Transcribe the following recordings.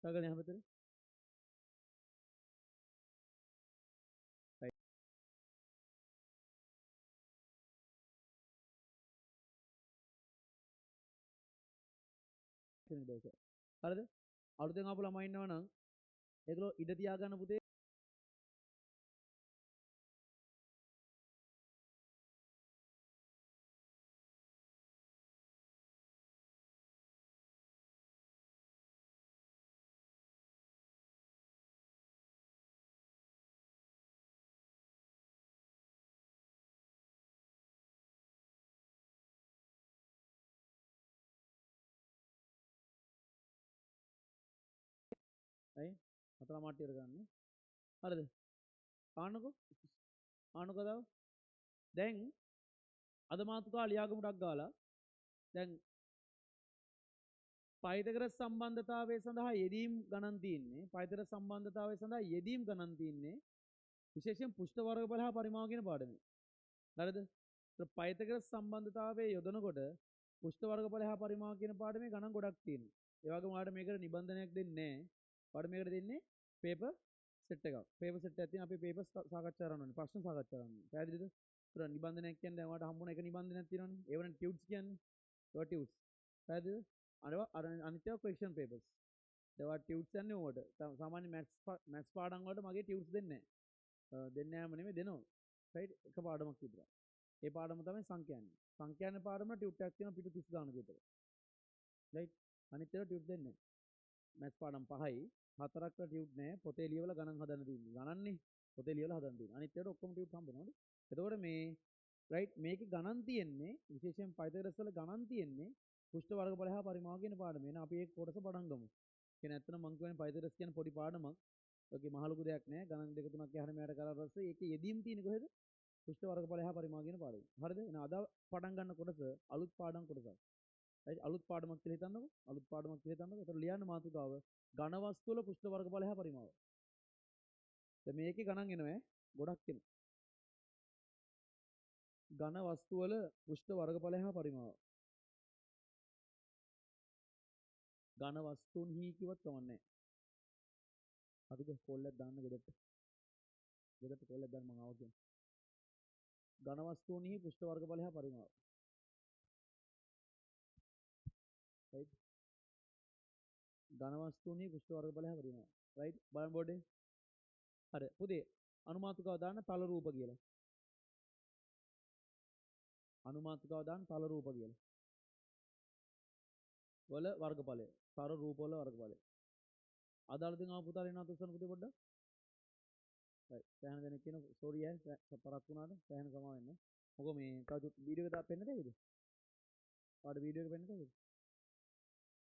කරගෙන යන්න පැත්තට. right. කෙනෙක් දවස. හරිද? අලුතෙන් ආපු ළමයි ඉන්නවා නම් ඒගොල්ලෝ ඉඩ තියාගන්න පුතේ. right. අතලා මාට්ටියට ගන්න. හරිද? ආන්නකෝ. ආන්නකෝ දාව. දැන් අද මාතෘකාව ලියාගමු ඩක් ගාලා. දැන් පයිතගරස් සම්බන්ධතාවය සඳහා යෙදීම් ගණන් තියෙන්නේ. පයිතගරස් සම්බන්ධතාවය සඳහා යෙදීම් ගණන් තියෙන්නේ විශේෂයෙන් පුෂ්ඨ වර්ගඵල හා පරිමාව කියන පාඩමේ. හරිද? ඒත් පයිතගරස් සම්බන්ධතාවයේ යොදනකොට පුෂ්ඨ වර්ගඵල හා පරිමාව කියන පාඩමේ ගණන් ගොඩක් තියෙනවා. ඒ වගේම ඔයාලට මේකට නිබන්ධනයක් දෙන්නේ නැහැ. ඔයාලට මේකට දෙන්නේ පේපර් සෙට් එකක්. පේපර් සෙට් එකක් තියෙන අපි පේපර්ස් සාකච්ඡා කරන්න ඕනේ. ප්‍රශ්න සාකච්ඡා කරන්න ඕනේ. පැහැදිලිද? ඒතර නිබන්ධනයක් කියන්නේ දැන් ඔයාලට හම්බුන එක නිබන්ධනයක් තියෙනවනේ. ඒවනේ ටියුට්ස් කියන්නේ. ඒවා ටියුට්ස්. පැහැදිලිද? අර අනිත් ඒවා ක්වෙස්චන් පේපර්ස්. ඒවා ටියුට්ස් යන්නේ ඕකට. සාමාන්‍ය මැත්ස් පාඩම් වලට මගේ ටියුට්ස් දෙන්නේ නැහැ. දෙන්නේ නැම නෙමෙයි දෙනවා. රයිට්? එක පාඩමක් විතරයි. ඒ පාඩම තමයි සංඛ්‍යාන්නේ. සංඛ්‍යාන පාඩම ටියුට් එකක් තියෙනවා පිටු 30 ගානක විතර. රයිට්? අනිත් ඒවා ටියුට් දෙන්නේ නැහැ. මැත්ස් පාඩම් 5යි 4ක් ටියුට් නැහැ. පොතේ ලියවලා ගණන් හදන්න තියෙන්නේ. ගණන්නේ පොතේ ලියවලා හදන්න තියෙන්නේ. අනිත් ඒවාට ඔක්කොම ටියුට් හම්බ වෙනවද? එතකොට මේ රයිට් මේකේ ගණන් තියෙන්නේ විශේෂයෙන් පයිතගරස් වල ගණන් තියෙන්නේ පුෂ්ඨ වර්ගඵල හා පරිමාව කියන පාඩමේ. එහෙනම් අපි ඒක කොටස පටන් ගමු. කියන්නේ ඇත්තටම මම කියන්නේ පයිතගරස් කියන්නේ පොඩි පාඩමක්. ඒකේ මහ ලොකු දෙයක් නැහැ. ගණන් දෙක තුනක් යහන මෙයාට කරලා පස්සේ ඒකේ යෙදීම් තියෙන්නේ කොහෙද? පුෂ්ඨ වර්ගඵල හා පරිමාව කියන පාඩමේ. හරිද? එහෙනම් අද පටන් ගන්න කොටස අලුත් පාඩම් කොටසක්. රයිට් අලුත් පාඩමක් කියලා හිතන්නකෝ. අලුත් පාඩමක් කියලා හිතන්නකෝ. ඒතර ලියන්න මාතෘකාව ඝන වස්තු වල පුෂ්ඨ වර්ගඵල හා පරිමාව. දැන් මේකේ ගණන් එනවා ගොඩක් එනවා. ඝන වස්තු වල පුෂ්ඨ වර්ගඵල හා පරිමාව. ඝන වස්තුන්හි කිව්වත් කමන්නේ. හරිද? කෝල්ලක් දාන්න ගෙදරට. ගෙදරට කෝල්ලක් දාන්න මම ආවා කියන්නේ. ඝන වස්තුන්හි පුෂ්ඨ වර්ගඵල හා පරිමාව. රයිට්. ඝන වස්තුන්හි පුෂ්ඨ වර්ගඵල හා පරිමාව. රයිට්. බලන්න බෝඩේ. හරි. පුතේ අනුමාතුකාව දාන්න තල රූප කියලා. අනුමාතුකාව දාන්න තල රූප කියලා. වල වර්ගඵලය. තර රූප වල වර්ගඵලය. අදාළ දෙන ආ පුතාලා එනවා තුස්සන පුතේ පොඩ්ඩක්. හරි. සෑහෙන දෙනෙක් කියන සෝරි ඈ පරක් වුණාට සෑහෙන සමාව වෙන්න. මොකද මේ තව වීඩියෝ එක දාන්න පෙන්නද ඒකද? ඔයාලට වීඩියෝ එක පෙන්නද ඒකද?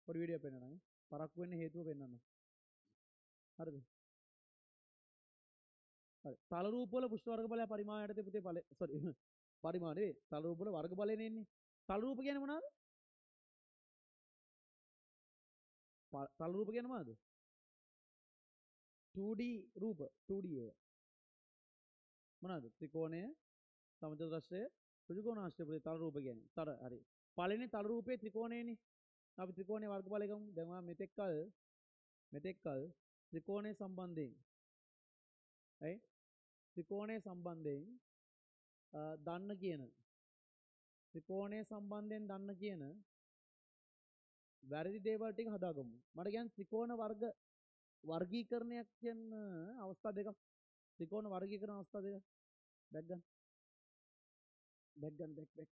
පොඩි වීඩියෝ එක පෙන්නන්න. පරක් වෙන්න හේතුව පෙන්නන්න. හරිද? හරි. තල රූප වල පුෂ්ඨ වර්ගඵලය පරිමාව යටතේ පුතේ සෝරි පරිමාව නෙවෙයි. තල රූප වල වර්ගඵලයනේ එන්නේ. තල රූප කියන්නේ මොනවද? තල රූප කියන්නේ මොනවද? 2D රූප 2D ඒවා. මොනවද? ත්‍රිකෝණය, සමචතුරස්‍රය, ඍජුකෝණාශ්‍රය පුතේ තල රූප කියන්නේ. තර හරි. පළවෙනි තල රූපේ ත්‍රිකෝණයනේ. අපි ත්‍රිකෝණයේ වර්ගඵලය ගමු. දැන් ඔයා මෙතෙක්කල් ත්‍රිකෝණයේ සම්බන්ධයෙන් right ත්‍රිකෝණයේ සම්බන්ධයෙන් දන්න කියන ත්‍රිකෝණයේ සම්බන්ධයෙන් දන්න කියන වැරදි දේවල් ටික හදාගමු. මට කියන්නේ ත්‍රිකෝණ වර්ගීකරණයක් කියන අවස්ථා දෙකක්. ත්‍රිකෝණ වර්ගීකරණ අවස්ථා දෙකක්. බැක් ගන්න. බැක්.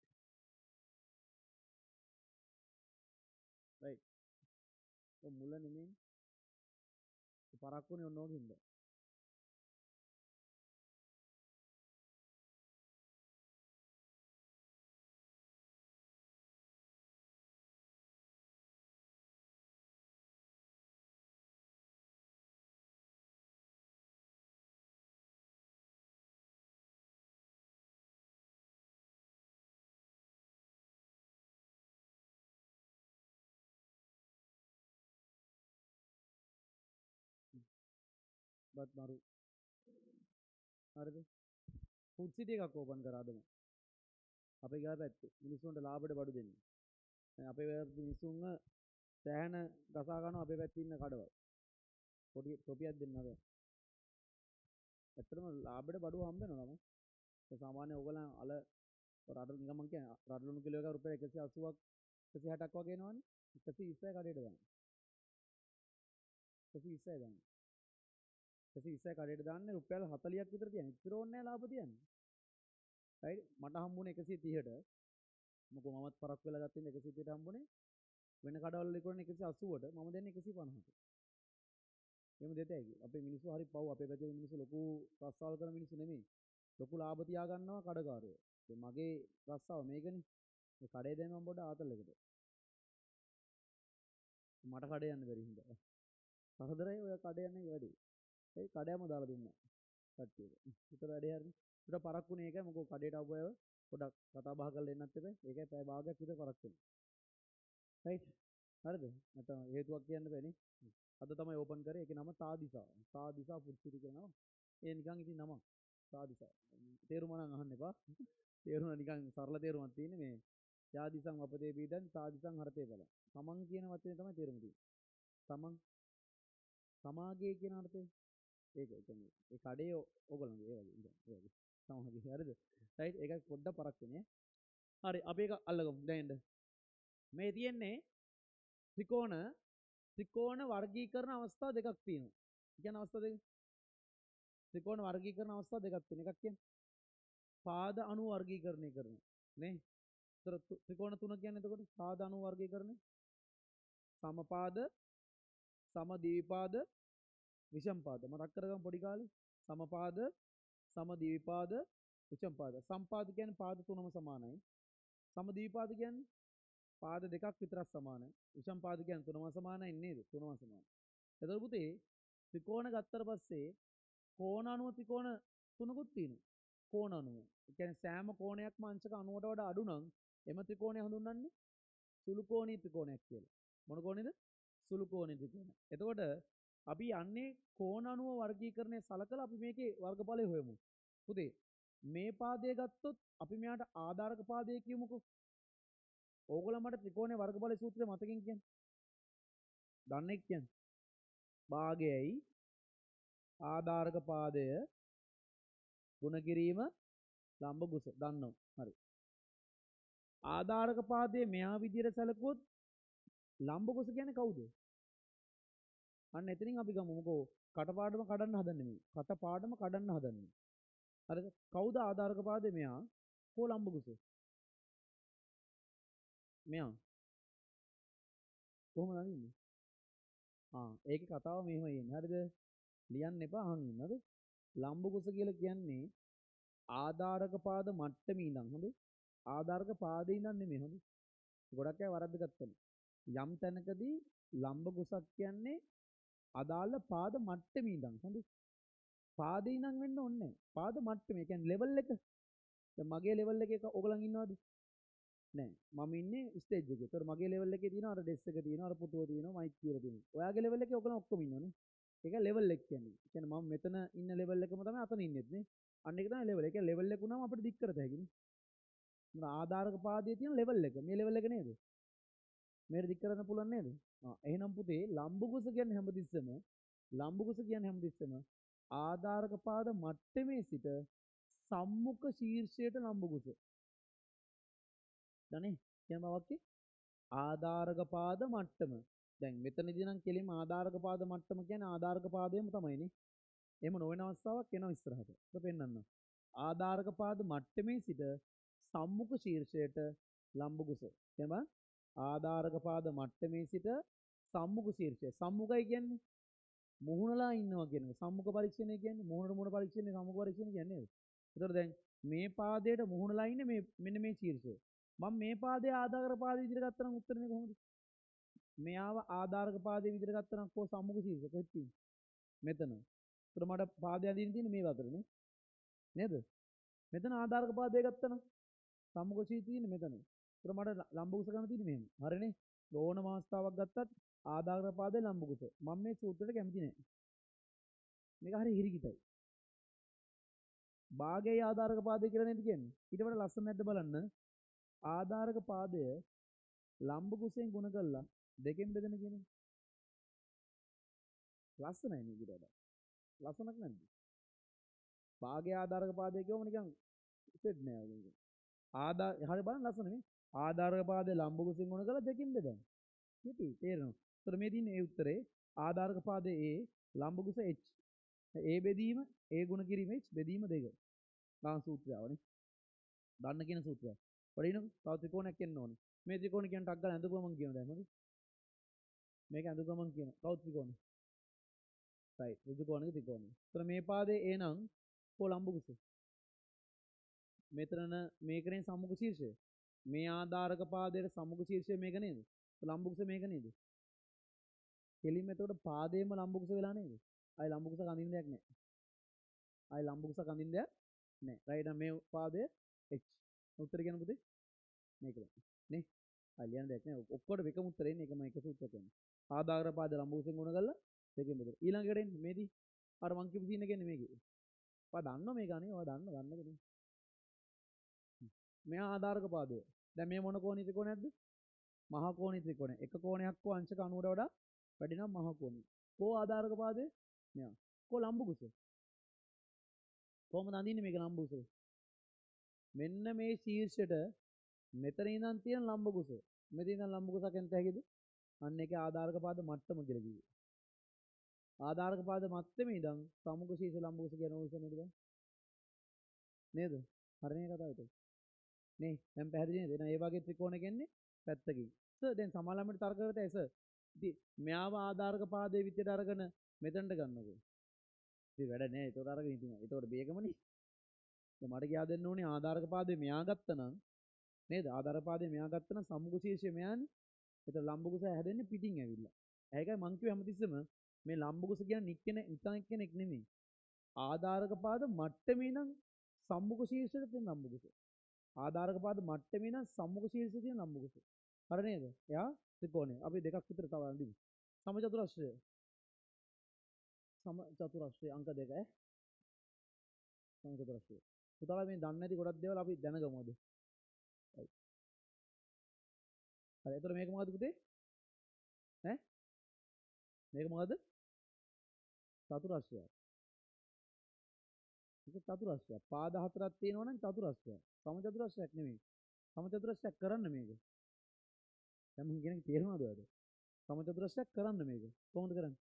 right. ඔය මුල නෙමෙයි. පරක්කුනේ ඔන්න ඕකින්ද. බත් මරු. හරිද? ෆුඩ් සිටි එකක් ඕපන් කරාදම. අපේ ගාව පැත්තේ මිනිස්සුන්ට ලාභයට බඩු දෙන්නේ. දැන් අපේ මිනිස්සුන්ව සෑහෙන ගසා ගන්නවා අපේ පැත්තේ ඉන්න කඩවල්. පොඩි ටොපියක් දෙන්නද? ඇත්තටම ලාභයට බඩුව හම්බ වෙනවා නම. ඒ සාමාන්‍ය ඕගොල්ලන් අල රටවල නිකන් මං කියන්නේ රටලුණු කිලෝ එකක් රුපියල් 180ක් 160ක් වගේ එනවනේ. 120යි කඩේට දාන්න. 120යි දාන්න. 120යි කඩේට දාන්නේ රුපියල් 40ක් විතර තියන්නේ. ඉතින් ඕනේ නැහැ ලාභ තියන්නේ. රයිට් මට හම්බුනේ 130ට. මොකෝ මමත් පරක් වෙලා ගත්තේ 130ට හම්බුනේ. වෙන කඩවල විකුණන 180ට මම දෙන්නේ 150ට. එහෙම දෙත හැකි. අපේ මිනිස්සු හරි පව් අපේ පැත්තේ මිනිස්සු ලොකු රස්සාවල් කරන මිනිස්සු නෙමෙයි. ලොකු ලාභ තියා ගන්නවා කඩකාරයෝ. ඉතින් මගේ රස්සාව මේකනේ. මේ කඩේ දැන් මම පොඩ ආතල්ලකට. මට කඩේ යන්න බැරි හින්දා. කරදරයි ඔය කඩේ යන්නේ වැඩි. ඒ කඩයම දාලා දුන්නා. කට්ටියට. උතර වැඩේ හරිනේ. උඩ පරක්කුනේ ඒකයි මොකෝ කඩේට ආපු අය පොඩක් කතා බහ කරලා එන්නත් එපා. ඒකයි පැය භාගයක් විතර පරක් වෙනවා. රයිට්. හරිද? නැත්නම් හේතුවක් කියන්න බෑනේ. අද තමයි ඕපන් කරේ. ඒකේ නම තාදිසා. තාදිසා ෆුඩ් සිටි කියනවා. ඒ නිකන් ඉතින් නමක්. තාදිසා. තේරුම නම් අහන්න එපා. තේරුම නිකන් සරල තේරුමක් තියෙන්නේ මේ යාදිසං අපතේ පීඩන් තාදිසං හරතේ බල. තමන් කියන වචනේ තමයි තේරුම තියෙන්නේ. තමන් සමාගයේ කියන අර්ථය. ඒක කියන්නේ ඒ කඩේ ඕගොල්ලන්ගේ ඒ වගේ ඉතින් ඒ වගේ. සමාගයේ හරිද? රයිට් ඒක පොඩ්ඩක් පරක් වෙන්නේ. හරි අපි ඒක අල්ලගමු. දැන් එන්න. මේ තියෙන්නේ ත්‍රිකෝණ වර්ගීකරණ අවස්ථා දෙකක් තියෙනවා. කියන අවස්ථා දෙක. ත්‍රිකෝණ වර්ගීකරණ අවස්ථා දෙකක් තියෙනවා. එකක් කියන්නේ පාද අණු වර්ගීකරණය කරන නේ. ඒතර ත්‍රිකෝණ තුන කියන්නේ එතකොට පාද අණු වර්ගීකරණය සමපාද සමද්විපාද විෂමපාද මතක් කරගමු පොඩි කාලේ. සමපාද සමද්විපාද විෂමපාද. සම්පාද කියන්නේ පාද තුනම සමානයි. සමද්විපාද කියන්නේ පාද දෙකක් විතරක් සමානයි. විෂමපාද කියන්නේ තුනම සමානයි නේද? තුනම සමානයි. එතකොට පුතේ ත්‍රිකෝණ ගත්තට පස්සේ කෝණ අණුව ත්‍රිකෝණ තුනකුත් තියෙනවා. කෝණ අණුව. ඒ කියන්නේ සෑම කෝණයක්ම අංශක 90ට වඩා අඩු නම් එම ත්‍රිකෝණය හඳුන්වන්නේ සුළු කෝණී ත්‍රිකෝණයක් කියලා. මොන කෝණේද? සුළු කෝණී ත්‍රිකෝණ. එතකොට අපි යන්නේ කෝණ අණුව වර්ගීකරණය සලකලා අපි මේකේ වර්ගඵලය හොයමු. පුතේ මේ පාදය ගත්තොත් අපි මෙයාට ආධාරක පාදය කියමුකෝ. ඕගොල්ලෝ මට ත්‍රිකෝණයේ වර්ගඵල සූත්‍රය මතකින් කියන්න. දන්නේ කියන්නේ. භාගයයි ආධාරක පාදය ගුණ කිරීම ලම්බ කුස දන්නවා. හරි. ආධාරක පාදයේ මෙහා විදියට සැලකුවොත් ලම්බ කුස කියන්නේ කවුද? අන්න එතනින් අපි ගමු. මොකෝ කටපාඩම කඩන්න හදන්නේ මේ. කටපාඩම කඩන්න හදන්නේ. හරිද? කවුද ආධාරක පාදයේ මෙහා? කෝ ලම්බ කුස? මෙහා. කොහොමද අනින්නේ? ඒකේ කතාව මෙහෙම එන්නේ. හරිද? ලියන්න එපා අහන් ඉන්න. හරි? ලම්බ කුස කියලා කියන්නේ ආධාරක පාද මට්ටමේ ඉඳන් හොඳේ. ආධාරක පාදේ ඉඳන් නෙමෙයි හොඳේ. ගොඩක් අය වරද්දගත්තනේ. යම් තැනකදී ලම්බ කුසක් කියන්නේ අදාළ පාද මට්ටමේ ඉඳන් හොඳේ. පාදේ ඉඳන් වෙන්න ඕනේ නැහැ. පාද මට්ටමේ කියන්නේ ලෙවල් එක. දැන් මගේ ලෙවල් එකේ ඔයගලන් ඉන්නවද? නැහැ. මම ඉන්නේ ස්ටේජ් එකේ. ඒතර මගේ ලෙවල් එකේ තියෙනවා අර ඩෙස්ක් එක තියෙනවා අර පුටුව තියෙනවා මයික් කියලා තියෙනවා. ඔයාගේ ලෙවල් එකේ ඔයගලන් ඔක්කොම ඉන්නවනේ. ඒක ලෙවල් එක කියන්නේ. ඒ කියන්නේ මම මෙතන ඉන්න ලෙවල් එකම තමයි අතන ඉන්නෙත් නේ. අන්න ඒක තමයි ලෙවල්. ඒ කියන්නේ ලෙවල් එක උනම අපිට දික් කරත හැකිනේ. මොන ආධාරක පාදයේ තියෙන ලෙවල් එක. මේ ලෙවල් එක නේද? මේක දික් කරන්න පුළුවන් නේද? එහෙනම් පුතේ ලම්බුකුස කියන්නේ හැමතිස්සෙම ආධාරක පාද මට්ටමේ සිට සම්මුඛ ශීර්ෂයට ලම්බුකුස. දනේ? කියන වාක්‍යය ආධාරක පාද මට්ටම. දැන් මෙතනදී නම් කෙලින්ම ආධාරක පාද මට්ටම කියන්නේ ආධාරක පාදයම තමයිනේ. එහෙම නොවන අවස්ථාවක් එනවා ඉස්සරහට. ඒක පෙන්වන්න. ආධාරක පාද මට්ටමේ සිට සම්මුඛ ශීර්ෂයට ලම්බුකුස. එතම ආධාරක පාද මට්ටමේ සිට සම්මුඛ ශීර්ෂය. සම්මුඛයි කියන්නේ මුහුණලා ඉන්නවා කියන එක. සම්මුඛ පරීක්ෂණය කියන්නේ මුහුණට මුහුණ පරීක්ෂණය සම්මුඛ පරීක්ෂණය කියන්නේ නේද? ඒතකොට දැන් මේ පාදයට මුහුණලා ඉන්නේ මේ මෙන්න මේ ශීර්ෂය. මම මේ පාදයේ ආධාරක පාදයේ විදිහට ගත්තා නම් උත්තරේ කොහොමද? මෙයාව ආධාරක පාදයේ විදිහට ගත්තා නම් කොහොම සම්මුඛ ශීර්ෂය කොහෙද තියෙන්නේ? මෙතන. ඒතර මට පාදය අදින්න තියෙන්නේ මේ වතරනේ. නේද? මෙතන ආධාරක පාදය ගත්තා නම් සම්මුඛ ශීර්ෂය තියෙන්නේ මෙතන. ඒතර මට ලම්බ කුස ගන්න තියෙන්නේ මෙහෙම. හරිනේ? ඕනම අවස්ථාවක් ගත්තත් ආධාරක පාදයේ ලම්බ කුස. මම මේ සූත්‍රයට කැමති නෑ. මේක හරි හිරිකිතයි. භාගයේ ආධාරක පාදය කියලා නේද කියන්නේ? ඊට වඩා ලස්සන නැද්ද බලන්න. ආධාරක පාදය ලම්බ කුසෙන් ගුණ කළා දෙකෙන් බෙදෙන කියන්නේ. ලස්සනයි නේ ඊට වඩා. ලස්සනක් නැද්ද? භාග්‍ය ආධාරක පාදේ කියවම නිකන් සෙට් නෑ වගේ. හරි බලන්න ලස්සන නේ. ආධාරක පාදේ ලම්බකුසින් ගුණ කරලා දෙකින් බෙදන්න. හිතේ තේරෙනවා. ඒතර මේ දින්නේ ඒ උත්තරේ ආධාරක පාදේ A ලම්බකුස H. A බෙදීම A ගුණ කිරීම H බෙදීම 2. ගාන සූත්‍රයවනේ. දන්න කියන සූත්‍රය. පරිණු තව ත්‍රිකෝණයක් එන්න ඕනේ. මේ ත්‍රිකෝණ කියන ටක් ගාලා ඇඳපුවම කියනවා දැන් මොකද? මේක ඇඳපුවම කියනවා. තව ත්‍රිකෝණ. right. ඍජු කෝණක ත්‍රිකෝණය. ඒතර මේ පාදේ A නම් කො ලම්බකුස. මෙතන මේකනේ සම්මුඛ ශීර්ෂය. මේ ආධාරක පාදයේ සම්මුඛ ශීර්ෂය මේක නේද? ලම්බකුස මේක නේද? කෙලින්ම එතකොට පාදයේම ලම්බකුස වෙලා නේද? ආයි ලම්බකුස කඳින්න දෙයක් නැහැ. ආයි ලම්බකුස කඳින්න දෙයක් නැහැ. රයිට් මේ පාදයේ H. උත්තර කියන පුතේ මේක නේ. ආයි ලියන්න දෙයක් නැහැ. ඔක්කොට එකම උත්තරේ එන්නේ එකම එක සූත්‍රයක් කියන්නේ. ආධාරක පාද ලම්බකුසෙන් ගුණ කරලා දෙකෙන් බෙදලා. ඊළඟට එන්නේ මේදී අර මං කියපු සීන් එකනේ මේකේ. ඔයා දන්නව මේක අනේ ඔයා දන්නද නේ. මෙයා ආධාරක පාදය. දැන් මේ මොන කෝණී ත්‍රිකෝණයක්ද? මහා කෝණී ත්‍රිකෝණය. එක කෝණයක් කෝ අංශක 90ට වඩා වැඩි නම් මහා කෝණී. කෝ ආධාරක පාදය? මෙයා. කෝ ලම්බකුස? කොහොමද අඳින්නේ මේක ලම්බකුස? මෙන්න මේ ශීර්ෂයට මෙතන ඉඳන් තියෙන ලම්බකුස. මෙතන ඉඳන් ලම්බකුසක් එන්ට හැකිද? අන්න ඒකේ ආධාරක පාද මට්ටම කියලා කිව්වේ. ආධාරක පාද මට්ටමේ ඉඳන් සමුඛ ශීර්ෂ ලම්බකුස කියන ඕසන නේද? නේද? හරිනේ කතාව. නේ දැන් පැහැදිලි නේද? එහෙනම් ඒ වගේ ත්‍රිකෝණයක් එන්නේ පැත්තකින්. සර් දැන් සමාලම්මට තර්ක කරතයි සර්. ඉතින් මෙයාව ආධාරක පාදයේ විදියට අරගෙන මෙතනට ගන්නකො. ඉතින් වැඩ නෑ. ඒතකොට අරගෙන ඉතින් ඒතකොට බේගමනේ. දැන් මට කියා දෙන්න ඕනේ ආධාරක පාදයේ මෙයා ගත්තනම් නේද? ආධාරක පාදයේ මෙයා ගත්තනම් සම්මුඛ ශීර්ෂය මෙයානේ. ඒතර ලම්බකුස හැදෙන්නේ පිටින් ඇවිල්ලා. ඒකයි මං කිව්වේ හැමතිස්සෙම මේ ලම්බකුස කියන්නේ නිකන් කෙනෙක් නෙමෙයි. ආධාරක පාද මට්ටමේ නම් සම්මුඛ ශීර්ෂයට තියෙන ලම්බකුස. ආධාරක පාද මට්ටමේ නම් සම්මුඛ ශීර්ෂය තියෙන ලම්බකුස. හරි නේද? එයා ත්‍රිකෝණය. අපි දෙකක් විතර තව අඳිමු. සමචතුරස්‍රය. සමචතුරස්‍රය අංක 2 ඈ. සමචතුරස්‍රය. පුතාලා මේ දන්නේ නැති ගොඩක් දේවල් අපි දැනගමු අද. හරි. හරි. එතකොට මේක මොකද්ද පුතේ? ඈ? මේක මොකද්ද? චතුරස්‍රය. මේක චතුරස්‍රය. පාද හතරක් තියෙනවා නම් චතුරස්‍රය. සමචතුරස්‍රයක් නෙමෙයි. සමචතුරස්‍රයක් කරන්න මේක. දැන් මම කියන්නේ තේරෙනවද ඔයාලට? සමචතුරස්‍රයක් කරන්න මේක. කොහොමද කරන්නේ?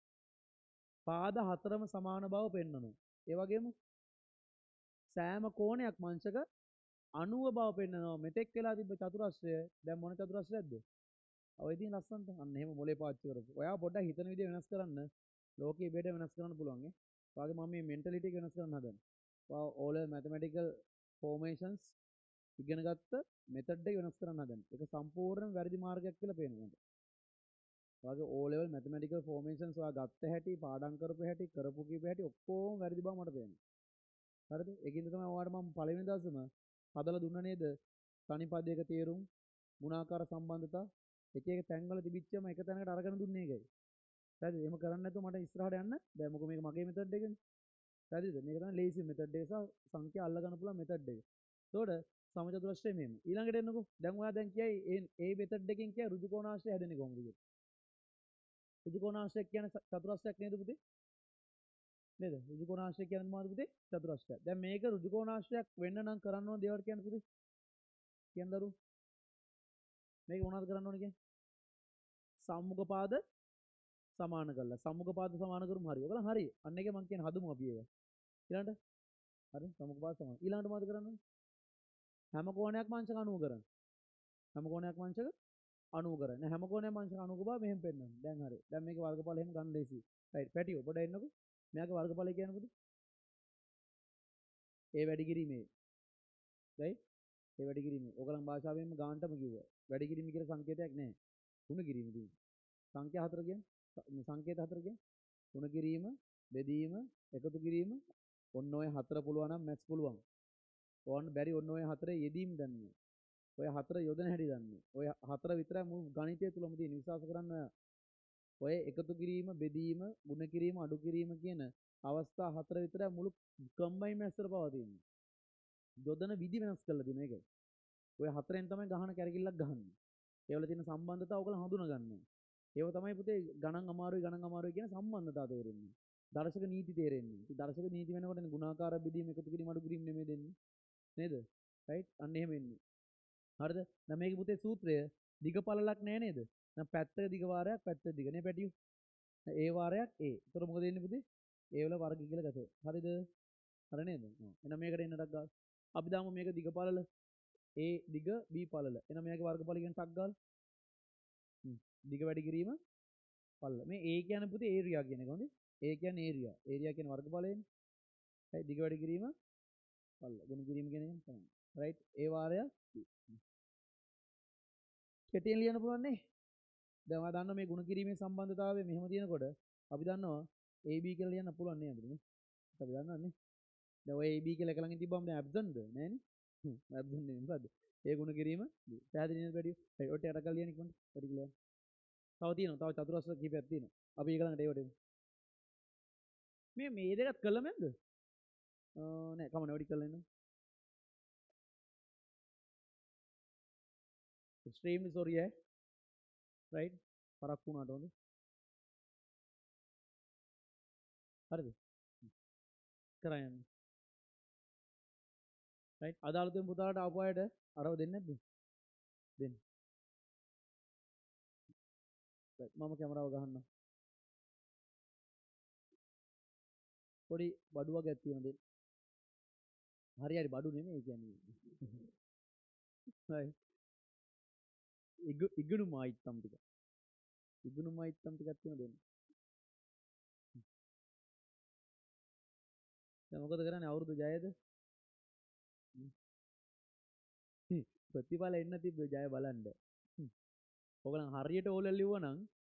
පාද හතරම සමාන බව පෙන්වනවා. ඒ වගේම සෑම කෝණයක් මංශක 90 බව පෙන්වනවා. මෙතෙක් වෙලා තිබ්බ චතුරස්‍රය දැන් මොන චතුරස්‍රයක්ද? ඔය ඉතින් ලස්සනට අන්න එහෙම මොලේ පාවිච්චි කරපො. ඔයා පොඩ්ඩක් හිතන විදිය වෙනස් කරන්න. ලෝකයේ බෙඩ වෙනස් කරන්න පුළුවන් ඈ. ඔයාගේ මම මේ මෙන්ටැලිටි එක වෙනස් කරන්න හදන්නේ. ඔයා O level mathematical formations ඉගෙන ගත්ත මෙතඩ් එක වෙනස් කරන්න හදන්නේ. ඒක සම්පූර්ණයෙන්ම වැරදි මාර්ගයක් කියලා පේනවා මට. ඔයාගේ O level mathematical formations ඔයා ගත්ත හැටි, පාඩම් කරපු හැටි, කරපු කීප හැටි ඔක්කොම වැරදි බව මට පේනවා. හරිද? ඒකින්ද තමයි ඔයාලට මම පළවෙනි දවසේම හදලා දුන්නා නේද? තනි පදයක තේරුම්, ගුණාකාර සම්බන්ධතා එක එක තැන්වල තිබිච්චම එක තැනකට අරගෙන දුන්නේ ඒකයි. හරිද? එහෙම කරන්නේ නැතුව මට ඉස්සරහට යන්න බෑ. මොකද මේක මගේ මෙතඩ් එකනේ. හරිද? මේක තමයි ලේසි මෙතඩ් එක සහ සංඛ්‍යා අල්ල ගන්න පුළුවන් මෙතඩ් එක. ඒතකොට සමචතුරස්‍රය මෙහෙම. ඊළඟට එන්නකෝ. දැන් ඔයා දැන් කියයි ඒ මෙතඩ් එකෙන් කියයි ඍජු කෝණාශ්‍රය හැදෙන්නේ කොහොමද කියලා. ඍජු කෝණාශ්‍රය කියන්නේ චතුරස්‍රයක් නේද පුතේ? නේද? ඍජු කෝණාශ්‍රය කියන්නේ මොනවද පුතේ? චතුරස්‍රයක්. දැන් මේක ඍජු කෝණාශ්‍රයක් වෙන්න නම් කරන්න ඕන දේවල් කියන්නේ පුතේ. කියන්න දරුවෝ. මේක මොනවද කරන්න ඕනේ කියන්නේ? සම්මුඛ පාද සමාන කරලා. සම්මුඛ පාද සමාන කරුම හරි. ඔයගොල්ලන් හරි. අන්න එකේ මම කියන්නේ හදමු අපි ඒක. ඊළඟට හරි සම්මුඛ පාද සමාන. ඊළඟට මොකද කරන්න ඕනේ? හැම කෝණයක්ම අංශක 90 කරන්න. හැම කෝණයක්ම අංශක 90 කරන්න. නෑ හැම කෝණයක්ම අංශක 90 බව මෙහෙම පෙන්නන්න. දැන් හරි. දැන් මේකේ වර්ගඵල එහෙම ගන්න ලේසියි. රයිට්. පැටියෝ පොඩ්ඩක් එන්නකෝ. මෙයාගේ වර්ගඵලය කියන්නේ පුතේ. ඒ වැඩි කිරීමේ. right? ඒ වැඩි කිරීමේ. ඔයගලන් භාෂාවෙන්ම ගානටම කිව්වා. වැඩි කිරීම කියලා සංකේතයක් නැහැ. ගුණ කිරීම තියෙනවා. සංඛ්‍යා හතර කියන්නේ සංකේත හතර කියන්නේ ගුණ කිරීම, බෙදීම, එකතු කිරීම. ඔන්න ඔය හතර පුළුවන් නම් මැත්ස් පුළුවන්. ඕන්න බැරි ඔන්න ඔය හතරේ යෙදීම් දන්නේ. ඔය හතර යොදන හැටි දන්නේ. ඔය හතර විතරයි මුළු ගණිතය තුලම තියෙන විශ්වාස කරන්න. ඔය එකතු කිරීම, බෙදීම, ගුණ කිරීම, අඩු කිරීම කියන අවස්ථා හතර විතරයි මුළු කම්බයින් මැත්ස් වල පවා තියෙන්නේ. යොදන විදි වෙනස් කරලා දෙන එකයි. ඔය හතරෙන් තමයි ගහන කැරකිල්ලක් ගහන්නේ. ඒවල තියෙන සම්බන්ධතාව ඔයගොල්ලෝ හඳුනා ගන්න. ඒව තමයි පුතේ ගණන් අමාරුයි කියන සම්බන්ධතාව තේරෙන්නේ. දර්ශක නීති තේරෙන්නේ. ඉතින් දර්ශක නීති වෙනකොටනේ ගුණාකාර බෙදීම එකතු කිරීම අඩු කිරීම නෙමෙයි දෙන්නේ. නේද? රයිට්? අන්න එහෙම එන්නේ. හරිද? දැන් මේකේ පුතේ සූත්‍රය දිග පළලක් නෑ නේද? දැන් පැත්තක දිග වාරයක් පැත්තක දිග නේ පැටියු. ඒ වාරයක් ඒ. ඒතර මොකද වෙන්නේ පුතේ? ඒ වල වර්ග කියලා ගත. හරිද? හරි නේද? ඔව්. එහෙනම් මේකට එන්නටක් ගාලා. අපි දාමු මේක දිග පළල A දිග B පළල. එහෙනම් මේකේ වර්ගඵල කියන ටක් ගාලා. දිග වැඩි කිරීම පළල. මේ A කියන්නේ පුතේ ඒරියා කියන එක හොඳේ. A කියන්නේ ඒරියා. ඒරියා කියන්නේ වර්ගඵලයනේ. හරි දිග වැඩි කිරීම පළල. ගුණ කිරීම කියන එක තමයි. රයිට්? ඒ වාරය කෙටියෙන් ලියන්න පුළුවන් නේ. දැන් ඔයා දන්නවා මේ ගුණ කිරීමේ සම්බන්ධතාවය මෙහෙම තියෙනකොට අපි දන්නවා AB කියලා ලියන්න පුළුවන් නේ අපිට නේ. අපි දන්නවනේ. දැන් ඔය AB කියලා එක ළඟින් තිබ්බම දැන් ඇබ්සන්ට්ද නෑනේ. ඇබ්සන්ට් නෙමෙයි මොකද්ද? ඒ ගුණ කිරීම පැහැදිලි නේද වැඩි? හරි ඔය ටික අරගෙන ලියන්න ඉක්මනට. වැඩි කියලා. තව තියෙනවා. තව චතුරස්‍ර කීපයක් තියෙනවා. අපි ඒක ළඟට ඒවට එමු. මේ දෙකත් කළා නැද්ද? නෑ කමන්න වැඩි කරලා එන්න. extremely sorry right පරක් වුණාට හොඳ. හරිද? කරා යන්න. right අදාළ තුන් පුතාලට ආපු අයට අරව දෙන්නේ නැද්ද? දෙන්න. right මම කැමරාව ගහන්නම්. පොඩි බඩුවක් ඇත් තියෙන දෙන්න. හරි හරි බඩු නෙමෙයි කියන්නේ. right ඉගුණු මායිත්තම් ටික. ඉගුණු මායිත්තම් ටිකක් තියෙන දෙන්න. දැන් මොකද කරන්නේ අවුරුදු ජයද? ප්‍රතිඵල එන්න තිබ්බ ජය බලන්න. ඔයගලන් හරියට ඕලෙවල් ලිව්වනම්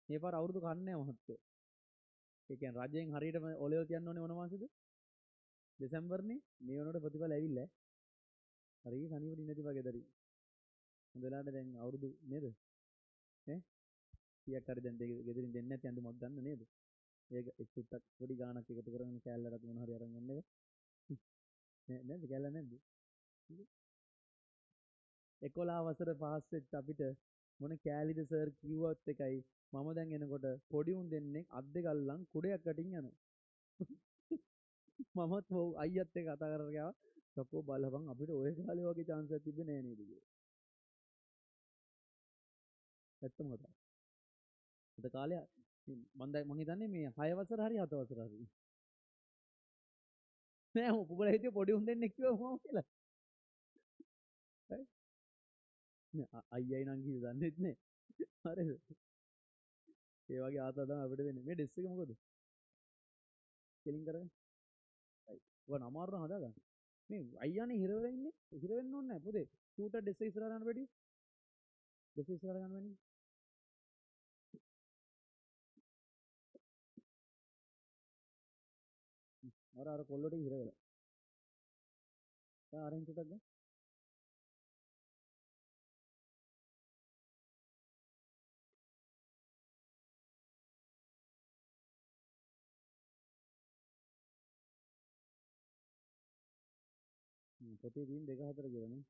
මේ පාර අවුරුදු කන්නේ නැහැ මහත්තයෝ. ඒ කියන්නේ රජයෙන් හරියටම ඕලෙවල් තියන්න ඕනේ මොන මාසෙද? දෙසැම්බර්නේ. මේ වෙනකොට ප්‍රතිඵල ඇවිල්ලා. හරි සනීපට ඉන්නේ නැති වගේ දරි. හොඳ වෙලාවට දැන් අවුරුදු නේද? ඈ 100ක් හරි දැන් ගෙදරින් දෙන්නේ නැති අඳුමක් ගන්න නේද? ඒක එක්සුට්ටක් පොඩි ගාණක් එකතු කරගෙන කෑල්ලකට මොන හරි අරන් යන්න එක. නේද කෑල්ල නැද්ද? 11 වසර පාස් වෙච්ච අපිට මොන කෑලිද සර් කිව්වත් එකයි මම දැන් එනකොට පොඩි උන් දෙන්නෙක් අත් දෙක අල්ලන් කුඩයක් අටින් යනවා. මමත් අයියත් එක්ක කතා කරගෙන ආවා. සකෝ බලපන් අපිට ওই කාලේ වගේ chance එකක් තිබ්බේ නෑ නේද කියලා. ඇත්තම කතාව. අද කාලේ මං හිතන්නේ මේ 6 වසර හරි 7 වසර හරි. නෑ උපුගල හිටිය පොඩි උන් දෙන්නෙක් කිව්වා මොකක්ද කියලා. අයියයි නංගි දන්නෙත් නෑ. හරිද? ඒ වගේ ආතල් තමයි අපිට වෙන්නේ. මේ ඩෙස් එක මොකද? කෙලින් කරගෙන. right. ඔයාලා අමාරු නම් හදාගන්න. මේ අයියානේ හිර වෙලා ඉන්නේ. හිර වෙන්න ඕනේ නැහැ පුතේ. ෂූටර් ඩෙස් එක ඉස්සරහට යන්න බැරි. ඩෙස් එක ඉස්සරහට ගන්න වෙන්නේ. අර කොල්ලොට හිර වෙලා. දැන් ආරෙන් ෂූටර් ගන්න. පොතේ තියෙන 2 4 කියලා නේ.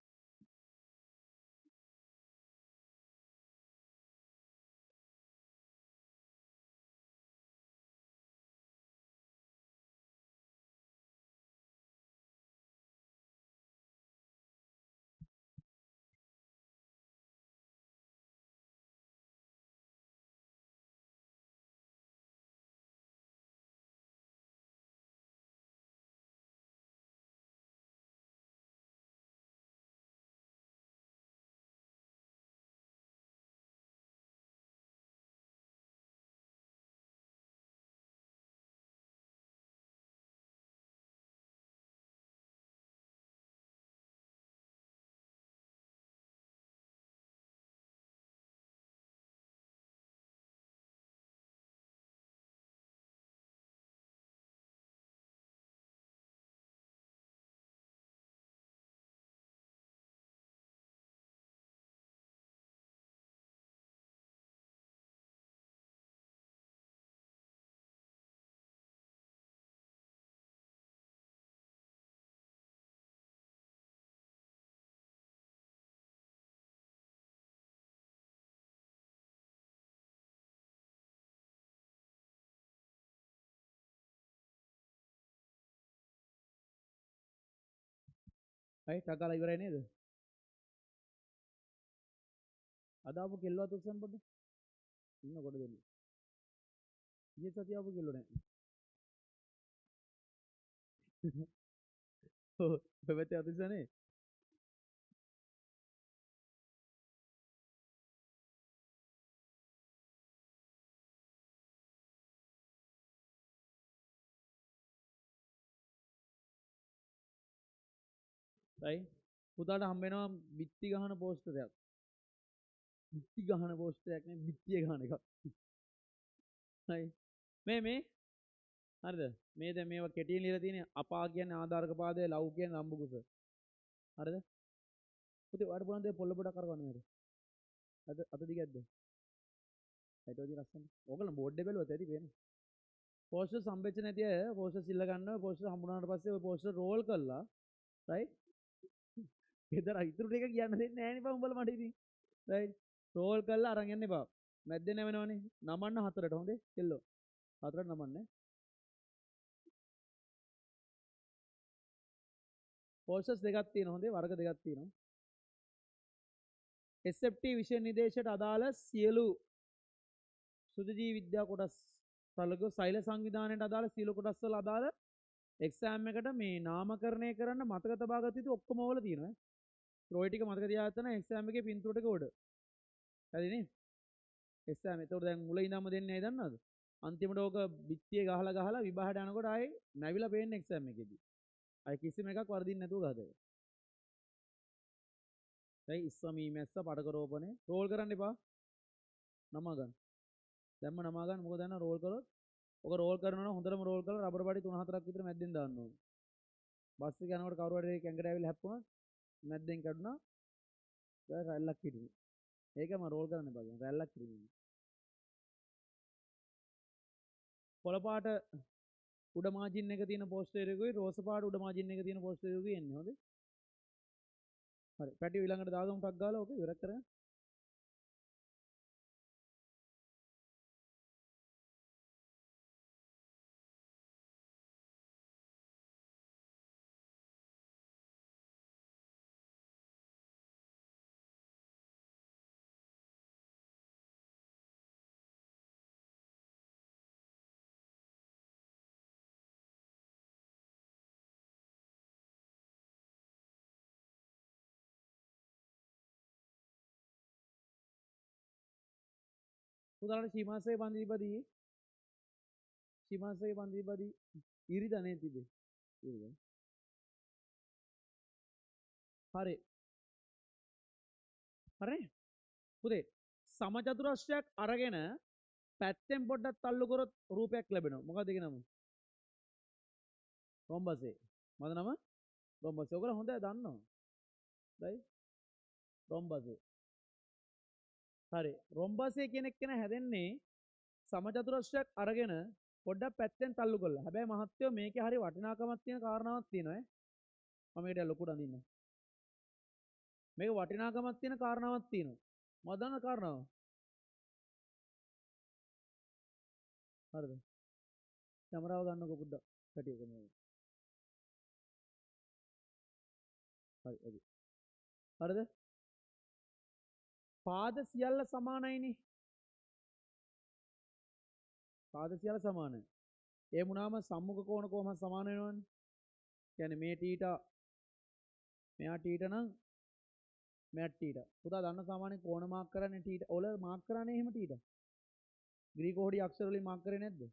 හරි ටකලා ඉවරයි නේද? අද ආපු කෙල්ලවත් උස්සන්න පොඩ්ඩක්. ඉන්න කොට දෙන්න. ඊයේ සතිය ආපු කෙල්ලෝ නෑ. ඔව් ඔය පැත්තේ අතිස්සනේ. හරි පුතාට හම්බ වෙනවා බිත්ති ගහන පෝස්ටරයක්. බිත්ති ගහන පෝස්ටරයක් නේ බිත්තිය ගහන එකක්. හරි මේ හරිද? මේ දැන් මේවා කෙටියෙන් ලියලා තියෙන්නේ අපා කියන්නේ ආධාරක පාදය ලව් කියන්නේ ලම්බුකුස. හරිද? පුතේ ඔයාලට පුළුවන් දේ පොල්ල පොඩක් කරගන්න නේද? අත දිගක්ද? හිත ඔය ලස්සන. ඕගොල්ලෝ බෝඩ් එක බැලුවත් ඇති පේන්නේ. පෝස්ටර් සම්බෙච්ච නැති අය පෝස්ටර් සිල්ල ගන්නවා පෝස්ටර් හම්බුනාට පස්සේ ඔය පෝස්ටර් රෝල් කරලා රයිට් ගෙදර ඉතුරු ටික කියන්න දෙන්නේ නැහැ නේ බං උඹලා මට ඉතින් රයිට් රෝල් කරලා අරන් යන්න එපා මැද්දේ නැවෙනවනේ නමන්න හතරට හොඳේ කෙල්ලෝ හතරට නමන්නේ පෝස්ටර්ස් දෙකක් තියෙනවා හොඳේ වර්ග දෙකක් තියෙනවා SFT විෂය නිදේශයට අදාළ සියලු සුදුජී විද්‍යා කොටස් සලකුව සෛල සංවිධානයට අදාළ සියලු කොටස් වල අදාළ එක්සෑම් එකට මේ නාමකරණය කරන්න මතක තබා ගත යුතු ඔක්කොම වල තියෙනවා ඔය ටික මතක තියාගන්න එක්සෑම් එකේ පින්තූර ටික උඩ හරිනේ එක්සෑම් එතකොට දැන් මුල ඉඳන්ම දෙන්නේ ඇයි දන්නවද අන්තිමට ඕක බිත්තියේ ගහලා විභාගයට යනකොට ආයේ නැවිලා පේන්නේ එක්සෑම් එකේදී අය කිසිම එකක් වර්ධින්න නැතුව ගහද දැන් ඉස්සමී මැස්ස පඩක රෝපණේ රෝල් කරන්න එපා නමා ගන්න දැම්ම නමා ගන්න මොකද දැන් රෝල් කරොත් ඔක රෝල් කරනවා නම් හොඳටම රෝල් කරලා රබර් බඩි 3-4ක් විතර මැද්දෙන් දාන්න ඕනේ බස් එක යනකොට කවුරු හරි කැංගට ඇවිල්ලා හැප්පුණොත් මැද්දෙන් කැඩුනා දැන් රැල්ලක් හිටිනේ ඒකම රෝල් කරන්න එපා කියන්නේ රැල්ලක් හිටිනේ කොළ පාට උඩ මාජින් එක තියෙන පෝස්ටර් එකකුයි රෝස පාට උඩ මාජින් එක තියෙන පෝස්ටර් එකකුයි එන්නේ හොඳේ හරි පැටි ඊළඟට දාගමු ටක් ගාලා ඕක ඉවර කරගෙන පුතාලට සීමාසයේ බන්දිබදී සීමාසයේ බන්දිබදී ඉරිදා නේ තිබේ ඉරිදා හරි හරි පුතේ සමචතුරස්‍රයක් අරගෙන පැත්තෙන් පොඩ්ඩක් තල්ලු කරොත් රූපයක් ලැබෙනවා මොකක්ද ඒක නම රොම්බසේ මද නම රොම්බසේ ඔයගොල්ලෝ හොඳයි දන්නවා right රොම්බසේ හරි රොම්බසේ කියන එක හැදෙන්නේ සමචතුරස්‍රයක් අරගෙන පොඩ්ඩක් පැත්තෙන් තල්ලු කරලා හැබැයි මහත්තයෝ මේකේ හරි වටිනාකමක් තියෙන කාරණාවක් තියෙනවා මම මේකට ලොකුට අඳින්න මේක වටිනාකමක් තියෙන කාරණාවක් තියෙනවා මම දන්න කාරණාව හරිද කැමරාව ගන්නකො පොඩ්ඩක් පැටියක මේ හරි හරිද පාද සියල්ල සමානයිනේ පාද සියල්ල සමානයි ඒ වුණාම සම්මුඛ කෝණ කොහොමද සමාන වෙනවන්නේ කියන්නේ මේ තීටා මෙයා තීටා නම් මෙයා තීටා පුතා දන්න සාමාන්‍ය කෝණ මාක් කරන්නේ තීටා ඔල මාක් කරන්නේ එහෙම තීටා ග්‍රීක හොඩි අක්ෂර වලින් මාක් කරේ නැද්ද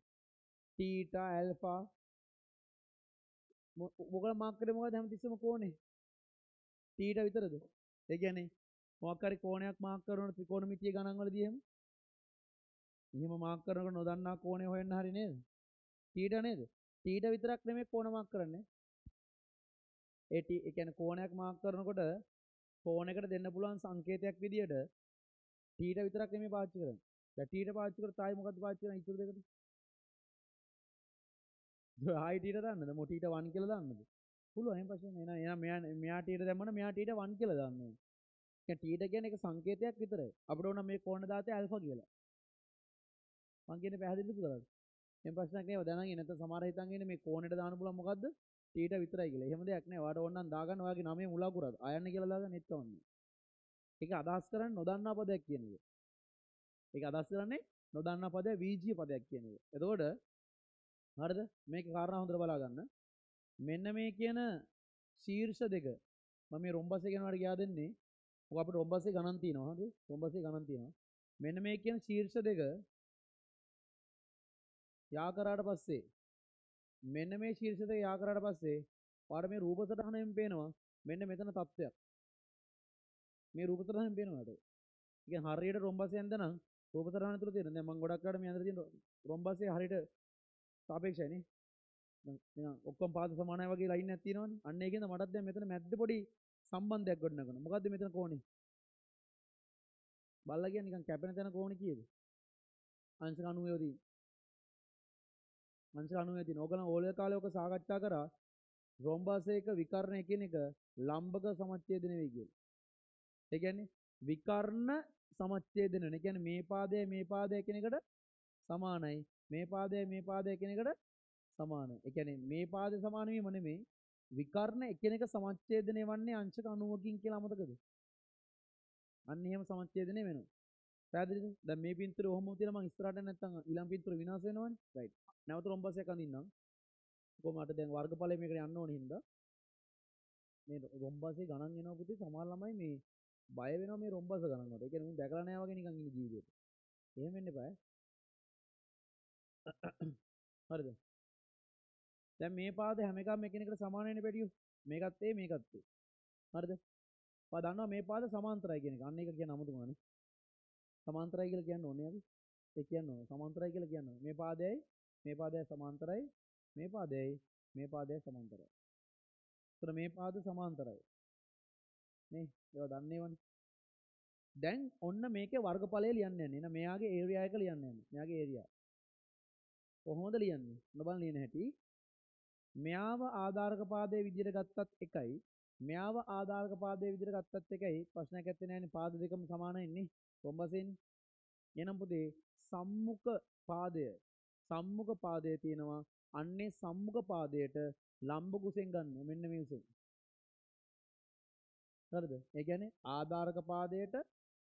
තීටා ඇල්ෆා මොකද මාක් කරේ මොකද හැමතිස්සෙම කෝණේ තීටා විතරද ඒ කියන්නේ මොකක් හරි කෝණයක් මාක් කරනකොට ත්‍රිකෝණමිතිය ගණන් වලදී එහෙම මාක් කරනකොට නොදන්නා කෝණය හොයන්න හරි නේද තීටා නේද තීටා විතරක් නෙමෙයි කෝණ මාක් කරන්නේ ඒ කියන්නේ කෝණයක් මාක් කරනකොට කෝණයකට දෙන්න පුළුවන් සංකේතයක් විදියට තීටා විතරක් නෙමෙයි පාවිච්චි කරන්නේ දැන් තීටා පාවිච්චි කරලා තායි මොකද්ද පාවිච්චි කරන්නේ ඉතුරු දෙකට ආයි තීටා දාන්නද මො තීටා 1 කියලා දාන්නද පුළුවන් එහෙම ප්‍රශ්න නෑ එහෙනම් මෙයා තීටා දැම්මම මෙයා තීටා 1 කියලා දාන්න ඕනේ කියන්නේ තීටා කියන්නේ එක සංකේතයක් විතරයි අපිට ඕන මේ කෝණ දාතේ ඇල්ෆා කියලා මං කියන්නේ පැහැදිලිද පුතාලට එහෙම ප්‍රශ්නයක් නේද දැනන් ඉන්නේ නැත්නම් සමහර හිතන් ඉන්නේ මේ කෝණයට දාන්න පුළුවන් මොකද්ද ටීට විතරයි කියලා. එහෙම දෙයක් නෑ. ඔයාට ඕන නම් දාගන්න ඔයාගේ නමේ මුල අකුරත් අයන්න කියලා දාගන්න නෙත් කවන්නේ. ඒක අදහස් කරන්නේ නොදන්නා පදයක් කියන එක. ඒක අදහස් කරන්නේ නොදන්නා පදය වීජීය පදයක් කියන එක. එතකොට හරිද? මේක කාරණා හොඳට බලා ගන්න. මෙන්න මේ කියන ශීර්ෂ දෙක මම මේ රොම්බස්සේ කියනවාට ගියා දෙන්නේ. මොකද අපිට රොම්බස්සේ ගණන් තියෙනවා. හරිද? රොම්බස්සේ ගණන් තියෙනවා. මෙන්න මේ කියන ශීර්ෂ දෙක යා කරාට පස්සේ මෙන්න මේ ශීර්ෂ දෙක යා කරාට පස්සේ ඔයාලට මේ රූප සටහනෙන් පේනවා මෙන්න මෙතන තත්ත්වයක්. මේ රූප සටහනෙන් පේනවා නේද? ඒ කියන්නේ හරියට රොම්බස්සේ යනද නම් රූප සටහන තුල තියෙන. දැන් මම ගොඩක් වෙලාවට මේ අතර තියෙන රොම්බස්සේ හරියට සාපේක්ෂයි නේ. දැන් නිකන් ඔක්කොම පාද සමානයි වගේ ලයින් එකක් තියෙනවනේ. අන්න ඒකෙන්ද මටත් දැන් මෙතන මැද්ද පොඩි සම්බන්ධයක් ගොඩනගනවා. මොකද්ද මෙතන කෝණේ? බල්ලා කියන්නේ නිකන් කැපෙන තැන කෝණේ කීයද? අංශක 90 තියෙන. අංශක 90 තියෙන. ඕගොල්ලෝ ඕලේ කාලේ ඔක සාකච්ඡා කරා රොම්බසේක විකර්ණය කියන එක ලම්බක සමච්ඡේද නෙවෙයි කියලා. ඒ කියන්නේ විකර්ණ සමච්ඡේදන. ඒ කියන්නේ මේ පාදය කියන එකට සමානයි. මේ පාදය කියන එකට සමානයි. ඒ කියන්නේ මේ පාදේ සමාන වීම නෙමෙයි. විකර්ණ එකිනෙක සමච්ඡේදනය වන්නේ අංශක 90කින් කියලා අමතකද? අන්න එහෙම සමච්ඡේදනය වෙනවා. පැහැදිලිද? දැන් මේ පින්තූරය ඔහොම තියලා මම ඉස්සරහට නැත්තම් ඊළඟ පින්තූර විනාශ වෙනවනේ. රයිට්. නැවත රොම්බස්යක් අඳින්නම්. කොහොමද දැන් වර්ගඵලය මේකට යන්න ඕනේ හින්දා මේ රොම්බස්සේ ගණන් එනවා පුතේ. සමහර ළමයි මේ බය වෙනවා මේ රොම්බස්ස ගණන් වලට. ඒ කියන්නේ උන් දැකලා නැහැ වගේ නිකන් ඉන්න ජීවිතේට. එහෙම වෙන්න එපා. හරිද? දැන් මේ පාද හැම එකම එකිනෙකට සමාන වෙන්නේ පැටියෝ. මේකත් මේකත් හරිද? ඔයා දන්නවා මේ පාද සමාන්තරයි කියන එක. අන්න ඒක කියන අමුතුමනේ. සමාන්තරයි කියලා කියන්න ඕනේ අපි. ඒ කියන්න ඕනේ. සමාන්තරයි කියලා කියන්න ඕනේ. මේ පාදයයි සමාන්තරයි. මේ පාදයයි සමාන්තරයි. ඒතර මේ පාද සමාන්තරයි. නේ? ඒවා දන්නේවනේ. දැන් ඔන්න මේකේ වර්ගඵලය ලියන්න යන්නේ. එහෙනම් මෙයාගේ ඒරියා එක ලියන්න යන්නේ. මෙයාගේ ඒරියා. කොහොමද ලියන්නේ? ඔන්න බලන්න ලියන හැටි. මෙයාව ආධාරක පාදයේ විදිහට ගත්තත් එකයි. මෙයාව ආධාරක පාදයේ විදිහට ගත්තත් එකයි. ප්‍රශ්නයක් නැත්තේ නෑනේ. පාද දෙකම සමානයි නේ. රොම්බසෙන්නේ. එහෙනම් පුතේ සම්මුඛ පාදය තියෙනවා. අන්නේ සම්මුඛ පාදයට ලම්බ කුසෙන් ගන්න. මෙන්න මේ උසෙන්. හරිද? ඒ කියන්නේ ආධාරක පාදයට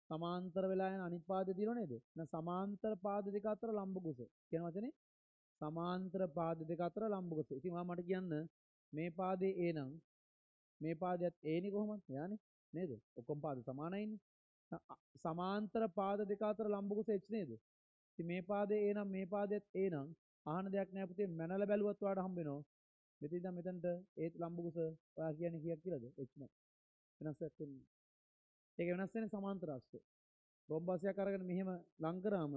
සමාන්තර වෙලා යන අනිත් පාදේ තියෙනව නේද? එහෙනම් සමාන්තර පාද දෙක අතර ලම්බ කුස කියන වචනේ සමාන්තර පාද දෙක අතර ලම්බ කුස. ඉතින් මට කියන්න මේ පාදේ A නම් මේ පාදයට A නේ කොහොමද? එයානේ නේද? ඔක්කොම පාද සමානයිනේ. සමාන්තර පාද දෙක අතර ලම්බ කුස H නේද? ඉතින් මේ පාදේ A නම් මේ පාදයට A නම් අහන දෙයක් නෑ පුතේ. මැනලා බැලුවත් ඔයාලට හම්බ වෙනවා. මෙතන ඉඳන් මෙතනට ඒ ලම්බ කුස ඔයා කියන්නේ කීයක් කියලාද? H නෑ. වෙනස්යක් වෙන්නේ. ඒක වෙනස් වෙන්නේ සමාන්තර අක්ෂය. රොම්බස්යක් අරගෙන මෙහෙම ලං කරාම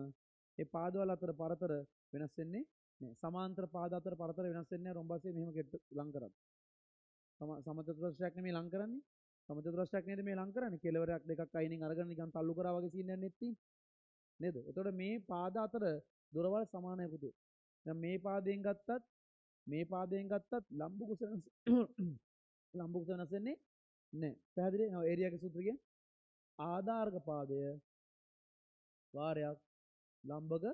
ඒ පාදවල අතර පරතර වෙනස් වෙන්නේ නෑ. සමාන්තර පාද අතර පරතර වෙනස් වෙන්නේ නෑ රොම්බස්සේ මෙහෙම ලං කරත්. සමචතුරස්‍රයක් නෙමෙයි ලං කරන්නේ. සමචතුරස්‍රයක් නේද මේ ලං කරන්නේ. කෙලවරක් දෙකක් අයිනෙන් අරගෙන නිකන් තල්ලු කරා වගේ සීන් එකක් නෙත් නේද? එතකොට මේ පාද අතර දොරවල් සමානයි පුතේ. දැන් මේ පාදයෙන් ගත්තත් ලම්බ කුස වෙනස් වෙන්නේ නෑ. පැහැදිලි? නෝ ඒරියාගේ සූත්‍රය කියන්නේ ආධාරක පාදය වාරයක් ලම්බක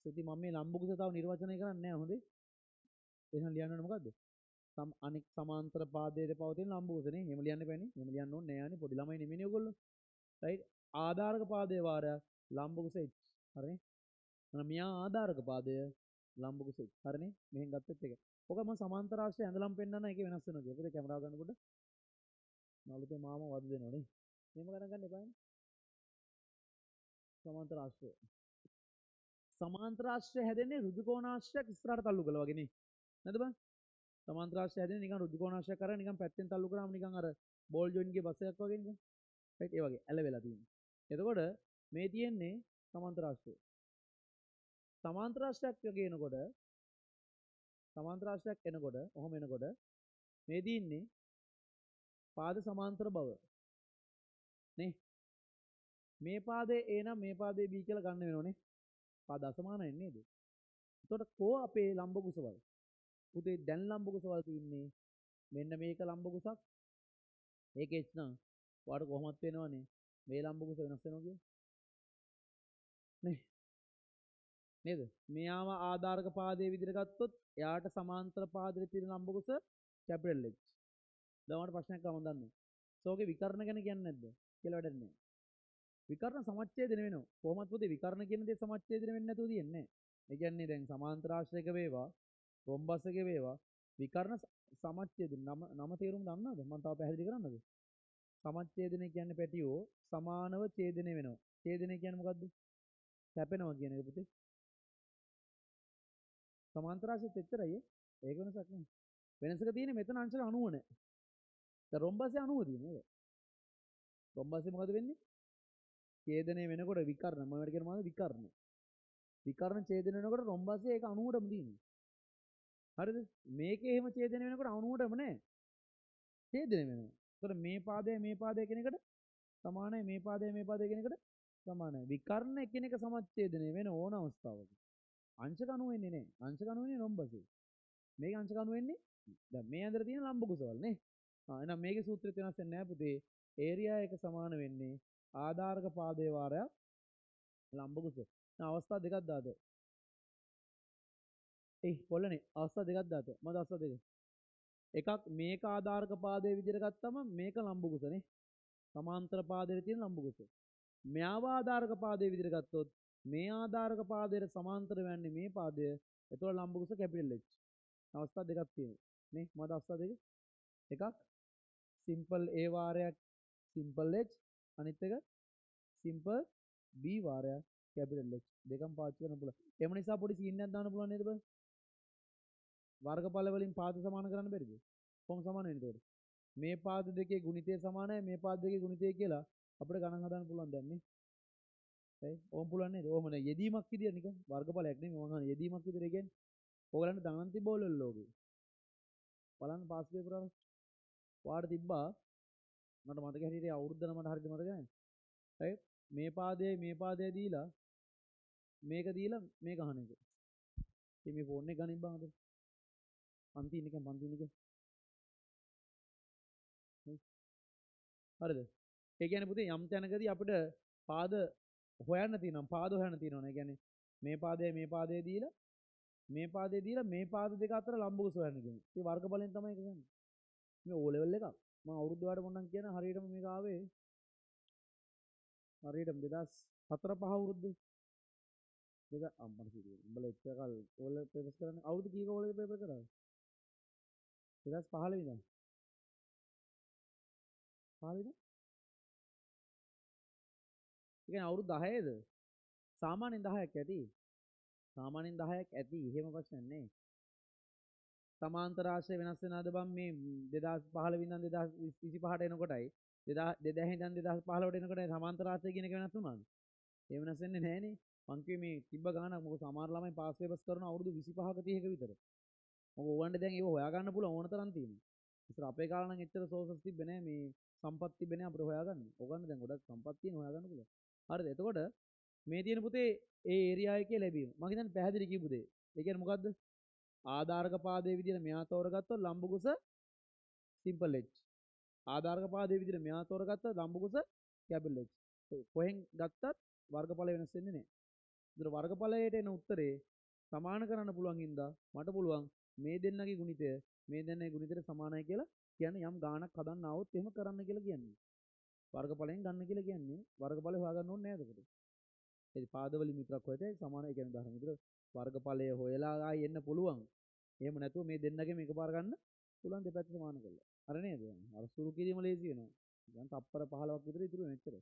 සති මම මේ ලම්බ කුස තව නිර්වචනය කරන්නේ නැහැ හොඳේ. එහෙනම් ලියන්න ඕනේ මොකද්ද? අනික් සමාන්තර පාදයේ පවතින ලම්බ කුසනේ. එහෙම ලියන්න බෑනේ. එහෙම ලියන්න ඕනේ නෑ. පොඩි ළමයි නෙමෙයිනේ ඔයගොල්ලෝ. රයිට්? ආධාරක පාදයේ වාරයක් ලම්බ කුස H. හරිනේ? එහෙනම් මෙයා ආධාරක පාදය ලම්බ කුස H. හරිනේ? මෙහෙන් ගත්තත් එක. ඔක මම සමාන්තර ආශ්‍රය ඇඳලම් පෙන්නන එකේ වෙනස් වෙනවා කියලා. පොඩි කැමරාව ගන්නකොට නළුතේ මාම වද දෙනවා නේ. එහෙම ගණන් ගන්න එපානේ. සමාන්තර ආශ්‍රය. සමාන්තර ආශ්‍රය හැදෙන්නේ ඍජු කෝණාශ්‍රයක් ඉස්සරහට තල්ලු කළා වගේ නේ. නේද බං? සමාන්තර ආශ්‍රය හැදෙන්නේ නිකන් ඍජු කෝණාශ්‍රයක් කරා නිකන් පැත්තෙන් තල්ලු කරාම නිකන් අර බෝල් ජොයින් ගේ බස් එකක් වගේ නිකන්. රයිට් ඒ වගේ ඇල වෙලා තියෙනවා. එතකොට මේ තියෙන්නේ සමාන්තර ආශ්‍රය. සමාන්තර ආශ්‍රයක් එනකොට ඔහොම එනකොට මේ දින්නේ පාද සමාන්තර බව නේ. මේ පාදේ A නම් මේ පාදේ B කියලා ගන්න වෙනවනේ. පාද අසමානයි නේද? එතකොට කෝ අපේ ලම්බ කුසවල? පුතේ දැන් ලම්බ කුසවල තින්නේ මෙන්න මේක ලම්බ කුසක්. ඒක H නම් ඔයාලට කොහොමත් වෙනවනේ. මේ ලම්බ කුස වෙනස් වෙනවා කියන්නේ. නේ. නේද? මෙයාව ආධාරක පාදයේ විදිහට ගත්තොත් එයාට සමාන්තර පාදයේ තියෙන ලම්බ කුස capital H. දැන් ඔයාලට ප්‍රශ්නයක් ආවම දන්නේ. සෝගේ විකර්ණ ගැන කියන්නේ නැද්ද? කියලා වැඩක් නැහැ. විකර්ණ සමච්ඡේදන වෙනවා. කොහොමත් පුතේ විකර්ණ කියන දේ සමච්ඡේදන වෙන්නේ නැතුව තියන්නේ. ඒ කියන්නේ දැන් සමාන්තරාශ්‍රයක වේවා, රොම්බස් එකේ වේවා විකර්ණ සමච්ඡේදන නම තේරුම දන්නවද? මම තව පැහැදිලි කරන්නද? සමච්ඡේදනය කියන්නේ පැටියෝ සමානව ඡේදනය වෙනවා. ඡේදනය කියන්නේ මොකද්ද? කැපෙනවා කියන එක පුතේ. සමාන්තරාශ්‍රයත් එච්චරයි. ඒක වෙනසක් නෑ. වෙනසක තියෙන්නේ මෙතන අංශක 90 නෑ. දැන් රොම්බස්සේ 90 තියෙනවා. රොම්බස්සේ මොකද වෙන්නේ? ඡේදනය වෙනකොට විකර්ණ මොනවද කියන මොනවද විකර්ණ. විකර්ණ ඡේදනය වෙනකොට රොම්බස්සේ ඒක 90ටම තියෙනවා. හරිද? මේකේ එහෙම ඡේදනය වෙනකොට 90ටම නෑ. ඡේදනය වෙනවා. ඒතකොට මේ පාදය කියන එකට සමානයි මේ පාදය කියන එකට සමානයි. විකර්ණ එකිනෙක සමච්ඡේදනය වෙන ඕන අවස්ථාවක. අංශක 90 වෙන්නේ නෑ. අංශක 90 වෙන්නේ රොම්බස්සේ. මේක අංශක 90 වෙන්නේ දැන් මේ ඇඳට තියෙන ලම්බ කුසවල නේ. එහෙනම් මේකේ සූත්‍රය වෙනස් වෙන්නේ නැහැ පුතේ. ඒරියා එක සමාන වෙන්නේ ආධාරක පාදයේ වාරයක් ලම්බ කුස. දැන් අවස්ථා දෙකක් දාද. පොළනේ අවස්ථා දෙකක් දාත. මොකද අවස්ථා දෙක? එකක් මේක ආධාරක පාදයේ විදිහට ගත්තම මේක ලම්බ කුසනේ. සමාන්තර පාදයේ තියෙන ලම්බ කුස. මෙයාව ආධාරක පාදයේ විදිහට ගත්තොත් මේ ආධාරක පාදයට සමාන්තර වෙන්නේ මේ පාදය. එතකොට ලම්බ කුස කැපිටල් H. අවස්ථා දෙකක් තියෙනවා. නේ මොකද අවස්ථා දෙක? එකක් සිම්පල් A වාරයක් සිම්පල් H අනිත් එක සිම්පල් B වාරයක් කැපිටල් H දෙකම පාවිච්චි කරන්න පුළුවන්. එම නිසා පොඩි සීන් එකක් දාන්න පුළුවන් නේද බං? වර්ගඵල වලින් පාද සමාන කරන්න බැරිද? කොහොම සමාන වෙන්නේ එතකොට? මේ පාද දෙකේ ගුණිතය සමානයි මේ පාද දෙකේ ගුණිතය කියලා අපිට ගණන් හදන්න පුළුවන් දැන් නේ. හරි? ඕම් පුළුවන් නේද? ඕම නේ යෙදීමක් විදියට නිකන් වර්ගඵලයක් නෙමෙයි මම අහන්නේ යෙදීමක් විදියට කියන්නේ. ඕගලන්ට දනන් තිබ්බෝල ලෝකේ. බලන්න පාස් පේපර් වල වාට තිබ්බා මට මතක හැටියට අවුරුද්ද මට හරියට මතක නැහැ. right මේ පාදය දීලා මේක දීලා මේක අහන එක. ඉතින් මේ ෆෝන් එක ගනින් බං අද. පන්තින එක. හරිද? ඒ කියන්නේ පුතේ යම් තැනකදී අපිට පාද හොයන්න තියෙනවා. පාද හොයන්න තියෙනවා. ඒ කියන්නේ මේ පාදය දීලා මේ පාද දෙක අතර ලම්බ කුස හොයන්න කියන්නේ. ඒ වර්ගඵලයෙන් තමයි ඒක ගන්නේ. මේ O level එකක්. මම අවුරුදු වලට මොන්නම් කියන හරියටම මේක ආවේ හරියටම 2004 5 අවුරුද්දේ. දෙක අම්මට කිව්වේ. උඹලා එච්චර කල් ඕල පේපර්ස් කරන්නේ අවුරුදු කීයක ඕල පේපර් කරාද? 2015 ඉඳන්. 15 ඉඳන්? ඒ කියන්නේ අවුරුදු 10ද? සාමාන්‍යයෙන් 10ක් ඇති. සාමාන්‍යයෙන් 10ක් ඇති. එහෙම ප්‍රශ්නයක් නෑ. සමාන්තර ආශ්‍රය වෙනස් වෙනවද බං මේ 2015 ඉඳන් 2025ට එනකොටයි 2000 ඉඳන් 2015ට එනකොටයි සමාන්තර ආශ්‍රය කියන එක වෙනස් වුණාද? ඒ වෙනස් වෙන්නේ නැහනේ. මං කිව්වේ මේ තිබ්බ ගානක් මොකද සමහර ළමයි පාස් පේපර්ස් කරන අවුරුදු 25ක 30ක විතර. මොකද ඕගොල්ලන්ට දැන් ඒව හොයාගන්න පුළුවන් ඕන තරම් තියෙනවා. ඉතින් අපේ කාලේ නම් එච්චර සෝසස් තිබ්බේ නැහැ මේ සම්පත් තිබ්බේ නැහැ අපිට හොයාගන්න. ඕගොල්ලන් දැන් ගොඩක් සම්පත් තියෙන හොයාගන්න පුළුවන්. හරිද? එතකොට මේ තියෙන පුතේ ඒ ඒරියා එකේ ලැබීම. මම හිතන්නේ පැහැදිලි කියපු දේ. ඒ කියන්නේ මොකද්ද? ආධාරක පාදයේ විදිහට මෙයා තෝරගත්තොත් ලම්බ කුස සිම්පල් H. ආධාරක පාදයේ විදිහට මෙයා තෝරගත්තොත් ලම්බ කුස කැපිටල් H. කොහෙන් ගත්තත් වර්ගඵල වෙනස් වෙන්නේ නැහැ. ඒතර වර්ගඵලයට එන උත්තරේ සමාන කරන්න පුළුවන් හින්දා මට පුළුවන් මේ දෙන්නගේ ගුණිතය මේ දෙන්නගේ ගුණිතයට සමානයි කියලා කියන්නේ යම් ගාණක් හදන්න આવොත් එහෙම කරන්න කියලා කියන්නේ. වර්ගඵලයෙන් ගන්න කියලා කියන්නේ වර්ගඵලය හොයාගන්න ඕනේ නෑද එතකොට? ඒ පාදවලින් විතරක් හොයතේ සමාන ඒ කියන්නේ උදාහරණ විදිහට වර්ගඵලය හොයලා ආයි එන්න පුළුවන්. එහෙම නැතුව මේ දෙන්නගෙම එකපාර ගන්න පුළුවන් දෙපැත්ත සමාන කරලා. අර නේද? අර සුරු කිරීම ලේසි වෙනවා. දැන් තප්පර 15ක් විතර ඉතුරු වෙන එච්චර.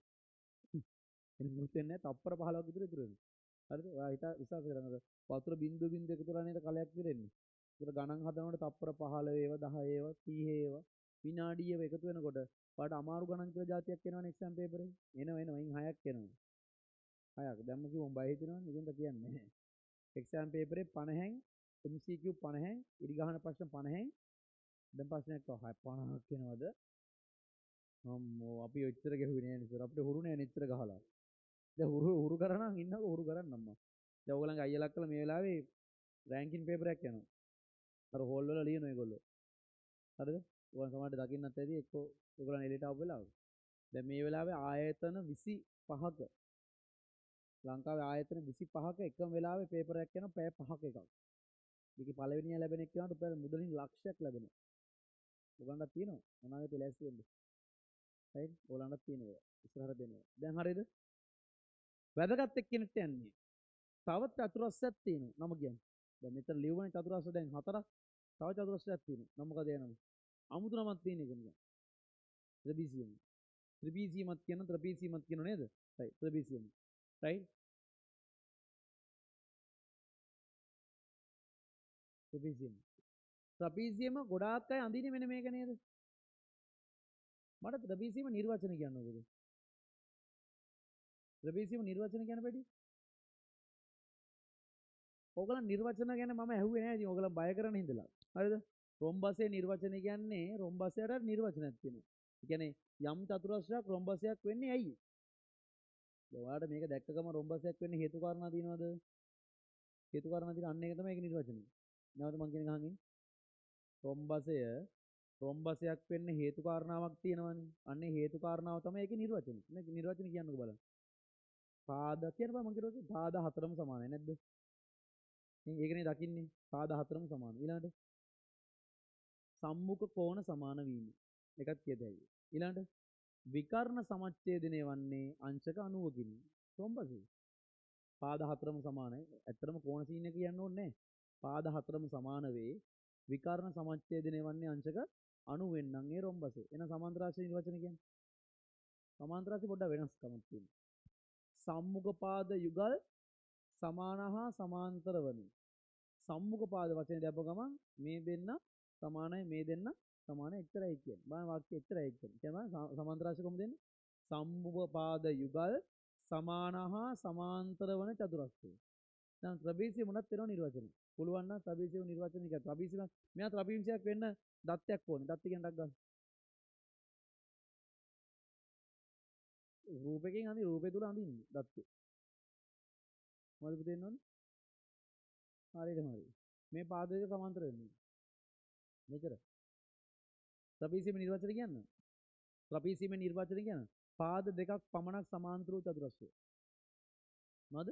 එනිසා මුත් වෙන්නේ නැහැ තප්පර 15ක් විතර ඉතුරු වෙනවා. හරිද? ඔයා විශ්වාස කරනද? වතුර බින්දුව බින්දුව එකතු කරලා නේද කලයක් පිරෙන්නේ. ඒකට ගණන් හදනකොට තප්පර 15 ඒවා 10 ඒවා 30 ඒවා විනාඩි ඒවා එකතු වෙනකොට ඔයාලට අමාරු ගණන් කියලා જાතියක් එනවනේ එක්සෑම් පේපරේ. එනවා ඉන් 6ක් එනවා. 6ක්. දැම්ම කිව්වම බය හිතෙනවනේ. ඉතින් කියන්නේ නැහැ. එක්සෑම් පේපරේ 50න් MCQ 50න් ඉරි ගහන ප්‍රශ්න 50න් දැන් ප්‍රශ්නයක් 50ක් එනවද? අම්මෝ අපි ඔච්චර ගැහුවේ නෑ නේද? අපිට හුරු නෑ නෙච්චර ගහලා. දැන් හුරු කරනම් ඉන්නකො හුරු කරන්න අම්මා. දැන් ඕගොල්ලන්ගේ අයියලා කළා මේ වෙලාවේ රෑන්කින් පේපර් එකක් යනවා. අර හෝල් වල ලියන ඒගොල්ලෝ. හරිද? ඔයගොල්ලන් සමහරට දකින්නත් ඇති එක්කෝ ඔයගොල්ලන් එළියට ආපු වෙලාව. දැන් මේ වෙලාවේ ආයතන 25ක ලංකාවේ ආයතන 25ක එකම වෙලාවේ පේපර් එකක් යනවා පැය 5ක එකක්. මේකේ පළවෙනිය ලැබෙන එක්කනට උපරිම මුදලින් ලක්ෂයක් ලැබෙනවා. ඔයගලන්ට තියෙනවා අනාගතේ ලෑස්ති වෙන්න. right ඔයගලන්ට තියෙනවා ඉස්සරහට දෙනවා. දැන් හරියද? වැදගත් එක්කෙනෙක්ට යන්නේ. තව චතුරස්‍රයක් තියෙනවා. නම කියන්නේ. දැන් මෙතන ලියුවනේ චතුරස්‍ර දැන් 4ක්. තව චතුරස්‍රයක් තියෙනවා. නම මොකද ඒ නම? අමුතු නමක් තියෙන එක නිකන්. ත්‍රිපිසියම්. ත්‍රිපිසියමත් කියනවා නේද? right ත්‍රිපිසියම්. right ත්‍රිපිසියම්. ත්‍රපීසියම ගොඩාක් අය අඳින්නේ මෙන්න මේක නේද? මට ත්‍රපීසියම නිර්වචන කියන්න ඕකද? ත්‍රපීසියම නිර්වචන කියන්න බැරි? ඕගලන් නිර්වචන ගැන මම ඇහුවේ නෑ. ඉතින් ඕගලන් බය කරන හින්දලා. හරිද? රොම්බසේ නිර්වචන කියන්නේ රොම්බසයට නිර්වචනයක් තියෙනවා. ඒ කියන්නේ යම් චතුරස්‍රයක් රොම්බසයක් වෙන්නේ ඇයි? ඔයාලට මේක දැක්ක ගම රොම්බසයක් වෙන්නේ හේතු කාරණා තියෙනවද? හේතු කාරණා තියෙන අන්න ඒක තමයි ඒක නිර්වචනය. නැවත මං කියන එක අහගින්. රොම්බසය රොම්බසයක් වෙන්න හේතු කාරණාවක් තියෙනවනේ. අන්නේ හේතු කාරණාව තමයි ඒකේ නිර්වචනය. නේ නිර්වචනය කියන්නකෝ බලන්න. පාද කියන බා මං කිව්වා පාද හතරම සමානයි නැද්ද? ඉතින් ඒකනේ දකින්නේ. පාද හතරම සමාන. ඊළඟට සම්මුඛ කෝණ සමාන වීම. එකක් කියද හැකියි. ඊළඟට විකර්ණ සමච්ඡේදනය වන්නේ අංශක 90කින්. රොම්බසේ. පාද හතරම සමානයි. ඇත්තටම කෝණ සීන් එක කියන්න ඕනේ නැහැ. පාද හතරම සමාන වේ. විකර්ණ සමච්ඡේදනය වන්නේ අංශක 90 නම් ඒ රොම්බසේ. එහෙනම් සමාන්තර රාශිය නිර්වචන කියන්නේ. සමාන්තර රාශිය පොඩ්ඩක් වෙනස්කමක් තියෙනවා. සම්මුඛ පාද යුගල් සමාන හා සමාන්තර වන. සම්මුඛ පාද වචනේ දැම්ප ගමන් මේ දෙන්න සමානයි මේ දෙන්න සමානයි එච්චරයි කියන්නේ. බලන්න වාක්‍ය එච්චරයි කියන්නේ. කියනවා සමාන්තර රාශිය කොහොමද දෙන්නේ? සම්මුඛ පාද යුගල් සමාන හා සමාන්තර වන චතුරස්‍රය. දැන් ත්‍රිපිසිය මොනක් වෙනව නිර්වචනය. පුළුවන් නම් ත්‍රිපිසිය නිර්වචනය කරා. ත්‍රිපිසිය මෙයා ත්‍රිපිසියක් වෙන්න දත්තයක් ඕනේ. දත්ත කියන ඩක් ගන්න. රූපයෙන් අඳි රූපේ තුල අඳින්නේ දත්තේ. මොකද පුතේන්න ඕනේ? හරියටම හරි. මේ පාද දෙක සමාන්තර වෙන්නේ. මෙච්චර. ත්‍රිපිසිය නිර්වචනය කියන්නේ. ත්‍රිපිසිය නිර්වචනය කියන්නේ පාද දෙකක් පමණක් සමාන්තර වූ චතුරස්‍රය. මොකද?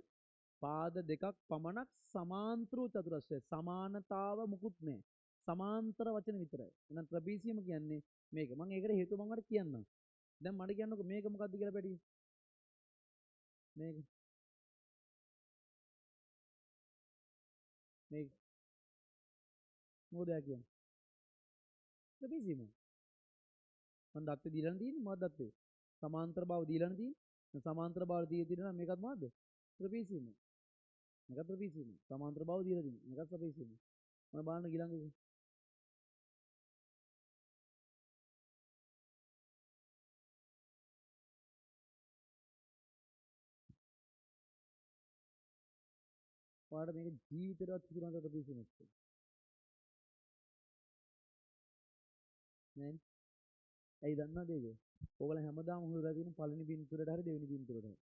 පාද දෙකක් පමණක් සමාන්තර වූ චතුරස්‍රය. සමානතාව මුකුත් නැහැ. සමාන්තර වචන විතරයි. එහෙනම් ත්‍රිපිසියම කියන්නේ මේක. මම ඒකට හේතුව මම කියන්නම්. දැන් මට කියන්නකෝ මේක මොකද්ද කියලා පැටි. මේක මේක මොකද කියන්නේ? ත්‍රිපිසියම. මම දත්තේ දීලා තියෙන්නේ මොකක්ද දත්තේ? සමාන්තර බව දීලා තියෙන්නේ. සමාන්තර බව දීලා තියෙනවා නම් මේකත් මොකද්ද? ත්‍රිපිසියම. මේක ත්‍රිපිසියම. සමාන්තර බව දීලා තියෙන්නේ. මේකත් ත්‍රිපිසියම. මම බලන්න ඊළඟ ඔයාලට මේක ජීවිතේවත් හිතුණාද ත්‍රිපිසියම කියලා? නෑ. ඇයි දන්නවද ඒක? ඕගොල්ලෝ හැමදාම හුරු වෙලා තියෙන පළවෙනි බින්දුරට හරි දෙවෙනි බින්දුරට හරි.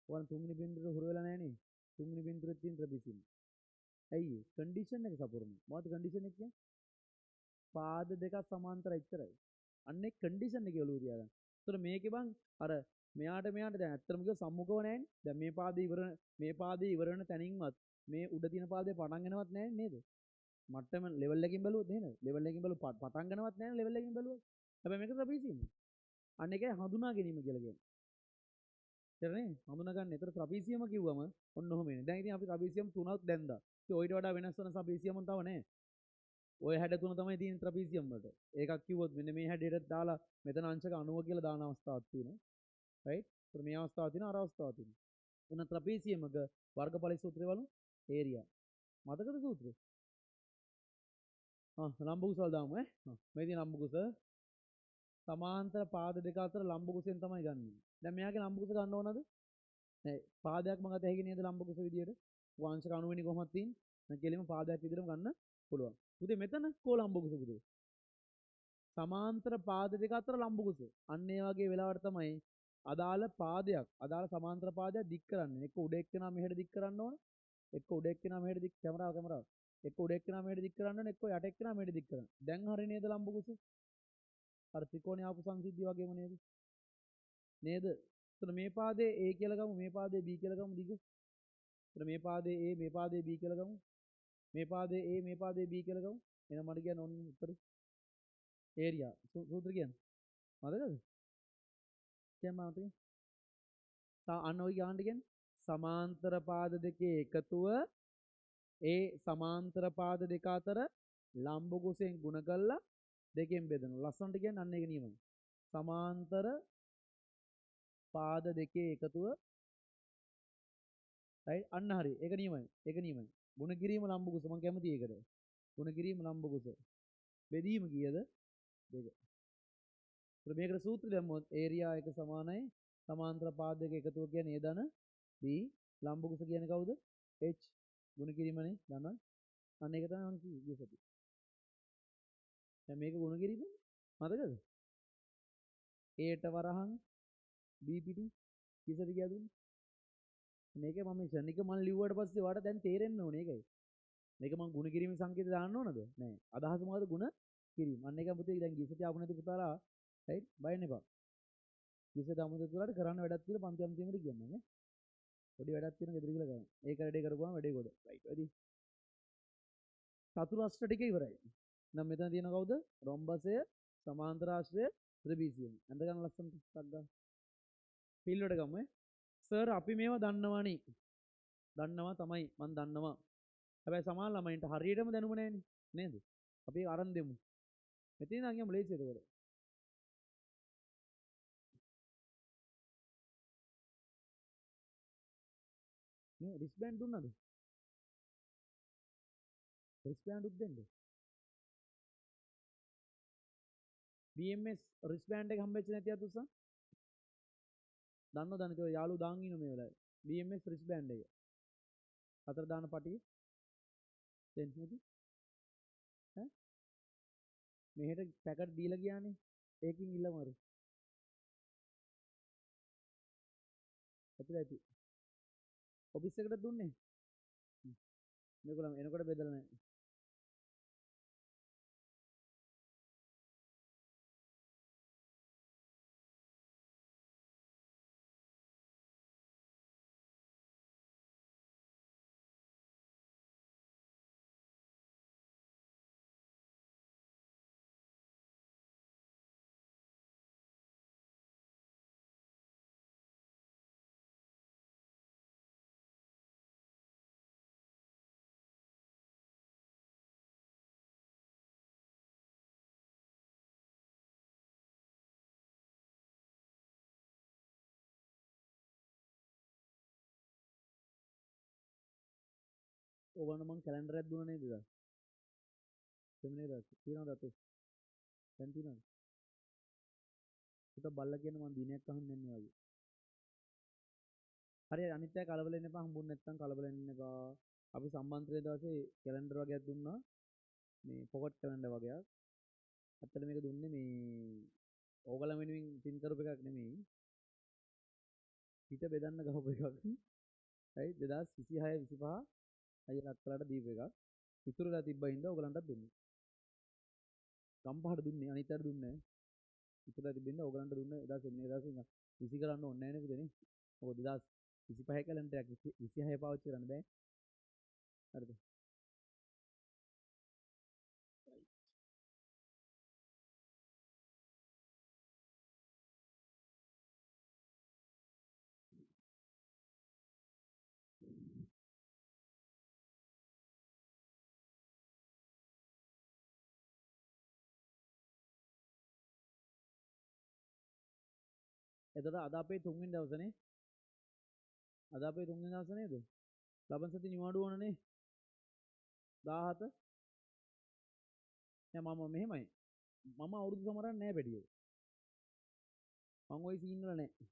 ඔයාලා තුන්වෙනි බින්දුරට හුරු වෙලා නෑනේ. තුන්වෙනි බින්දුරේ තියෙන ත්‍රිපිසියම. ඇයි ඒ? කන්ඩිෂන් එක සපුරන්නේ. මොකද්ද කන්ඩිෂන් එක කියන්නේ? පාද දෙකක් සමාන්තර එච්චරයි. අන්නේ කන්ඩිෂන් එකේ ඔලුව තියාගන්න. ඒතර මේකේ බං අර මෙයාට දැන් ඇත්තටම කිව්ව සම්මුඛව නෑනේ. දැන් මේ පාදේ ඉවර වෙන තැනින්වත් මේ උඩ තියෙන පාදේ පටන් ගන්නවත් නෑනේ නේද? මට්ටම ලෙවල් එකකින් බැලුවොත් නේද? ලෙවල් එකකින් බැලුවොත් පටන් ගන්නවත් නෑනේ ලෙවල් එකකින් බැලුවොත්. හැබැයි මේක ත්‍රිපිසියම. අන්න ඒකයි හඳුනා ගැනීම කියලා කියන්නේ. තේරෙන්නේ? හඳුනා ගන්න. ඒතර ත්‍රිපිසියම කිව්වම ඔන්න ඔහොම එන්නේ. දැන් ඉතින් අපි ත්‍රිපිසියම් තුනක් දැන්දා. ඉතින් ඔයිට වඩා වෙනස් වෙන ත්‍රිපිසියම් තව නෑ. ඔය හැඩ තුන තමයි තියෙන ත්‍රපීසියම් වලට. ඒකක් කිව්වොත් මෙන්න මේ හැඩයට දාලා මෙතන අංශක 90 කියලා දාන අවස්ථාවක් තියෙනවා. රයිට්? ඒත් මේ අවස්ථාව තියෙනවා අර අවස්ථාව තියෙනවා. එන ත්‍රපීසියමක වර්ගඵල සූත්‍රය වල ඒරියා. මතකද සූත්‍රය? ලම්බ කුසල් දාමු ඈ. මේ තියෙන ලම්බ කුස සමාන්තර පාද දෙක අතර ලම්බ කුසෙන් තමයි ගන්නෙ. දැන් මෙයාගේ ලම්බ කුස ගන්න ඕනද? නෑ. පාදයක්ම ගත හැකි නේද ලම්බ කුස විදියට? වංශක 90 වෙනි කොහොමද තියෙන්නේ? දැන් කෙලින්ම පාදයක් විදියටම ගන්න පුළුවන්. පුතේ මෙතන කෝ ලම්බ කුස පුතේ? සමාන්තර පාද දෙක අතර ලම්බ කුස. අන්න ඒ වගේ වෙලාවට තමයි අදාළ පාදයක්, අදාළ සමාන්තර පාදයක් දික් කරන්නේ. එක්ක උඩ එක්කෙනා මෙහෙට දික් කරන්න ඕන. එක්ක උඩ එක්කෙනා මෙහෙට දික් කැමරාව. එක්ක උඩ එක්කෙනා මෙහෙට දික් කරන්න ඕන. එක්ක යට එක්කෙනා මෙහෙට දික් කරන්න. දැන් හරිය නේද ලම්බ කුස? අර ත්‍රිකෝණේ ආපු සංසිද්ධිය වගේම නේද? නේද? එතන මේ පාදේ A කියලා ගමු, මේ පාදේ B කියලා ගමු දිග. එතන මේ පාදේ A, මේ පාදේ B කියලා ගමු. මේ පාදේ A, මේ පාදේ B කියලා ගමු. එහෙනම් මට කියන්න ඕනේ උත්තරේ. ඒරියා සූත්‍ර කියන්නේ මතකද? කියන්න මතකද? අන්න ඔය ගානට කියන්නේ සමාන්තර පාද දෙකේ එකතුව ඒ සමාන්තර පාද දෙක අතර ලම්බ කුසෙන් ගුණ කරලා දෙකෙන් බෙදනවා. ලස්සනට කියන්නේ අන්න ඒක නියමයි. සමාන්තර පාද දෙකේ එකතුව right අන්න හරි. ඒක නියමයි. ඒක නියමයි. ගුණ කිරීම ලම්බ කුස මම කැමතියි ඒකට. ගුණ කිරීම ලම්බ කුස. බෙදීම කීයද? දෙක. ඒත් මේකට සූත්‍රය දැම්මොත් ඒරියා එක සමානයි සමාන්තර පාද දෙක එකතුව කියන්නේ A ධන B ලම්බ කුස කියන්නේ කවුද? H ගුණ කිරීමනේ දන්නවා. අන්න ඒක තමයි මම කිව්වේ සති. දැන් මේක ගුණ කිරීම මතකද? A ට වරහන් B පිටි කිසද කියලා දුන්නේ. මේක මම ශනික මම ලිව්වට පස්සේ වාට දැන් තේරෙන්න ඕනේ ඒකයි. මේක මම ගුණ කිරීමේ සංකේත දාන්න ඕනද? නෑ. අදහස මොකද්ද ගුණ කිරීම. අන්න ඒක පුතේ දැන් ගිසති ආපු නැති පුතාලා right බයින්න එපා. ගිසති ආපු නැති පුතාලාට කරන්න වැඩක් තියෙන පන්ති අන්තිමට කියන්නේ නේ. පොඩි වැඩක් තියෙන ගෙදර ගිහලා කරන්න. ඒක වැඩේ කරපුවාම වැඩේ ගොඩ. right වැඩි. චතුරස්‍ර ටික ඉවරයි. දැන් මෙතන තියෙන කවුද? රොම්බසය, සමාන්තරාශ්‍රය, ත්‍රිභිජය. අඳ ගන්න ලස්සනට ටක් ගන්න. ෆීල්ඩ් එකට ගමු. සර් අපි මේවා දන්නවනේ. දන්නවා තමයි මම දන්නවා. හැබැයි සමහර ළමයින්ට හරියටම දැනුම නැහැනේ. නේද? අපි අරන් දෙමු. මෙතන නම් යමු ලේසි එතකොට. මේ රිස්බෑන්ඩ් දුන්නද? රිස්බෑන්ඩ් උත් දෙන්න. BMS රිස්බෑන්ඩ් එක හම්බෙච්ච නැති අත උසන්. දන්නවද නැති ඔය යාළුවෝ දාන් ඉන්න මේ වෙලාවේ. BMS රිස්බෑන්ඩ් එක. අතර දාන පටිය දෙන්න නේද? ඈ මෙහෙට පැකට් දීලා ගියානේ. ඒකින් ඉල්ලමරු. ඇතුළ ඇති. ඔෆිස් එකට දුන්නේ. මේගොල්ලන් එනකොට බෙදලා නැහැ. ඕගොල්ලෝ මං කැලෙන්ඩර් එකක් දුන්නා නේද ඉතින්? සෙමිනේර් එකක් තියනවද අතේ? දැන් තියනවද? පුතා බල්ලා කියන මං දිනයක් අහන්න යන්නේ වගේ. හරි අනිත් අය කලබල වෙන්න එපා හම්බුනේ නැත්නම් කලබල වෙන්න එපා. අපි සම්මන්ත්‍රණයේ දවසේ කැලෙන්ඩර් වගේක් දුන්නා. මේ පොකට් කැලෙන්ඩර් වගේක්. ඇත්තට මේක දුන්නේ මේ ඕගොල්ලන් වෙනුවෙන් පින් කරපු එකක් නෙමෙයි. පිට බෙදන්න ගහපු එකක්. හරි 2026 25 අයියලා අක්කලාට දීපු එකක්. ඉතුරුලා තිබ්බා හින්දා ඕගලන්ටත් දුන්නා. ගම්පහට දුන්නේ අනිත් අයට දුන්නේ නැහැ. ඉතුරුලා තිබෙන්න ඕගලන්ට දුන්නේ එදා සෙමිනේර් දවසේ විසි කරන්න ඕනේ නැහැ නේ පුතේ නේ. මොකද 2025 කැලෙන්ඩර් එකක් 26 පාවිච්චි කරන්න බෑ. හරිද? එතකොට අද අපේ තුන්වෙනි දවසනේ. අද අපේ තුන්වෙනි දවස නේද? ලබන සති නිවාඩු ඕනනේ. 17 නෑ මම මෙහෙමයි. මම අවුරුදු සමරන්නේ නැහැ පැටියෝ. මං ওই සීන් වල නැහැ.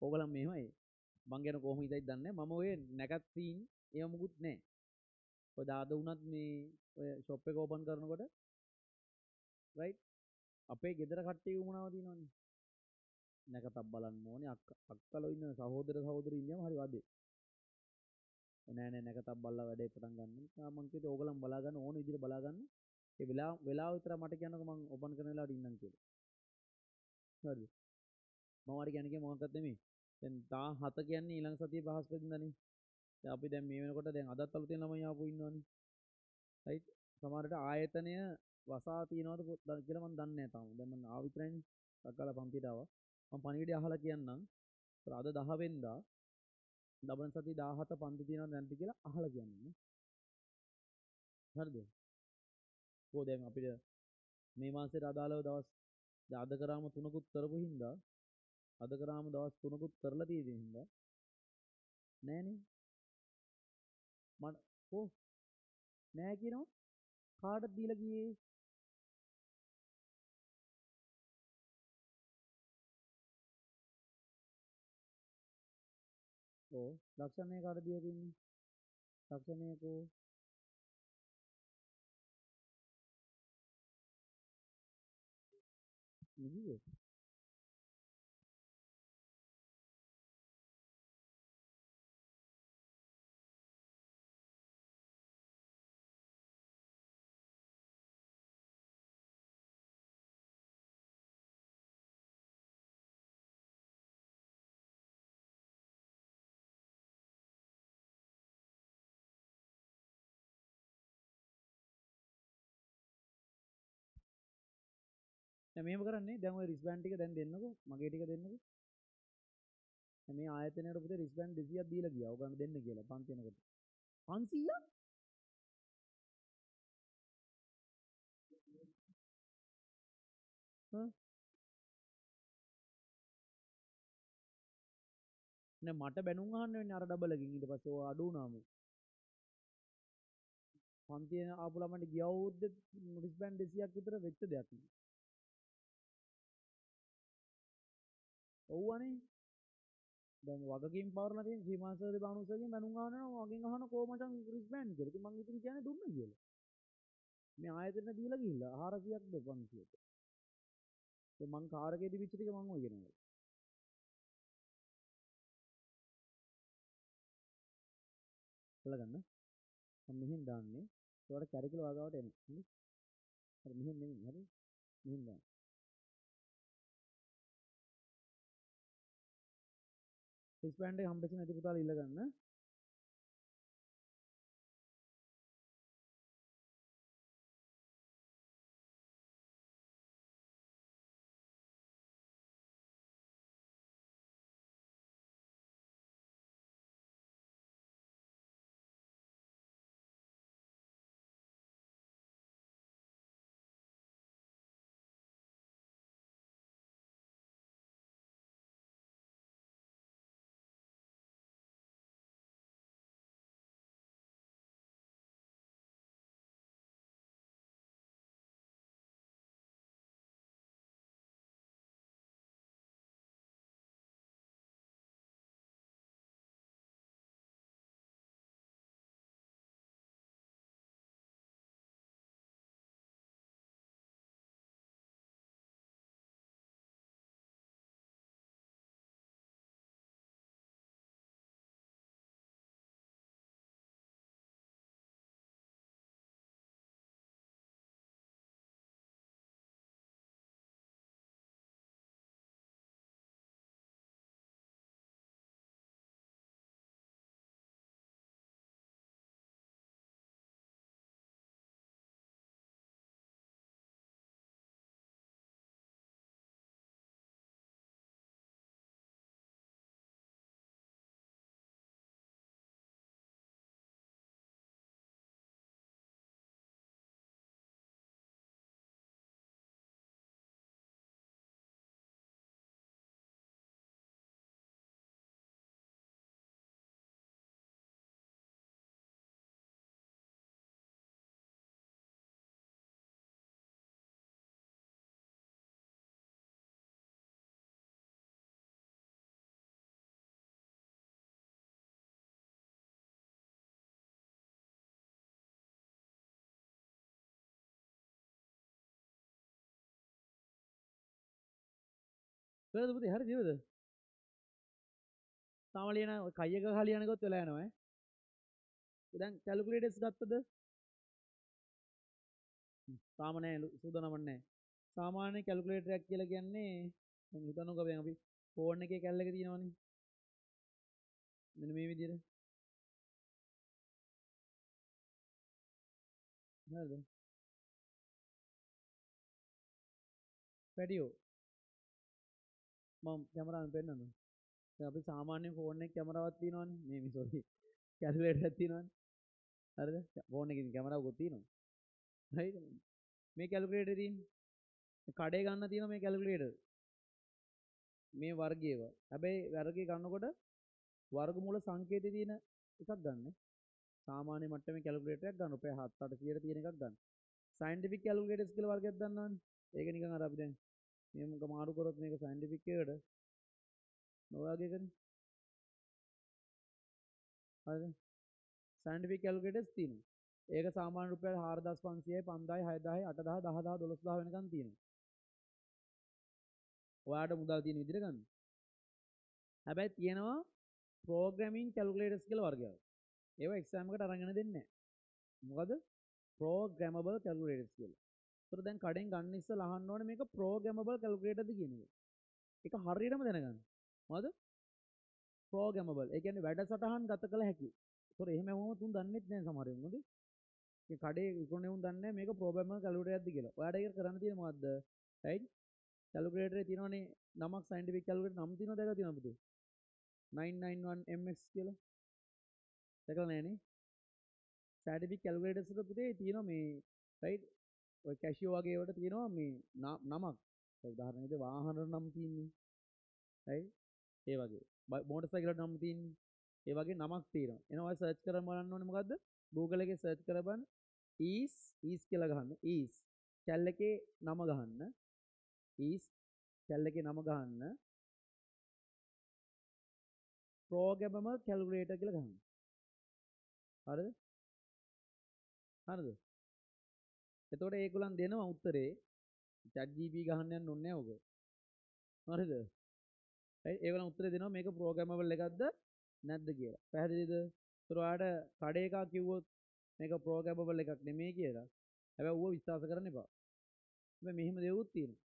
ඕගලන් මෙහෙමයි. මං ගැන කොහොම හිතයිද දන්නේ නැහැ. මම ඔය නැකත් සීන් ඒව මුකුත් නැහැ. ඔය දාද වුණත් මේ ඔය ෂොප් එක ඕපන් කරනකොට රයිට් අපේ ගෙදර කට්ටිය වුණාව තියෙනවනේ. නැකතක් බලන්න ඕනේ අක්කලෝ ඉන්න සහෝදර සහෝදරි ඉන්නම හරි වදේ. නෑ නෑ නැකතක් බලලා වැඩේ පටන් ගන්න. මං කිව්වේ ඕගලන් බලා ගන්න ඕන විදිහට බලා ගන්න. ඒ වෙලාව විතර මට කියන්නකෝ මං ඕපන් කරන වෙලාවට ඉන්නම් කියලා. හරිද? මම වාට කියන්නේ මොකක්වත් නෙමෙයි. දැන් 17 කියන්නේ ඊළඟ සතියේ බ්‍රහස්පතින්දානේ. දැන් අපි දැන් මේ වෙනකොට දැන් අදත් අලුතෙන් ළමයි ආපු ඉන්නවනේ. රයිට්? සමහරට ආයතනය වසා තියනවද කියලා මම දන්නේ නැහැ තාම. දැන් මම ආව විතරයිනේ. සක්කාලා පන්තියට ආවා. මම පණිවිඩය අහලා කියන්නම්. අද 10 වෙනිදා ලබන සති 17 පන්ති තියනවද නැද්ද කියලා අහලා කියන්නම්. හරිද? කොහො දැන් අපිට මේ මාසෙට අදාළව දවස් අද කරාම 3කුත් කරපු හින්දා අද කරාම දවස් 3කුත් කරලා තියෙන හින්දා නෑනේ මට කො නෑ කියනවා කාටද දීලා ගියේ ඔව් ලක්ෂණය කාටද දීලා තින්නේ ලක්ෂණය කෝ නිදිද දැන් මෙහෙම කරන්නේ දැන් ඔය රිස්බෑන්ඩ් ටික දැන් දෙන්නකෝ මගේ ටික දෙන්නකෝ දැන් මේ ආයතනයට පුතේ රිස්බෑන්ඩ් 200ක් දීලා ගියා ඔයගොල්ලන් දෙන්න කියලා පන්ති යනකොට 500ක් හ්ම් නෑ මට බැනුම් අහන්න වෙන්නේ අර ඩබල් එකකින් ඊට පස්සේ ඔය අඩු වුණාම පන්තිය ආපු ළමන්ට ගිය අවුරුද්දේ රිස්බෑන්ඩ් 200ක් විතර වෙච්ච දෙයක් නේ ඔව් අනේ දැන් වගකීම් පවරලා තියෙන සීමාසර්ගේ බානුසර්ගෙන් බැනුම් අහනවා මගෙන් අහන කො මචං රිස්බෑන්ඩ් කියලා. ඉතින් මං ඉතින් කියන්නේ දුන්න කියලා. මේ ආයතන දීලා ගිහිල්ලා 400ක්ද 500ද. ඒ මං කාර් එකේ තිබිච්ච ටික මං ඔය කියනවා. බලගන්න. මම මෙහෙන් දාන්නේ. ඒකට කැරකිල වගාවට එනවා. හරි. හරි මෙහෙන් නෙමෙයි. හරි. මෙහෙන් දාන්න. රිස්බෑන්ඩ් එක හම්බෙච්ච නැති පුතාලා ඉල්ල ගන්න. කොහෙද පුතේ හරි දියවද? තාම ලියන කයි එක ගහලා ලියන එකත් වෙලා යනවා ඈ. දැන් කැල්කියුලේටර්ස් ගත්තද? තාම නෑ සූදානම්ක් නෑ. සාමාන්‍ය කැල්කියුලේටරයක් කියලා කියන්නේ මම හිතන්නකෝ දැන් අපි ෆෝන් එකේ කැල් එක තියෙනවනේ. මෙන්න මේ විදිහට. හරිද? වැඩියෝ මම කැමරාවෙන් පෙන්නනවා. දැන් අපි සාමාන්‍ය ෆෝන් එකේ කැමරාවක් තියෙනවනේ. මේ සෝරි. කැල්කියුලේටර් එකක් තියෙනවනේ. හරිද? ෆෝන් එකේ කැමරාවකුත් තියෙනවා. හරිද? මේ කැල්කියුලේටරේ තියෙන්නේ. කඩේ ගන්න තියෙන මේ කැල්කියුලේටර්. මේ වර්ගයේව. හැබැයි වර්ගය ගන්නකොට වර්ගමූල සංකේතය තියෙන එකක් ගන්න. සාමාන්‍ය මට්ටමේ කැල්කියුලේටර් එකක් ගන්න. රුපියල් 7-800ට තියෙන එකක් ගන්න. සයන්ටිෆික් කැල්කියුලේටර්ස් කියලා වර්ගයක් දන්නවනේ. ඒක නිකන් අර අපි දැන් මේක මාරු කරොත් මේක සයන්ටිෆික් එකට නොවාගේකනේ. හරිද? සයන්ටිෆික් කැල්කියුලේටර්ස් තියෙනවා. ඒක සාමාන්‍ය රුපියල් 4500යි 5000යි 6000යි 8000 10000 12000 වෙනකන් තියෙනවා. ඔයාට මුදල් තියෙන විදිහට ගන්න. හැබැයි තියෙනවා ප්‍රෝග්‍රෑමින් කැල්කියුලේටර්ස් කියලා වර්ගයක්. ඒවා එක්සෑම් එකට අරන් යන්න දෙන්නේ නැහැ. මොකද? ප්‍රෝග්‍රෑමබල් කැල්කියුලේටර්ස් කියලා. ඒතර දැන් කඩෙන් ගන්න ඉස්සෙල්ලා අහන්න ඕනේ මේක ප්‍රෝග්‍රෑමබල් කැල්කියුලේටර්ද කියන එක. ඒක හරියටම දැනගන්න. මොකද? ප්‍රෝග්‍රෑමබල්. ඒ කියන්නේ වැඩසටහන් ගත කළ හැකි. ඒතර එහෙම වුණොත් උන් දන්නෙත් නැහැ සමහරවිට. මොකද? මේ කඩේ විකුණන්නේ උන් දන්නේ නැහැ මේක ප්‍රෝග්‍රෑමබල් කැල්කියුලේටර්ද කියලා. ඔයාට ඒක කරන්න තියෙන්නේ මොකද්ද? right? කැල්කියුලේටරේ තියෙනවනේ නමක් සයන්ටිෆික් කැල්කියුලේටර් නම තියෙනවද දැකලා තියෙනවද පුතේ? 991MX කියලා. දැකලා නැහැ නේ. සයන්ටිෆික් කැල්කියුලේටර්ස් වල පුතේ තියෙනවා මේ right ඔය කැෂියෝ වගේ ඒවට තියෙනවා මේ නමක්. උදාහරණයක් විදිහට වාහන නම් තියෙන්නේ. right? ඒ වගේ. මෝටර් සයිකල් නම් තියෙන්නේ. ඒ වගේ නමක් තියෙනවා. එනවා ඔය සර්ච් කරලා බලන්න ඕනේ මොකද්ද? Google එකේ සර්ච් කරලා බලන්න is කියලා ගහන්න. is කැල් එකේ නම ගහන්න. is කැල් එකේ නම ගහන්න. ප්‍රෝග්‍රෑමබල් කැල්කියුලේටර් කියලා ගහන්න. හරිද? හරිද? එතකොට ඒගොල්ලන් දෙනවා උත්තරේ chat gp ගහන්න යන්න ඕනේ නැහැ ඔක. හරිද? ඒගොල්ලන් උත්තරේ දෙනවා මේක ප්‍රෝග්‍රෑමබල් එකක්ද නැද්ද කියලා. පැහැදිලිද? ඒතර ඔයාලට කඩේ එකක් කිව්වොත් මේක ප්‍රෝග්‍රෑමබල් එකක් නෙමෙයි කියලා. හැබැයි ඌව විශ්වාස කරන්න එපා. හැබැයි මෙහෙම දේවලුත් තියෙනවා.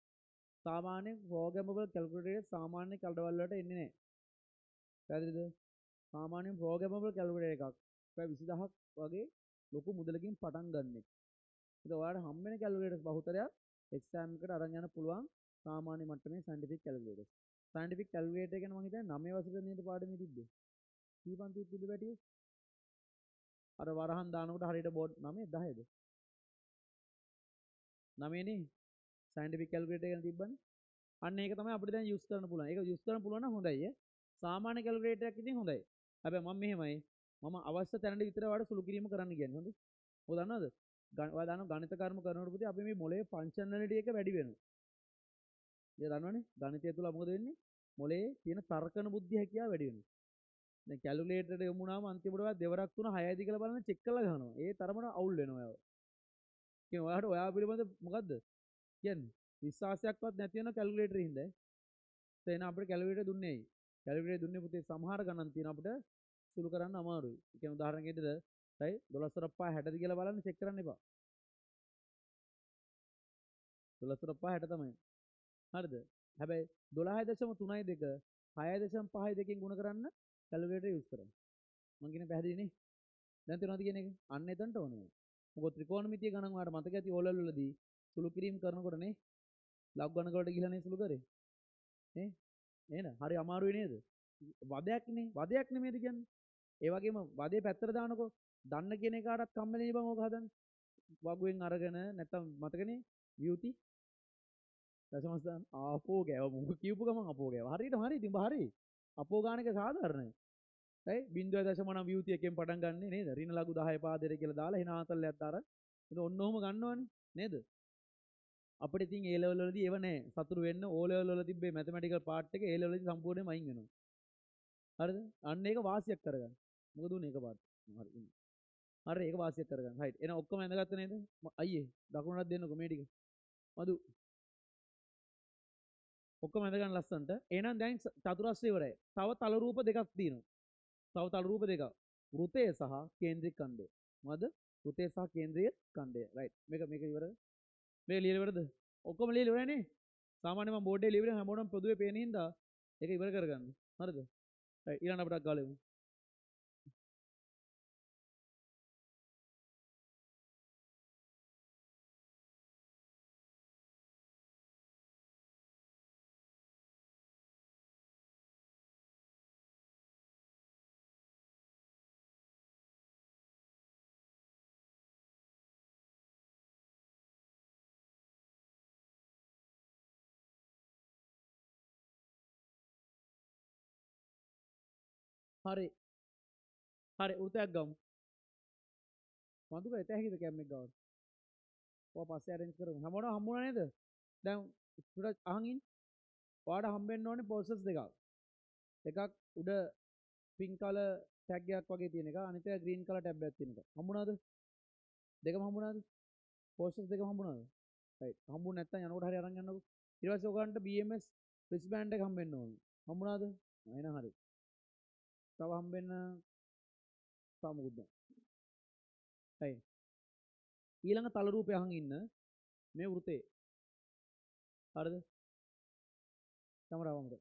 සාමාන්‍ය ප්‍රෝග්‍රෑමබල් කැල්කියුලේටර් සාමාන්‍ය කඩවල වලට එන්නේ නැහැ. පැහැදිලිද? සාමාන්‍ය ප්‍රෝග්‍රෑමබල් කැල්කියුලේටර් එකක් රුපියල් 20000ක් වගේ ලොකු මුදලකින් පටන් ගන්න එක. ඒක ඔයාලට හම්බ වෙන කැල්කියුලේටර්ස් බහුතරයක් එක්සෑම් එකට අරන් යන්න පුළුවන් සාමාන්‍ය මට්ටමේ සයන්ටිෆික් කැල්කියුලේටර්ස්. සයන්ටිෆික් කැල්කියුලේටර් ගැන මම හිතන්නේ 9 වසරේ නේද පාඩමේ තිබ්බේ. කී පන්තියේ තිබ්බේ පැටියෝ? අර වරහන් දානකොට හරියට බෝඩ් 9 10ද? 9 නේ. සයන්ටිෆික් කැල්කියුලේටර් ගැන තිබ්බනේ. අන්න ඒක තමයි අපිට දැන් යූස් කරන්න පුළුවන්. ඒක යූස් කරන්න පුළුවන් නම් හොඳයි ඈ. සාමාන්‍ය කැල්කියුලේටර් එකක් ඉතින් හොඳයි. හැබැයි මම මෙහෙමයි. මම අවශ්‍ය තැනට විතර වඩා සුළු කිරීම කරන්න කියන්නේ. හොඳයි. ඔය දන්නවද? ඔයා දන්නවා ගණිත කර්ම කරනකොට පුතේ අපි මේ මොලේ ෆන්ක්ෂනැලිටි එක වැඩි වෙනවා. ඉතින් දන්නවනේ ගණිතය තුල මොකද වෙන්නේ? මොලේ තියෙන තර්කන බුද්ධිය හැකියාව වැඩි වෙනවා. දැන් කැල්කියුලේටර් එකට යමු වුණාම අන්තිමට ඔයා දෙවරක් තුන 6යිද කියලා බලන්න චෙක් කරලා ගන්නවා. ඒ තරමට අවුල් වෙනවා ඔයාව. ඉතින් ඔයාට ඔයා පිළිබඳ මොකද්ද කියන්නේ? විශ්වාසයක්වත් නැති වෙන කැල්කියුලේටරේ හින්දා. ඒ එහෙනම් අපිට කැල්කියුලේටර් දුන්නේ ඇයි? කැල්කියුලේටර් දුන්නේ පුතේ සමහර ගණන් තියෙන අපිට සුළු කරන්න අමාරුයි. ඒ කියන්නේ උදාහරණයක් විදිහට 12 පහ 60ද කියලා බලන්න චෙක් කරන්න එපා. 12 පහ 60 තමයි. හරිද? හැබැයි 12.32 6.52කින් ගුණ කරන්න කැල්කියුලේටර් යූස් කරන්න. මං කියන්නේ පැහැදිලි නේ? දැන් තේරෙනවද කියන එක? අන්න එතනට ඕනේ. මොකද ත්‍රිකෝණමිතිය ගණන් ඔයාලට මතක ඇති ඕලෙවල් වලදී සුළු කිරීම කරනකොට නේ ලඝු ගණක වලට ගිහලා නේ සුළු කරේ. නේ? නේද? හරි අමාරුයි නේද? වදයක් නේ. වදයක් නෙමෙයිද කියන්නේ? ඒ වගේම වදේ පැත්තට දානකො දන්න කියන එකටත් කම්මැලිනේ බං ඕක හදන්න. වගුවෙන් අරගෙන නැත්තම් මතකනේ වියුති දශමස්ථාන ආපෝ ගෑව මුක කියපු ගමන් අපෝ ගෑව. හරියට හරි ඉතින් හරි. අපෝ ගාන එක සාධාරණයි. හරි 0.9 වියුති එකෙන් පටන් ගන්නෙ නේද? ඍණ ලඝු 10 පාදයට කියලා දාලා එන ආතල්ලයක් දාලා ඉතින් ඔන්න ඔහම ගන්නවනේ නේද? අපිට ඉතින් A level වලදී ඒව නැහැ. සතුරු වෙන්න O level වල තිබ්බේ mathematical part එක A level වලදී සම්පූර්ණයෙන්ම අයින් වෙනවා. හරිද? අන්න ඒක වාසියක් කරගන්න. මොකද උනේ එකපාරට. හරි. හරි ඒක වාසියක් කරගන්න. right. එහෙනම් ඔක්කොම ඇඳගත්ත නේද? අයියේ දකුණටත් දෙන්නකො මේ ටික. මදු. ඔක්කොම ඇඳගන්න ලස්සනට. එහෙනම් දැන් චතුරස්‍රය ඉවරයි. තව තල රූප දෙකක් තියෙනවා. තව තල රූප දෙකක්. වෘතය සහ කේන්ද්‍රික ඛණ්ඩය. මොකද? වෘතය සහ කේන්ද්‍රීය ඛණ්ඩය. right. මේක ඉවරද? මේක ලියලා ඉවරද? ඔක්කොම ලියලා ඉවරයි නේ? සාමාන්‍යයෙන් මම බෝඩ් එකේ ලියවිලා හැමෝටම පොදුවේ පේන හින්දා ඒක ඉවර කරගන්න. හරිද? right. ඊළඟ අපිට ගාලෙමු. හරි. හරි වෘතයක් ගමු. මදුක එත හැකිද කැම් එක ගාවට? ඔය පස්සේ arrange කරමු. හැමෝටම හම්බුණා නේද? දැන් සුරජ් අහන් ඉන්න. ඔයාලට හම්බෙන්න ඕනේ process දෙකක්. එකක් උඩ pink color tag එකක් වගේ තියෙන එක. අනිත් එක green color tab එකක් තියෙන එක. හම්බුණාද? දෙකම හම්බුණාද? process දෙකම හම්බුණාද? right. හම්බුනේ නැත්නම් යනකොට හරි අරන් යන්නකෝ. ඊට පස්සේ ඔයගන්ට BMS wristband එක හම්බෙන්න ඕනේ. හම්බුණාද? එහෙනම් හරි. තව හම්බෙන්න තව මොකුත් නැහැ. right. ඊළඟ තල රූපය අහන් ඉන්න මේ වෘතේ. හරිද? කැමරාව වමට.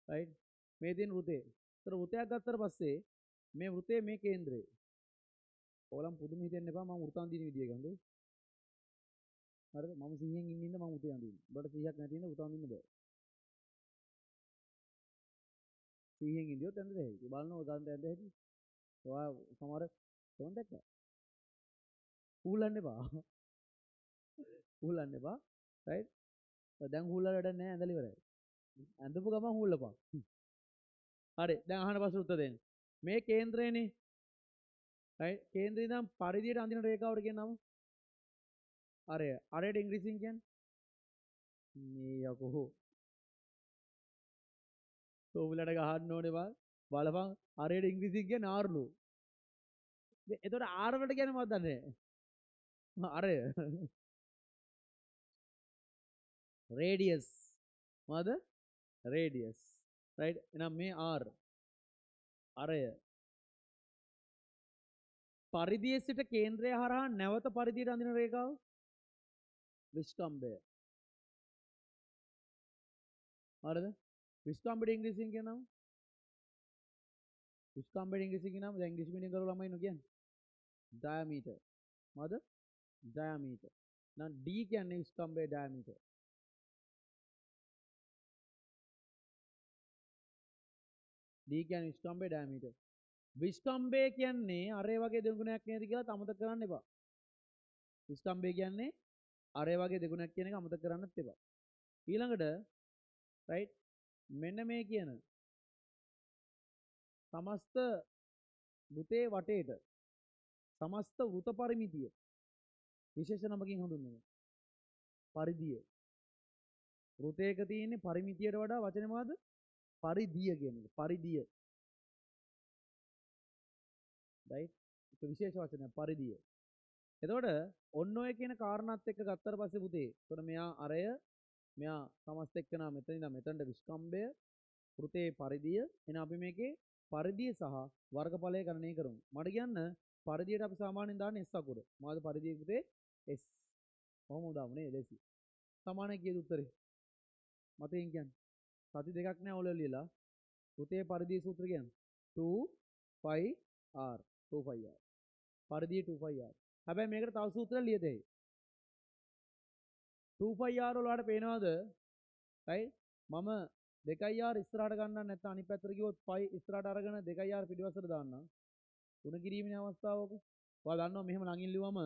right. මේ තියෙන වෘතේ. ඒතර වෘතයක් ගත්තට පස්සේ මේ වෘතේ මේ කේන්ද්‍රය. ඕලම් පුදුම හිතෙන්න එපා මම වෘත අඳින විදිය ගන්නේ. හරිද? මම 100න් ඉන්න මම වෘතය අඳින්නේ. ඔබට 100ක් නැති ඉන්න වෘත අඳින්න බෑ. 100න් ඉඳියොත් ඇඳ දෙයි. බලන්න ඔය ගන්න ඇඳ හැටි. ඔයා සමහර කොහොමද දැක්කා? හූලන්න එපා. හූලන්න එපා. right. දැන් හූලලා වැඩක් නැහැ ඇඳලා ඉවරයි. ඇඳපු ගමන් හූල්ලපන්. හරි. දැන් අහන ප්‍රශ්න උත්තර දෙන්න. මේ කේන්ද්‍රයනේ. right. කේන්ද්‍රය ඉඳන් පරිධියට අඳින රේඛාවට කියන නම අරය. අරයට ඉංග්‍රීසියෙන් කියන්නේ මේ යකෝ. ඔබලට ගහන්න ඕනේ බලපන් අරයට ඉංග්‍රීසියෙන් කියන්නේ ආර්ලෝ. එතකොට ආර් වලට කියන්නේ මොකක්ද දන්නේ? අරය. රේඩියස්. මොකද? රේඩියස්. right. එහෙනම් මේ ආර් අරය. පරිධියේ සිට කේන්ද්‍රය හරහා නැවත පරිධියට අඳින රේඛාව විස්කම්භය. හරිද? විස්කම්භයට ඉංග්‍රීසියෙන් කියන නම විස්කම්භයට ඉංග්‍රීසියෙන් කියන නම දැන් ඉංග්‍රීසි මීඩියම් කරලා ළමයි නෝ කියන්නේ diameter. මොකද? diameter. නම් D කියන්නේ විස්කම්භයේ diameter. D කියන්නේ විස්කම්භයේ diameter. විස්කම්භය කියන්නේ අරේ වගේ දෙගුණයක් නේද කියලා අමතක කරන්න එපා. විස්කම්භය කියන්නේ අරේ වගේ දෙගුණයක් කියන එක අමතක කරන්නත් එපා. ඊළඟට right මෙන්න මේ කියන සමස්ත වෘතේ වටේට සමස්ත වෘත පරිමිතිය විශේෂ නමකින් හඳුන්වනවා. පරිධිය. වෘතයක තියෙන පරිමිතියට වඩා වචනේ මොකද්ද? පරිධිය කියන එක. පරිධිය. right. ඒක විශේෂ වචනයක් පරිධිය. එතකොට ඔන්න ඔය කියන කාරණාත් එක්ක ගත්තට පස්සේ පුතේ. එතකොට මෙයා අරය මෙයා සමස්ත එක්කනා මෙතන ඉඳන් මෙතනට විස්කම්භය වෘතේ පරිධිය. එහෙනම් අපි මේකේ පරිධිය සහ වර්ගඵලය ගණනය කරමු. මට කියන්න පරිධියට අපි සාමාන්‍යයෙන් දාන්නේ S අකුර. මොකද පරිධිය පුතේ S. කොහොමද දාමු නේද S. සමානයි කියද උත්තරේ. මතයෙන් කියන්නේ. සති දෙකක් නෑ ඔලෙ ලියලා. පුතේ පරිධිය සූත්‍රය කියන්නේ 2 5 R 2 5 R. පරිධිය 2 5 R. හැබැයි මේකට තව සූත්‍රයක් ලිය දෙයි. 2 5 R වලට පේනවද? right මම 2R ඉස්සරහට ගන්න නැත්නම් අනිත් පැත්තට ගියොත් 5 ඉස්සරහට අරගෙන 2R පිටිපස්සට දාන්නම්. ගුණ කිරීමේ අවස්ථාවක. ඔයාලා දන්නවා මෙහෙම ළඟින් ලිව්වම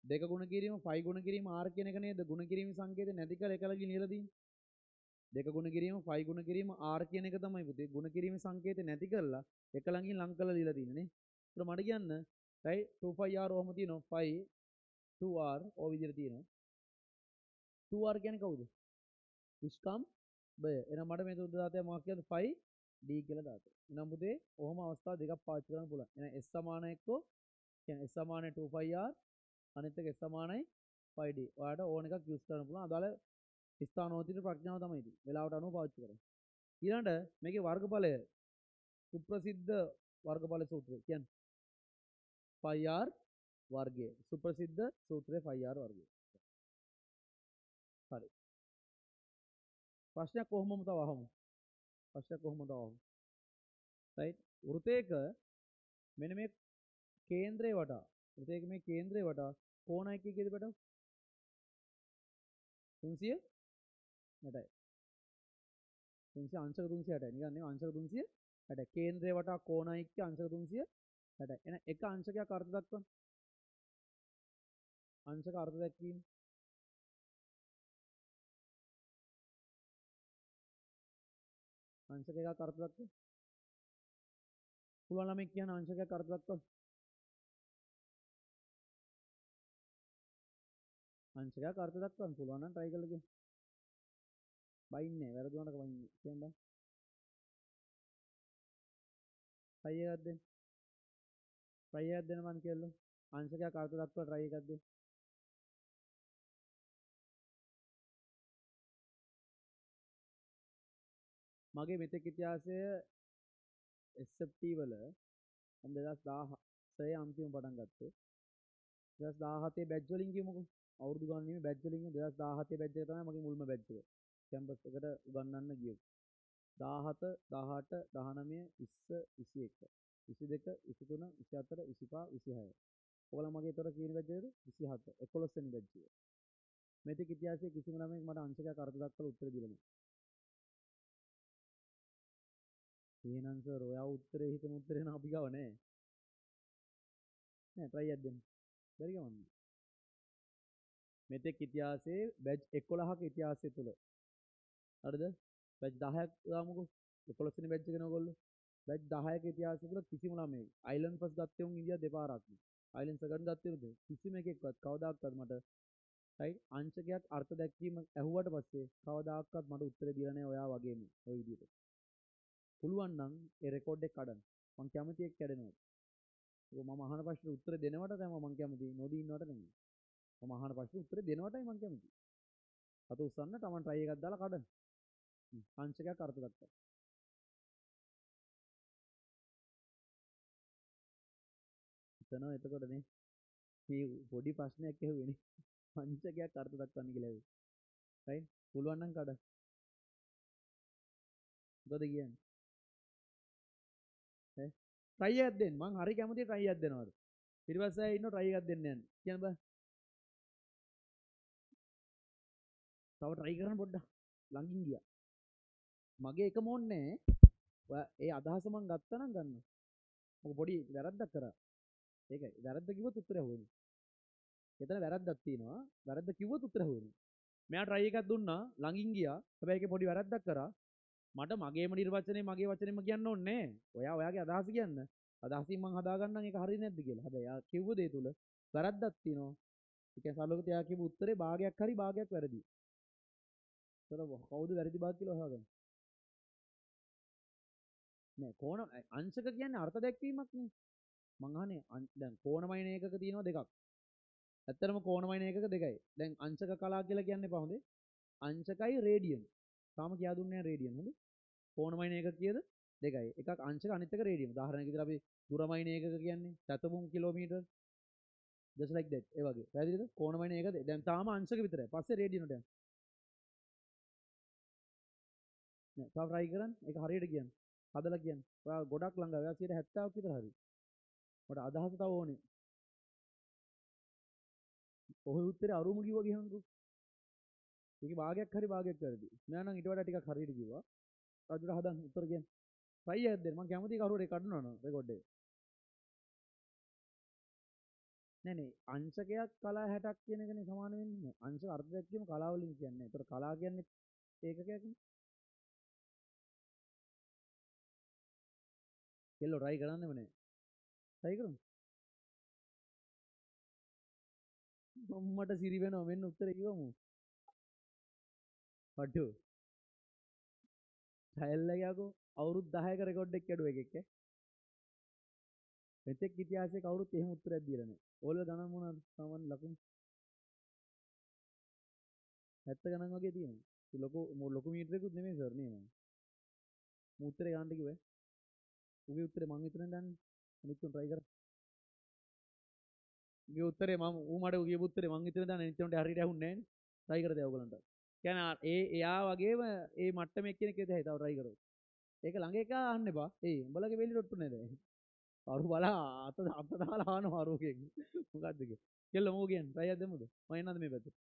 2 ගුණ කිරීම 5 ගුණ කිරීම R කියන එක නේද? ගුණ කිරීමේ සංකේතය නැති කරලා එකලගින් ලියලා තියෙන්නේ. 2 ගුණ කිරීම 5 ගුණ කිරීම R කියන එක තමයි පුතේ. ගුණ කිරීමේ සංකේතය නැති කරලා එකලගින් ලං කරලා ලියලා තියෙන්නේ නේ. ඒත් මට කියන්න right 2 5R ඔහම තියෙනවා 5 2R ඔය විදිහට තියෙනවා. 2R කියන්නේ කවුද? විස්කම්භය. එහෙනම් මට මේ සුද්ධ දාතය මොකක්ද කියන්නේ 5D කියලා දාතය. එහෙනම් පුතේ ඔහොම අවස්ථා දෙකක් පාවිච්චි කරන්න පුළුවන්. එහෙනම් S සමාන එක්කෝ කියන්නේ S සමාන 2πr අනිත් එක S සමානයි 5D. ඔයාලට ඕන එකක් යූස් කරන්න පුළුවන්. අදාළ ස්ථානෝචිත ප්‍රඥාව තමයි ඉතින්. වෙලාවට අනුව පාවිච්චි කරන්න. ඊළඟට මේකේ වර්ගඵලය සුප්‍රසිද්ධ වර්ගඵල සූත්‍රය කියන්නේ πr වර්ගය. සුප්‍රසිද්ධ සූත්‍රය πr වර්ගය. හරි. ප්‍රශ්නයක් කොහොමම තව අහමු. ප්‍රශ්නයක් කොහොමද අහමු. right වෘතයක මෙන්න මේ කේන්ද්‍රය වටා වෘතයක මේ කේන්ද්‍රය වටා කෝණයි කීයද බට 300 300 අංශක 360යි නිකන් නේ අංශක 360 කේන්ද්‍රය වටා කෝණයි කිය අංශක 360 එහෙනම් එක අංශකයක් අර්ථ දක්වන්න අංශක අර්ථ දැක්වීම අංශක එකක් අර්ථ දක්වන්න පුළුවන් ළමයි කියන අංශකයක් අර්ථ දක්වන්න. අංශකයක් අර්ථ දක්වන්න පුළුවන් නම් try කරලා කියන්න. බයින්නේ වැරදුනට බයින්නේ. කියන්න බෑ. try එකක් දෙන්න. try එකක් දෙන්න මං කියලා. අංශකයක් අර්ථ දක්වලා try එකක් දෙන්න. මගේ මෙතෙක් ඉතිහාසය SFT වල මම 2016 අන්තිම පටන් ගත්තේ. 2017 බැච් වලින් කියමුකෝ. අවුරුදු ගාන නෙමෙයි බැච් වලින් 2017 බැච් එක තමයි මගේ මුල්ම බැච් එක. කැම්පස් එකට උගන්වන්න ගියේ. 17 18 19 20 21 22 23 24 25 26. ඔයාලා මගේ ඒතර කීන බැච් එකද? 27 11 වෙනි බැච් එක. මෙතෙක් ඉතිහාසයේ කිසිම ළමයෙක් මට අංශකයක් අර්ථ දක්වලා උත්තර දීලා නැහැ. එහෙනම් සර් ඔයා උත්තරේ හිතන උත්තරේ නම් අපි ගාව නැහැ. නෑ try එකක් දෙන්න. බැරි ගමන්නේ. මෙතෙක් ඉතිහාසයේ බැච් 11ක ඉතිහාසය තුල හරිද? බැච් 10ක් දාමුකෝ. 11 වෙනි බැච් එකනේ ඔයගොල්ලෝ. බැච් 10ක ඉතිහාසය තුල කිසිම ළමයෙක් අයිලන්ඩ් ෆස්ට් ගත්තේ උන් ඉන්දියා දෙපාරක්. අයිලන්ඩ් සෙකන්ඩ් ගත්තේ උද? කිසිම එකෙක්වත් කවදාකවත් මට රයිට් අංශකයක් අර්ථ දැක්වීම ඇහුවට පස්සේ කවදාකවත් මට උත්තර දීලා නැහැ ඔයා වගේම ওই විදිහට. පුළුවන් නම් ඒ රෙකෝඩ් එක කඩන්න. මං කැමති එක් කැඩෙනවා. ඒක මම අහන ප්‍රශ්නෙට උත්තර දෙනවට තමයි මං කැමති. නොදී ඉන්නවට නෙමෙයි. මම අහන ප්‍රශ්නෙට උත්තර දෙනවටයි මං කැමති. අත උස්සන්න තමන් try එකක් දාලා කඩන්න. අංශකයක් අර්ථ දක්වන්න. හිතනවා එතකොට නේ මේ පොඩි ප්‍රශ්නයක් ඇහුවේනේ. අංශකයක් අර්ථ දක්වන්න කියලා ඇහුවේ. right? පුළුවන් නම් කඩන්න. මොකද කියන්නේ? ඈ try එකක් දෙන්න. මං හරි කැමතියි try එකක් දෙනවට. ඊට පස්සේ ඉන්න try එකක් දෙන්න යන්න. කියන්න බෑ. තව try කරන්න පොඩ්ඩක්. ළඟින් ගියා. මගේ එකම ඕනේ ඔයා ඒ අදහස මං ගත්තා නම් ගන්න. මොක පොඩි වැරද්දක් කරා. ඒකයි. වැරද්ද කිව්වොත් උත්තරය හොයන්නේ. එතන වැරද්දක් තියෙනවා. වැරද්ද කිව්වොත් උත්තරය හොයන්නේ. මෙයා try එකක් දුන්නා ළඟින් ගියා. හැබැයි ඒකේ පොඩි වැරද්දක් කරා. මට මගේම නිර්වචනේ මගේ වචනේම කියන්න ඕනේ නෑ. ඔයා ඔයාගේ අදහස කියන්න. අදහසින් මං හදාගන්නම් ඒක හරිය නැද්ද කියලා. හැබැයි යා කිව්ව දේ තුල වැරද්දක් තියෙනවා. ඒ කියන්නේ සරලව යා කිව්ව උත්තරේ භාගයක් හරි භාගයක් වැරදි. ඒතර කවුද වැරදි භාග කියලා හොයාගන්න. නෑ කෝණ අංශක කියන්නේ අර්ථ දැක්වීමක් නේ. මං අහන්නේ දැන් කෝණමයින ඒකක තියෙනවා දෙකක්. ඇත්තටම කෝණමයින ඒකක දෙකයි. දැන් අංශක කලා කියලා කියන්නේ පහොඳේ. අංශකයි රේඩියන්. තාම කියා දුන්නේ නැහැ රේඩියන් හොඳේ. කෝණමයින ඒකක කීයද? දෙකයි. එකක් අංශක අනිත් එක රේඩියන්. උදාහරණයක් විදිහට අපි දුරමයින ඒකක කියන්නේ සතමුම් කිලෝමීටර්. just like that. ඒ වගේ. පැහැදිලිද? කෝණමයින ඒකක දැන් තාම අංශක විතරයි. පස්සේ රේඩියන් වලට යන්න. නෑ තව try කරන්න. ඒක හරියට කියන්න. හදලා කියන්න. ඔයා ගොඩක් ළඟ. ඔයා 70ක් විතර හරි. මට අදහස තව ඕනේ. ඔහේ උත්තරේ අරුම කිව්වා ගියහන්කෝ. ඒකේ භාගයක් හරි භාගයක් වැරදි. මම නම් ඊට වඩා ටිකක් හරියට කිව්වා. රජුට හදන්න උත්තර කියන්න. try එකක් දෙන්න. මම කැමති කවුරු හරි කඩනවා නේද රෙකෝඩ් එක. නෑ නේ අංශකයක් කලා 60ක් කියන එකනේ සමාන වෙන්නේ. අංශක අර්ථ දැක්වීම කලාව වලින් කියන්නේ. ඒතර කලා කියන්නේ ඒකකයක් නේ. කෙල්ලෝ try කරන්නෙම නෑ. try කරමු. මම්මට සිරි වෙනවා මෙන්න උත්තරේ කිව්වමු. වඩු. ට්‍රයල් එක යකෝ අවුරුදු 10ක රෙකෝඩ් එක කැඩුව එකෙක් ඈ. මෙතෙක් ඉතිහාසයේ කවුරුත් එහෙම උත්තරයක් දීලා නැහැ. ඕගොල්ලෝ ගණන් මොනවද? සාමාන්‍ය ලකුණු 70 ගණන් වගේ තියෙනවා. ලොකු මීටරයකුත් නෙමෙයි සර් නේ මම. මම උත්තරේ ගන්න කිව්වේ. උගේ උත්තරේ මං විතරනේ දන්නේ. අනිත් උන් try කරා. උගේ උත්තරේ මම ඌ මට උගේ උත්තරේ මං විතරනේ දන්නේ. අනිත් උන්ට හරියට ඇහුන්නේ නැහනේ. try කර දෙය ඕගලන්ට. කියන්නේ එයා වගේම ඒ මට්ටමේ එක්කෙනෙක් විතරයි තව try කරොත්. ඒක ළඟ එක අහන්න එපා. ඒ උඹලගේ වෙලි රොට්ටු නේද? අරු බලා අත දාලා ආනවා අරුගෙන්. මොකද්ද කිය. කෙල්ල මෝ කියන්නේ. try එකක් දෙමුද? මම එන්නද මේ පැත්තට?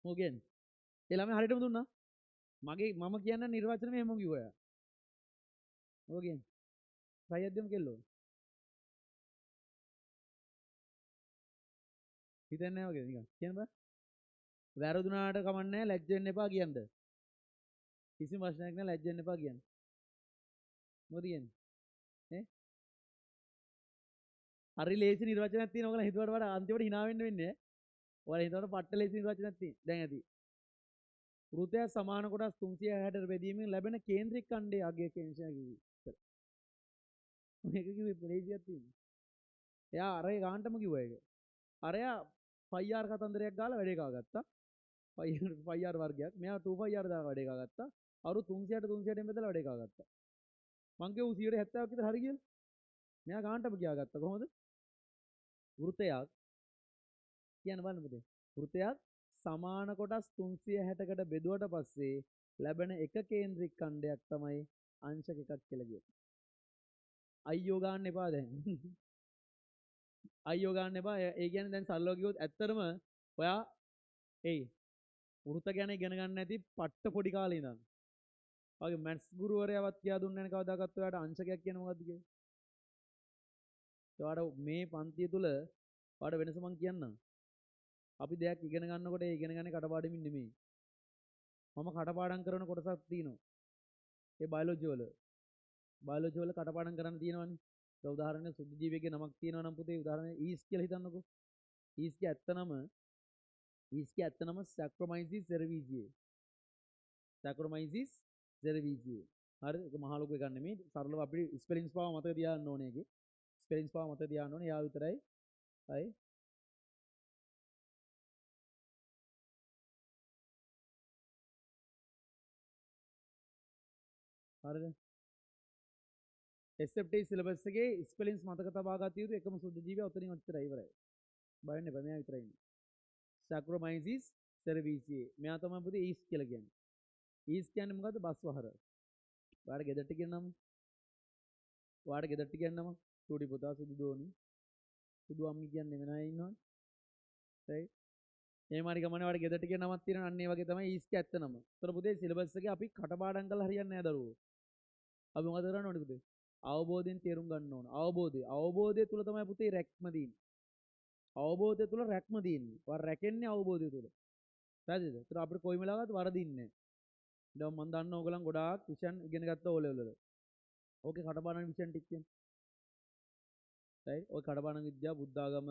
මෝ කියන්නේ. ඒ ළමයා හරියටම දුන්නා. මම කියන්න නිර්වචන මෙහෙම කිව්වා එයා. මෝ කියන්නේ. try එකක් දෙමු කෙල්ලෝ. හිතන්නේ නැහැ වගේ නිකන්. කියන්න බෑ. වැරදුනාට කමන්නේ ලැජ්ජ වෙන්න එපා කියන්න. කිසිම ප්‍රශ්නයක් නැහැ ලැජ්ජ වෙන්න එපා කියන්න. මොකද කියන්නේ ඈ හරි ලේසි නිර්වචනයක් තියෙනවා ඔයගොල්ලෝ හිතුවට වඩා අන්තිමට hina වෙන්න වෙන්නේ ඈ ඔයාලා හිතුවට පට්ට ලේසි නිර්වචනයක් තියෙන දැන් ඇති වෘතය සමාන කොටස් 360ට බෙදීමෙන් ලැබෙන කේන්ද්‍රික ඛණ්ඩයේ අගය කේන්ද්‍රය කිව්වේ මේක කිව්වේ පොලේසියක් තියෙනවා එයා අරේ ගාන්ටම කිව්වා ඒක අරයා 5R කතන්දරයක් ගාලා වැඩේ කාගත්තා 5R වර්ගයක් මෙයා 2R දාලා වැඩේ කාගත්තා අවුරුදු 300ට 300ටෙන් බෙදලා වැඩේ කාගත්තා මං කිව්වා 170ක් විතර හරි කියලා මෙයා ගාන්ටම කියාගත්තා කොහොමද වෘතයක් කියන්න බලන්න පුතේ වෘතයක් සමාන කොටස් 360කට බෙදුවට පස්සේ ලැබෙන එක කේන්ද්‍රික ඛණ්ඩයක් තමයි අංශක එකක් කියලා කියන්නේ අයියෝ ගන්න එපා දැන් අයියෝ ගන්න එපා ඒ කියන්නේ දැන් සරලව කිව්වොත් ඇත්තටම ඔයා එයි වෘත ගැන ඉගෙන ගන්න නැති පට්ට පොඩි කාලේ ඉඳන් ඔයගේ මැත්ස් ගුරුවරයාවත් කියා දුන්නේ නැහැ කවදාකවත් ඔයාට අංශකයක් කියන්නේ මොකද්ද කියලා ඔයාට මේ පන්තිය තුල ඔයාට වෙනස මං කියන්නම් අපි දෙයක් ඉගෙන ගන්නකොට ඒ ඉගෙන ගන්නේ කටපාඩමින් නෙමෙයි මම කටපාඩම් කරන කොටසක් තියෙනවා ඒ බයොලොජි වල කටපාඩම් කරන්න තියෙනවනේ දැන් උදාහරණයක් සුදු ජීවියෙක්ගේ නමක් තියෙනවා නම් පුතේ උදාහරණයක් ඊස් කියලා හිතන්නකෝ ඊස්ගේ ඇත්ත නම සැක්‍රොමයිසිස් සෙරවීසියේ සැක්‍රොමයිසිස් සෙරවීසියේ හරි ඒක මහ ලොකු එකක් නෙමෙයි සරලව අපිට ස්පෙලින්ග්ස් පාව මතක තියාගන්න ඕනේ ඒකේ ස්පෙලින්ග්ස් පාව මතක තියාගන්න ඕනේ යා විතරයි හරි හරිද SFT සිලබස් එකේ ස්පෙලින්ග්ස් මතක තබා ගත යුතු එකම සුදු ජීවියා උතනින් ඔච්චරයි ඉවරයි බය වෙන්න එපා මෙයා විතරයි ඉන්නේ සැක්‍රොමයිසිස් සෙරවීසියේ මෙයා තමයි පුතේ ඊස් කියලා කියන්නේ ඊස් කියන්නේ මොකද්ද බස් වහර ඔයාලට ගෙදරට කියන නම ඔයාලට ගෙදරට කියන නම චූටි පුතා සුදු දෝනි සුදු අම්මි කියන්නේ වෙන අය ඉන්නවනේ right එහෙම හරි ගමනේ ඔයාලට ගෙදරට කියන නමක් තියෙනවා අන්න ඒ වගේ තමයි ඊස්ගේ ඇත්ත නම. ඒතර පුතේ සිලබස් එකේ අපි කටපාඩම් කරලා හරියන්නේ නැහැ දරුවෝ. අපි මොකද කරන්න ඕනේ පුතේ? අවබෝධයෙන් තේරුම් ගන්න ඕන. අවබෝධය තුල තමයි පුතේ රැක්ම තියෙන්නේ. අවබෝධය තුල රැක්ම තියෙන්නේ. වර රැකෙන්නේ අවබෝධය තුල. හරිද? ඒතර අපිට කොයි වෙලාවකවත් වරදින්නේ නැහැ. දැන් මම දන්න ඕගලන් ගොඩාක් විෂයන් ඉගෙන ගත්ත ඕ ලෙවල් වල. ඕකේ කටපාඩම් විෂයන් ටික කියන්නේ. right? ඔය කටපාඩම් විද්‍යාව, බුද්ධාගම,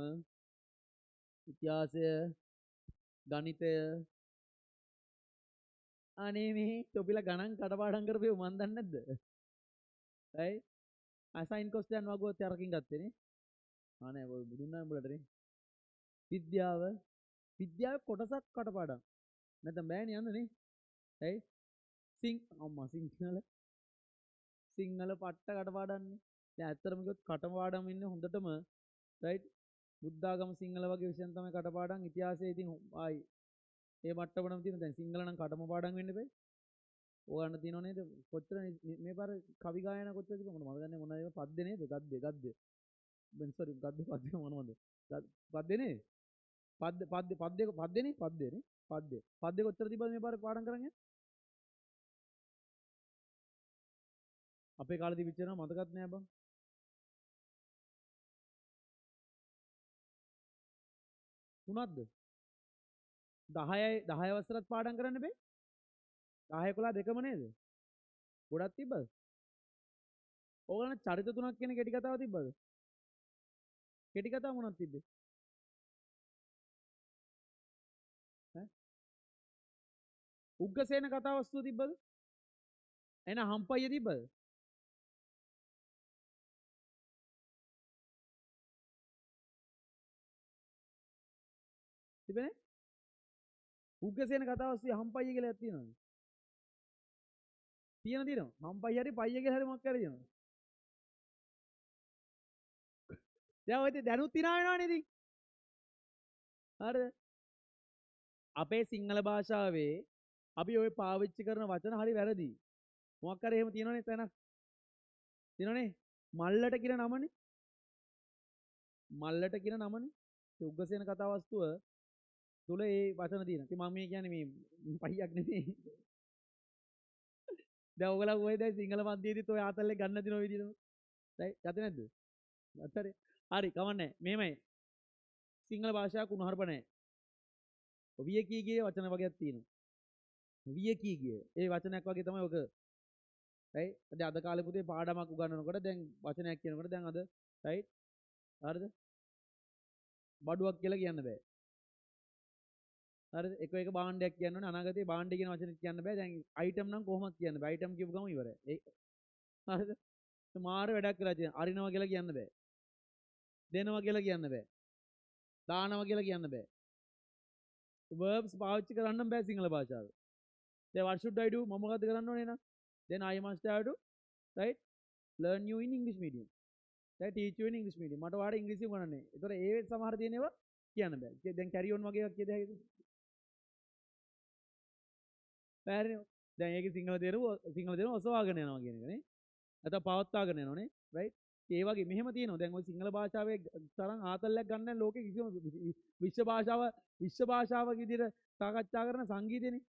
ඉතිහාසය, ගණිතය අනේ මේ තොපිලා ගණන් කටපාඩම් කරපේ මන් දන්නේ නැද්ද? right? අසයින් ක්වෙස්චන් වගුවත් තරකින් ගත්තේ නේ. අනේ ඔය බුදුන් නම් උඹලට නේ. විද්‍යාව කොටසක් කටපාඩම්. නැත්නම් බෑනේ යන්න නේ. right? අම්මා සිංහල පට්ට කටපාඩම්නේ. දැන් ඇත්තටම කිව්වොත් කටපාඩම් ඉන්නේ හොඳටම right? බුද්ධාගම සිංහල වගේ විෂයන් තමයි කටපාඩම් ඉතිහාසයේ ඉතින් ආයි ඒ මට්ටමටම තියෙන දැන් සිංහල නම් කටම පාඩම් වෙන්න බෑ. ඕගන්න තියෙනව නේද? කොච්චර මේ පාර කවි ගායනා කොච්චර තිබුණා මම දන්නේ මොනවද පද්ද නේද? ගද්ද. බෙන් සෝරි ගද්ද මොනවද? පද්ද නේ? පද්දනේ? පද්ද කොච්චර තිබ්බද මේ පාර පාඩම් කරන් යන්නේ? අපේ කාලේ තිබිච්ච ඒවා මතකත් නෑ බං. තුනක්ද? 10යි 10 වසරත් පාඩම් කරන්න බෑ. 10 11 දෙකම නේද? ගොඩක් තිබ්බද? ඕගලන්ට චරිත තුනක් කියන කෙටි කතාව තිබ්බද? කෙටි කතාව මොනවද තිබ්බේ? ඈ? උග්ගසේන කතා වස්තුව තිබ්බද? එහෙනම් හම්පයිය තිබ්බද? තිබෙන්නේ? උග්ගසේන කතා වස්තුවේ හම්පයිය කියලා එකක් තියෙනවද? තියෙනවා. හම්පයි හරි පයිය කියලා හරි මොකක් හරි තියෙනවා. දැන් ඔය දැනුත් hina වෙනවනේ ඉතින්. හරිද? අපේ සිංහල භාෂාවේ අපි ඔය පාවිච්චි කරන වචන හරි වැරදි. මොකක් හරි එහෙම තියෙනවනේ තැනක්. තියෙනවනේ. මල්ලට කියන නමනේ. මල්ලට කියන නමනේ. ඒ උග්ගසේන කතා වස්තුව තුල ඒ වචන තියෙනවා. ඉතින් මම මේ කියන්නේ මේ පයියක් නෙමෙයි. දැන් ඔයගොල්ලෝ ඔය දැන් සිංහල මධ්‍යයේදීත් ඔය ආතල්ලේ ගන්න දින ඔය විදිහටම. දැන් ගත්තේ නැද්ද? ගත්තානේ. හරි කවන්නේ. මෙහෙමයි. සිංහල භාෂාව කුණුහරුප නැහැ. විය කී ගියේ වචන වගේක් තියෙනවා. විය කී ගිය. ඒ වචනයක් වගේ තමයි ඔක right දැන් අද කාලේ පුතේ පාඩමක් උගන්වනකොට දැන් වචනයක් කියනකොට දැන් අද right හරිද බඩුවක් කියලා කියන්න බෑ හරිද එක භාණ්ඩයක් කියන්න ඕනේ අනාගතේ භාණ්ඩය කියන වචනේ කියන්න බෑ දැන් item නම් කොහොමද කියන්න බෑ item කියපු ගමන් ඉවරයි ඒ හරිද මාර වැඩක් කරලා තියෙන අරිනවා කියලා කියන්න බෑ දෙනවා කියලා කියන්න බෑ දානවා කියලා කියන්න බෑ verbs පාවිච්චි කරන්න බෑ සිංහල භාෂාවේ then what should I do මම මොකද කරන්න ඕනේ එහෙනම් then I must have to right learn you in English medium right teach you in English medium මට ඔයාලට ඉංග්‍රීසි උගන්වන්නේ ඒතකොට ඒ සමහර තියෙනවා කියන්න බෑ දැන් carry on වගේ එකක් කියද හැකිද බෑනේ දැන් ඒකේ සිංහල තේරුම ඔසවාගෙන යනවා කියන එක නේ නැත්නම් පවත්වාගෙන යනවනේ right ඒ වගේ මෙහෙම තියෙනවා දැන් ওই සිංහල භාෂාවේ තරම් ආතල්ලයක් ගන්න නැහැ ලෝකේ කිසිම විශ්ව භාෂාවක් විදිහට සාකච්ඡා කරන සංගීතයනේ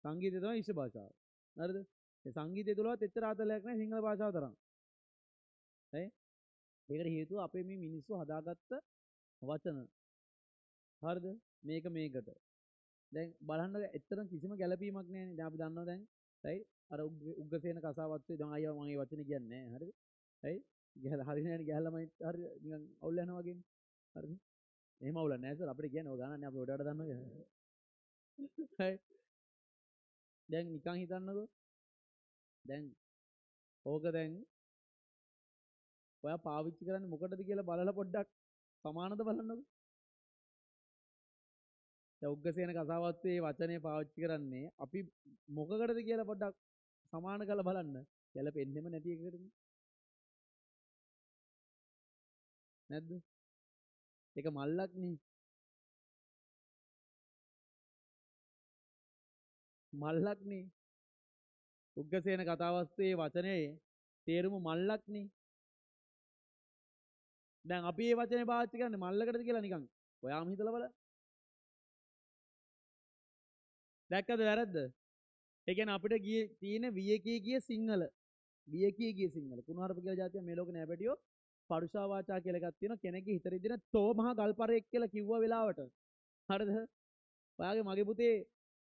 සංගීතය තමයි විශ්ව භාෂාව හරිද ඒ සංගීතය තුලවත් එච්චර ආතල්ලයක් නැහැ සිංහල භාෂාව තරම් නේ ඒකට හේතුව අපේ මේ මිනිස්සු හදාගත්ත වචන හරිද මේකට දැන් බලන්න එතරම් කිසිම ගැළපීමක් නැහැනේ දැන් අපි දන්නවා දැන් right අර උග්ගසේන කසාවත්සේ දැන් අයියා මම මේ වචනේ කියන්නේ නැහැ හරිද right ගහලා හරිය නැහැ නේ ගහලාමයි හරි නිකන් අවුල් යනවා වගේනේ හරිද එහෙම අවුලක් නැහැ සර් අපිට කියන්නේ ඔය ගණන්නේ අපි ඔයාලට දන්නවා කියන්නේ right දැන් නිකන් හිතන්නකෝ දැන් ඕක දැන් ඔයා පාවිච්චි කරන්නේ මොකටද කියලා බලලා පොඩ්ඩක් සමානද බලන්නකෝ දැන් උග්ගසේන කසාවත්සේ මේ වචනේ පාවිච්චි කරන්නේ අපි මොකකටද කියලා පොඩ්ඩක් සමාන කරලා බලන්න ගැලපෙන්නෙම නැති එකකටද නැද්ද ඒක මල්ලක් නේ මල්ලක් නේ උග්ගසේන කතාවස්තුවේ වචනේ තේරුම මල්ලක් නේ දැන් අපි මේ වචනේ පාවිච්චි කරන්නේ මල්ලකටද කියලා නිකන් ඔයාම හිතලා බලන්න දැක්කද වැරද්ද ඒ කියන්නේ අපිට ගියේ තියෙන වියකී ගිය සිංහල වියකී ගිය සිංහල කුණාරප කියලා જાතිය මේ ලෝකේ නෑ පැටියෝ පරුෂා වාචා කියලා එකක් තියෙනවා කෙනෙක්ගේ හිතේ ඉදින තෝ මහා ගල්පරෙක් කියලා කිව්ව වෙලාවට හරිද ඔයාගේ මගේ පුතේ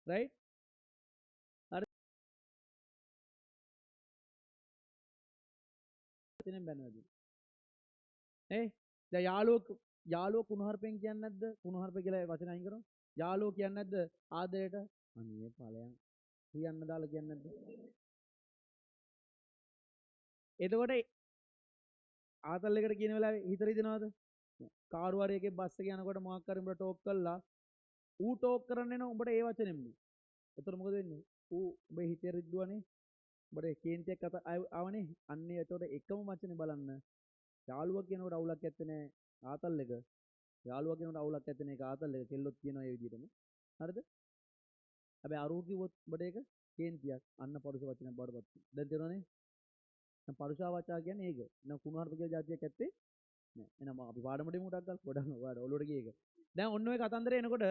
right හරි එතනින් බැනවද දැන් යාළුවෝ කුණාරපෙන් කියන්නේ නැද්ද කුණාරප කියලා වචන අයින් කරමු යාළුවෝ කියන්නේ නැද්ද ආදරයට අනේ ඵලයන් කියන්න දාලා කියන්නේ නැද්ද එතකොට ආතල් එකට කියන වෙලාවේ හිත රිදෙනවද කාරු හරි එකේ බස් එක යනකොට මොකක් හරි උඹට ටෝක් කළා ඌ ටෝක් කරන්නේ නෝ උඹට ඒ වචනෙම එතකොට මොකද වෙන්නේ ඌ උඹේ හිතේ රිද්දුවනේ උඹට කේන්තියක් ආවනේ අන්නේ එතකොට එකම වචනේ බලන්න යාළුවා කියනකොට අවුලක් නැත්තේ නෑ ආතල් එක යාළුවා කියනකොට අවුලක් නැත්තේ නේ ආතල් එක කෙල්ලොත් කියනවා ඒ විදිහටම හරිද හැබැයි අරූ කිව්වොත් උඹට ඒක කේන්තියක් අන්න පරුෂ වචනයක් බවටපත් වෙනවා දැන් තේරුණානේ දැන් පරුෂා වචා කියන්නේ ඒක නම් කුණුහරුප කියලා જાතියක් ඇත්තේ නෑ එහෙනම් අපි පාඩමට යමු ටක් ගාලා පොඩක් ඔයාලට ඔලුවට ගිය එක දැන් ඔන්න ඔය කතන්දරේ එනකොට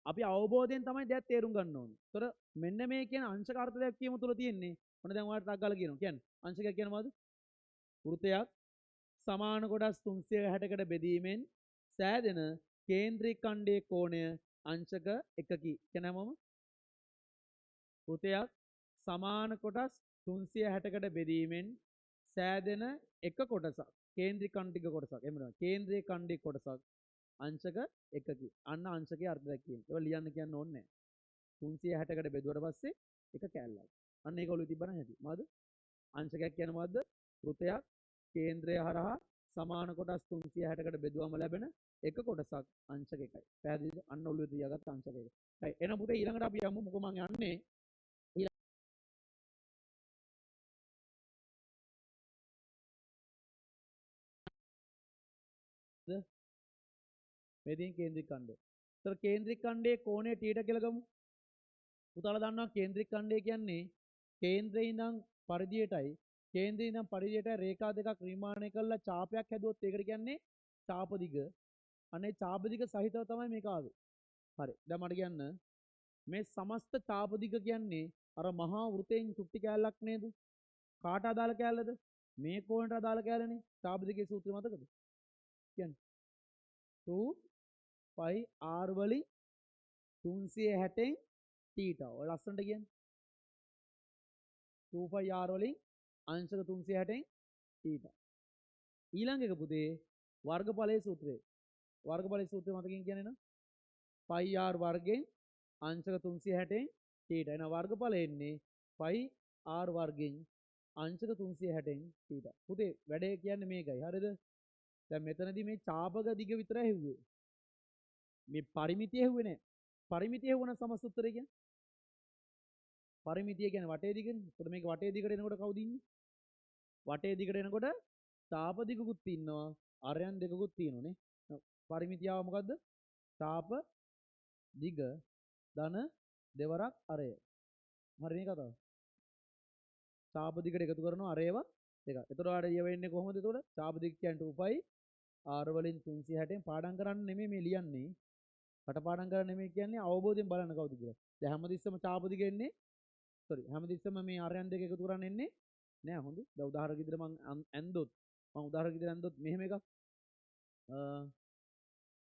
අපි අවබෝධයෙන් තමයි දෙයක් තේරුම් ගන්න ඕනේ. ඒතර මෙන්න මේ කියන අංශක අර්ථ දැක්වීම තුල තියෙන්නේ. ඔන්න දැන් ඔයාලට ටක් ගාලා කියනවා. කියන්නේ අංශකයක් කියන්නේ මොකද්ද? වෘතයක් සමාන කොටස් 360කට බෙදීමෙන් සෑදෙන කේන්ද්‍රික ඛණ්ඩයේ කෝණය අංශක එකකි. කියන්නේ මොකම? වෘතයක් සමාන කොටස් 360කට බෙදීමෙන් සෑදෙන එක කොටසක් කේන්ද්‍රික ඛණ්ඩික කොටසක්. එහෙම නෙවෙයි. කේන්ද්‍රීය ඛණ්ඩික කොටසක් අංශක එකකි. අන්න අංශකයේ අර්ථ දැක්වීම. ඒක ලියන්න කියන්න ඕනේ නැහැ. 360කට බෙදුවට පස්සේ එක කැලලක්. අන්න ඒක ඔළුවේ තිබ්බනම් ඇති. මොකද? අංශකයක් කියන්නේ මොකද්ද? වෘතයක් කේන්ද්‍රය හරහා සමාන කොටස් 360කට බෙදුවම ලැබෙන එක කොටසක් අංශක එකයි. පැහැදිලිද? අන්න ඔළුවේ තියාගත්ත අංශක එක. හරි. එහෙනම් පුතේ ඊළඟට අපි යමු. මොකද මම යන්නේ මේ තියෙන කේන්ද්‍රික ඛණ්ඩය. ඒතර කේන්ද්‍රික ඛණ්ඩයේ කෝණය θ කියලා ගමු. පුතාලා දන්නවා කේන්ද්‍රික ඛණ්ඩය කියන්නේ කේන්ද්‍රේ ඉඳන් පරිධියටයි කේන්ද්‍රේ ඉඳන් පරිධියටයි රේඛා දෙකක් නිර්මාණය කරලා ඡාපයක් හැදුවොත් ඒකට කියන්නේ ඡාප දිග. අනේ ඡාප දිග සහිතව තමයි මේක ආවේ. හරි. දැන් මට කියන්න මේ සමස්ත ඡාප දිග කියන්නේ අර මහා වෘතයෙන් චුට්ටි කෑල්ලක් නේද? කාට අදාළ කෑල්ලද? මේ කෝණයට අදාළ කෑල්ලනේ. ඡාප දිගේ සූත්‍රය මතකද? කියන්නේ 2 pi r වලින් 360න් θ. ඔය ලස්සනට කියන්නේ 2 pi r වලින් අංශක 360න් θ. ඊළඟ එක පුතේ වර්ගඵලයේ සූත්‍රය. වර්ගඵලයේ සූත්‍රය මතකින් කියන්නේ න පයි r වර්ගෙන් අංශක 360න් θ. එන වර්ගඵලය එන්නේ පයි r වර්ගෙන් අංශක 360න් θ. පුතේ වැඩේ කියන්නේ මේකයි. හරිද? දැන් මෙතනදී මේ ඡාපක දිග විතරයි හෙව්වේ. මේ පරිමිතිය හෙව්වේ නැහැ. පරිමිතිය හෙවුණ සමස්ත උත්තරය කියන්නේ පරිමිතිය කියන්නේ වටේ දිගනේ. එතකොට මේක වටේ දිගට එනකොට කවුද ඉන්නේ? වටේ දිගට එනකොට ඡාප දිගකුත් ඉන්නවා, අරයන් දෙකකුත් තියෙනවානේ. පරිමිතියව මොකද්ද? ඡාප දිග ධන දෙවරක් අරය. හරිනේ කතාව. ඡාප දිගට එකතු කරනවා අරයව දෙකක්. එතකොට ආඩ ඊය වෙන්නේ කොහොමද එතකොට? ඡාප දිග කියන්නේ 2π r වලින් 360න් පාඩම් කරන්න නෙමෙයි මේ ලියන්නේ. කටපාඩම් කරන්න නෙමෙයි කියන්නේ අවබෝධයෙන් බලන්න කවුද කියලා. දැන් හැමතිස්සෙම ඡාප දිග එන්නේ හැමතිස්සෙම මේ අරයන් දෙක එකතු කරන්න එන්නේ නෑ. හොඳ. දැන් උදාහරණයක් විදිහට මම ඇන්දොත් මෙහෙම එකක්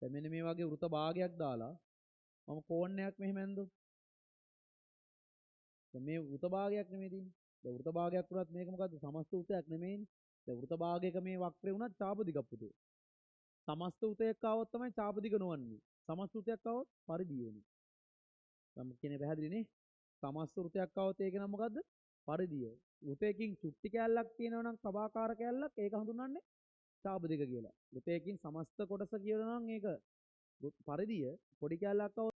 දැන් මෙන්න මේ වගේ වෘත භාගයක් දාලා මම කෝණයක් මෙහෙම ඇන්දොත් දැන් මේ වෘත භාගයක් නෙමෙයි තියෙන්නේ. දැන් වෘත භාගයක් වුණත් මේක මොකද්ද? සමස්ත වෘතයක් නෙමෙයිනේ. දැන් වෘත භාගයක මේ වක්‍රේ වුණත් ඡාප දිගක් පුතේ. සමස්ත වෘතයක් ආවොත් තමයි ඡාප දිග නොවන්නේ. සමස්ත වෘතයක් ආවොත් පරිධිය වෙන්නේ. මම කියන්නේ පැහැදිලි නේ? සමස්ත වෘතයක් આવොත් ඒක නම් මොකද්ද? පරිධිය. වෘතයකින් චුට්ටි කැලලක් තියෙනවා නම් සබාකාර කැලලක් ඒක හඳුන්වන්නේ ඡාප දිග කියලා. වෘතයකින් සමස්ත කොටස කියනවා නම් ඒක පරිධිය. පොඩි කැලලක් આવොත්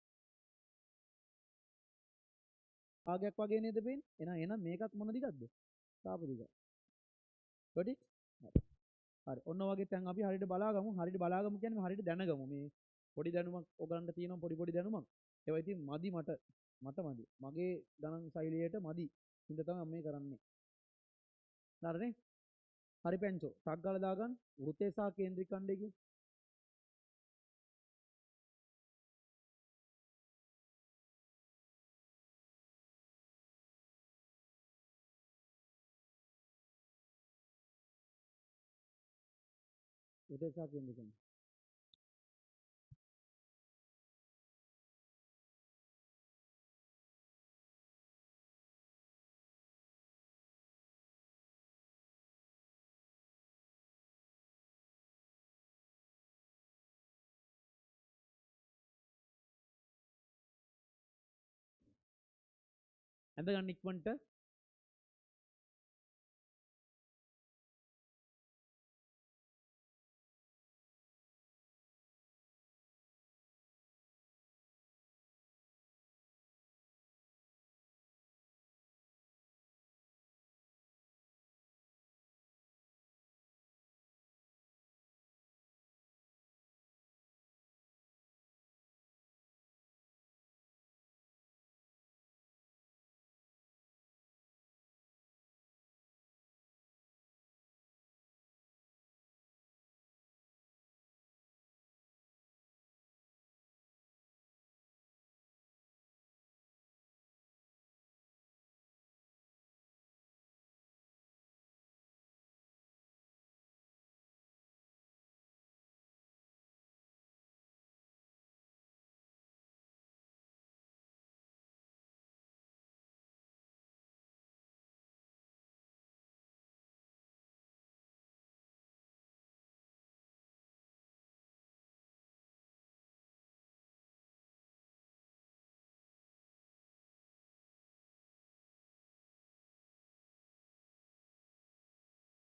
භාගයක් වගේ නේද වෙන්නේ? එහෙනම් මේකත් මොන දිගක්ද? ඡාප දිග. got it? හරි. ඔන්න වගේ දැන් අපි හරියට බලාගමු. හරියට බලාගමු කියන්නේ හරියට දැනගමු. මේ පොඩි දැනුමක් ඔයගලන්ට තියෙනවා පොඩි දැනුමක්. ඒවා ඉතින් මදි මට මදි. මගේ ගණන් ශෛලියට මදි. හින්දා තමයි මම මේ කරන්නේ. හරිනේ? හරි පැංචෝ. ටක් ගාලා දාගන්න. වෘතය සහ කේන්ද්‍රික ඛණ්ඩය කිය. වෘතය සහ කේන්ද්‍රික ඛණ්ඩය. ඇඳ ගන්න ඉක්මනට.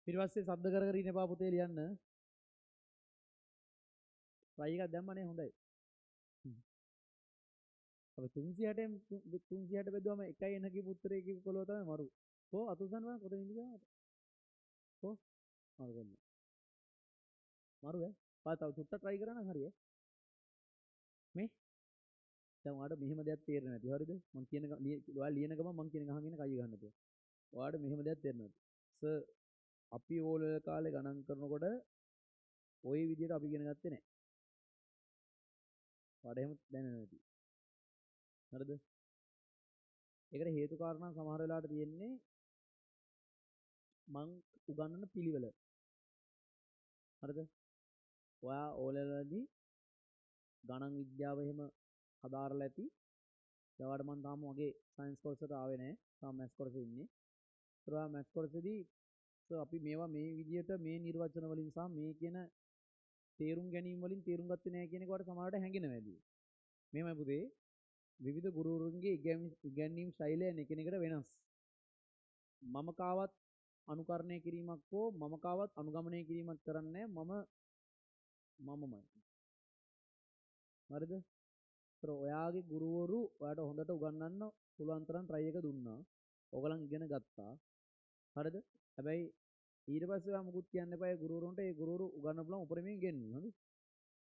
ඊට පස්සේ සද්ද කර කර ඉන්න එපා පුතේ ලියන්න. try එකක් දැම්මනේ හොඳයි. අපි 360න් 360 බෙදුවම 1යි එන කියපු උත්තරේ කියපු කොලව තමයි මරු. කො අතුසන් වань කොතන ඉඳි ගාවට? කො මරු ගන්න. මරු ඈ. පාතව චුට්ටක් try කරා නම් හරිය. මේ දැන් ඔයාලට මෙහෙම දෙයක් තේරෙන්නේ නැති. හරිද? මම කියන ඔයාලා ලියන ගමන් මම කියන ගහගෙන කයි ගන්න තුවා. ඔයාලට මෙහෙම දෙයක් තේරෙන්නේ නැති. සර් අපි ඕලෙවල් කාලේ ගණන් කරනකොට ওই විදිහට අපි ඉගෙන ගත්තේ නැහැ. ඔයාලට එහෙම දැනෙන්නේ නැති. හරිද? ඒකට හේතු කාරණා සමහර වෙලාවට තියෙන්නේ මං උගන්වන පිළිවෙල. හරිද? ඔයා ඕලෙවල් වලදී ගණන් විද්‍යාව එහෙම හදාarලා ඇති. ඒවට මම තාම වගේ සයන්ස් කෝස් එකට ආවේ නැහැ. තාම මැත්ස් කොටසේ ඉන්නේ. ඒවා මැත් කොටසේදී අපි මේවා මේ විදියට මේ නිර්වචන වලින් සහ මේ කියන තේරුම් ගැනීම වලින් තේරුම් ගත්තේ නැහැ කියන එකට සමහරට හැඟෙනවා ඇති. මෙහෙමයි පුතේ විවිධ ගුරුවරුන්ගේ ඉගැන්වීම් ශෛලය එකිනෙකට වෙනස්. මම කාවත් අනුකරණය කිරීමක් හෝ මම කාවත් අනුගමනය කිරීමක් කරන්නේ මමමයි. හරිද? ඒතර ඔයාගේ ගුරුවරු ඔයාට හොඳට උගන්වන්න පුළුවන් තරම් try එක දුන්නා. ඕගලන් ඉගෙන ගත්තා. හරිද? හැබැයි ඊට පස්සේ ඔයා මුකුත් කියන්න එපා ඒ ගුරුවරුන්ට. ඒ ගුරුවරු උගන්වන්න පුළුවන් උපරිමයෙන් ඉගෙනුවා. හරි?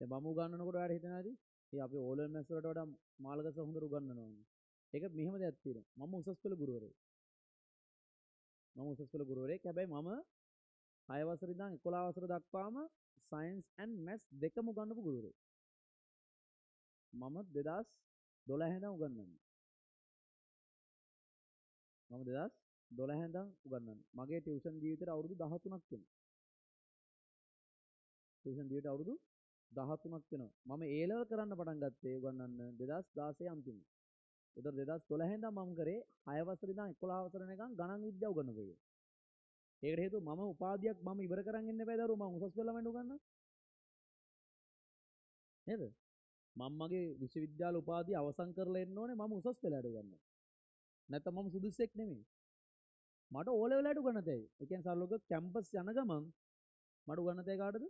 දැන් මම උගන්වනකොට ඔයාලට හිතෙනවාද? ඒ අපි O level maths වලට වඩා මාළගස හොඳට උගන්වනවා. ඒක මෙහෙම දෙයක් තියෙනවා. මම උසස් පෙළ ගුරුවරයෙක්. මම උසස් පෙළ ගුරුවරයෙක්. හැබැයි මම 6 වසර ඉඳන් 11 වසර දක්වාම science and maths දෙකම උගන්වපු ගුරුවරයෙක්. මම 2012 ඉඳන් උගන්වන්නේ. මම 2012 ඉඳන් උගන්වන්නේ. මගේ ටියුෂන් ජීවිතේට අවුරුදු 13ක් වෙනවා. ටියුෂන් ජීවිතේ අවුරුදු 13ක් වෙනවා. මම A level කරන්න පටන් ගත්තේ උගන්වන්න 2016 අන්තිමේ. ඒතර 2012 ඉඳන් මම කරේ 6 වසර ඉඳන් 11 වසර වෙනකන් ගණන් විද්‍යාව උගන්වපු එක. ඒකට හේතුව මම උපාධියක් මම ඉවර කරන් ඉන්න බෑ දරුවෝ මම උසස් පෙළ ළමයින්ට උගන්වන්න. නේද? මම මගේ විශ්වවිද්‍යාල උපාධිය අවසන් කරලා එන්න ඕනේ මම උසස් පෙළට උගන්වන්න. නැත්නම් මම සුදුස්සෙක් නෙමෙයි. මට O level වලට උගන්වන්න තැයි. ඒ කියන්නේ සරලව කැම්පස් යන ගමන් මට උගන්වන්න තැයි කාටද?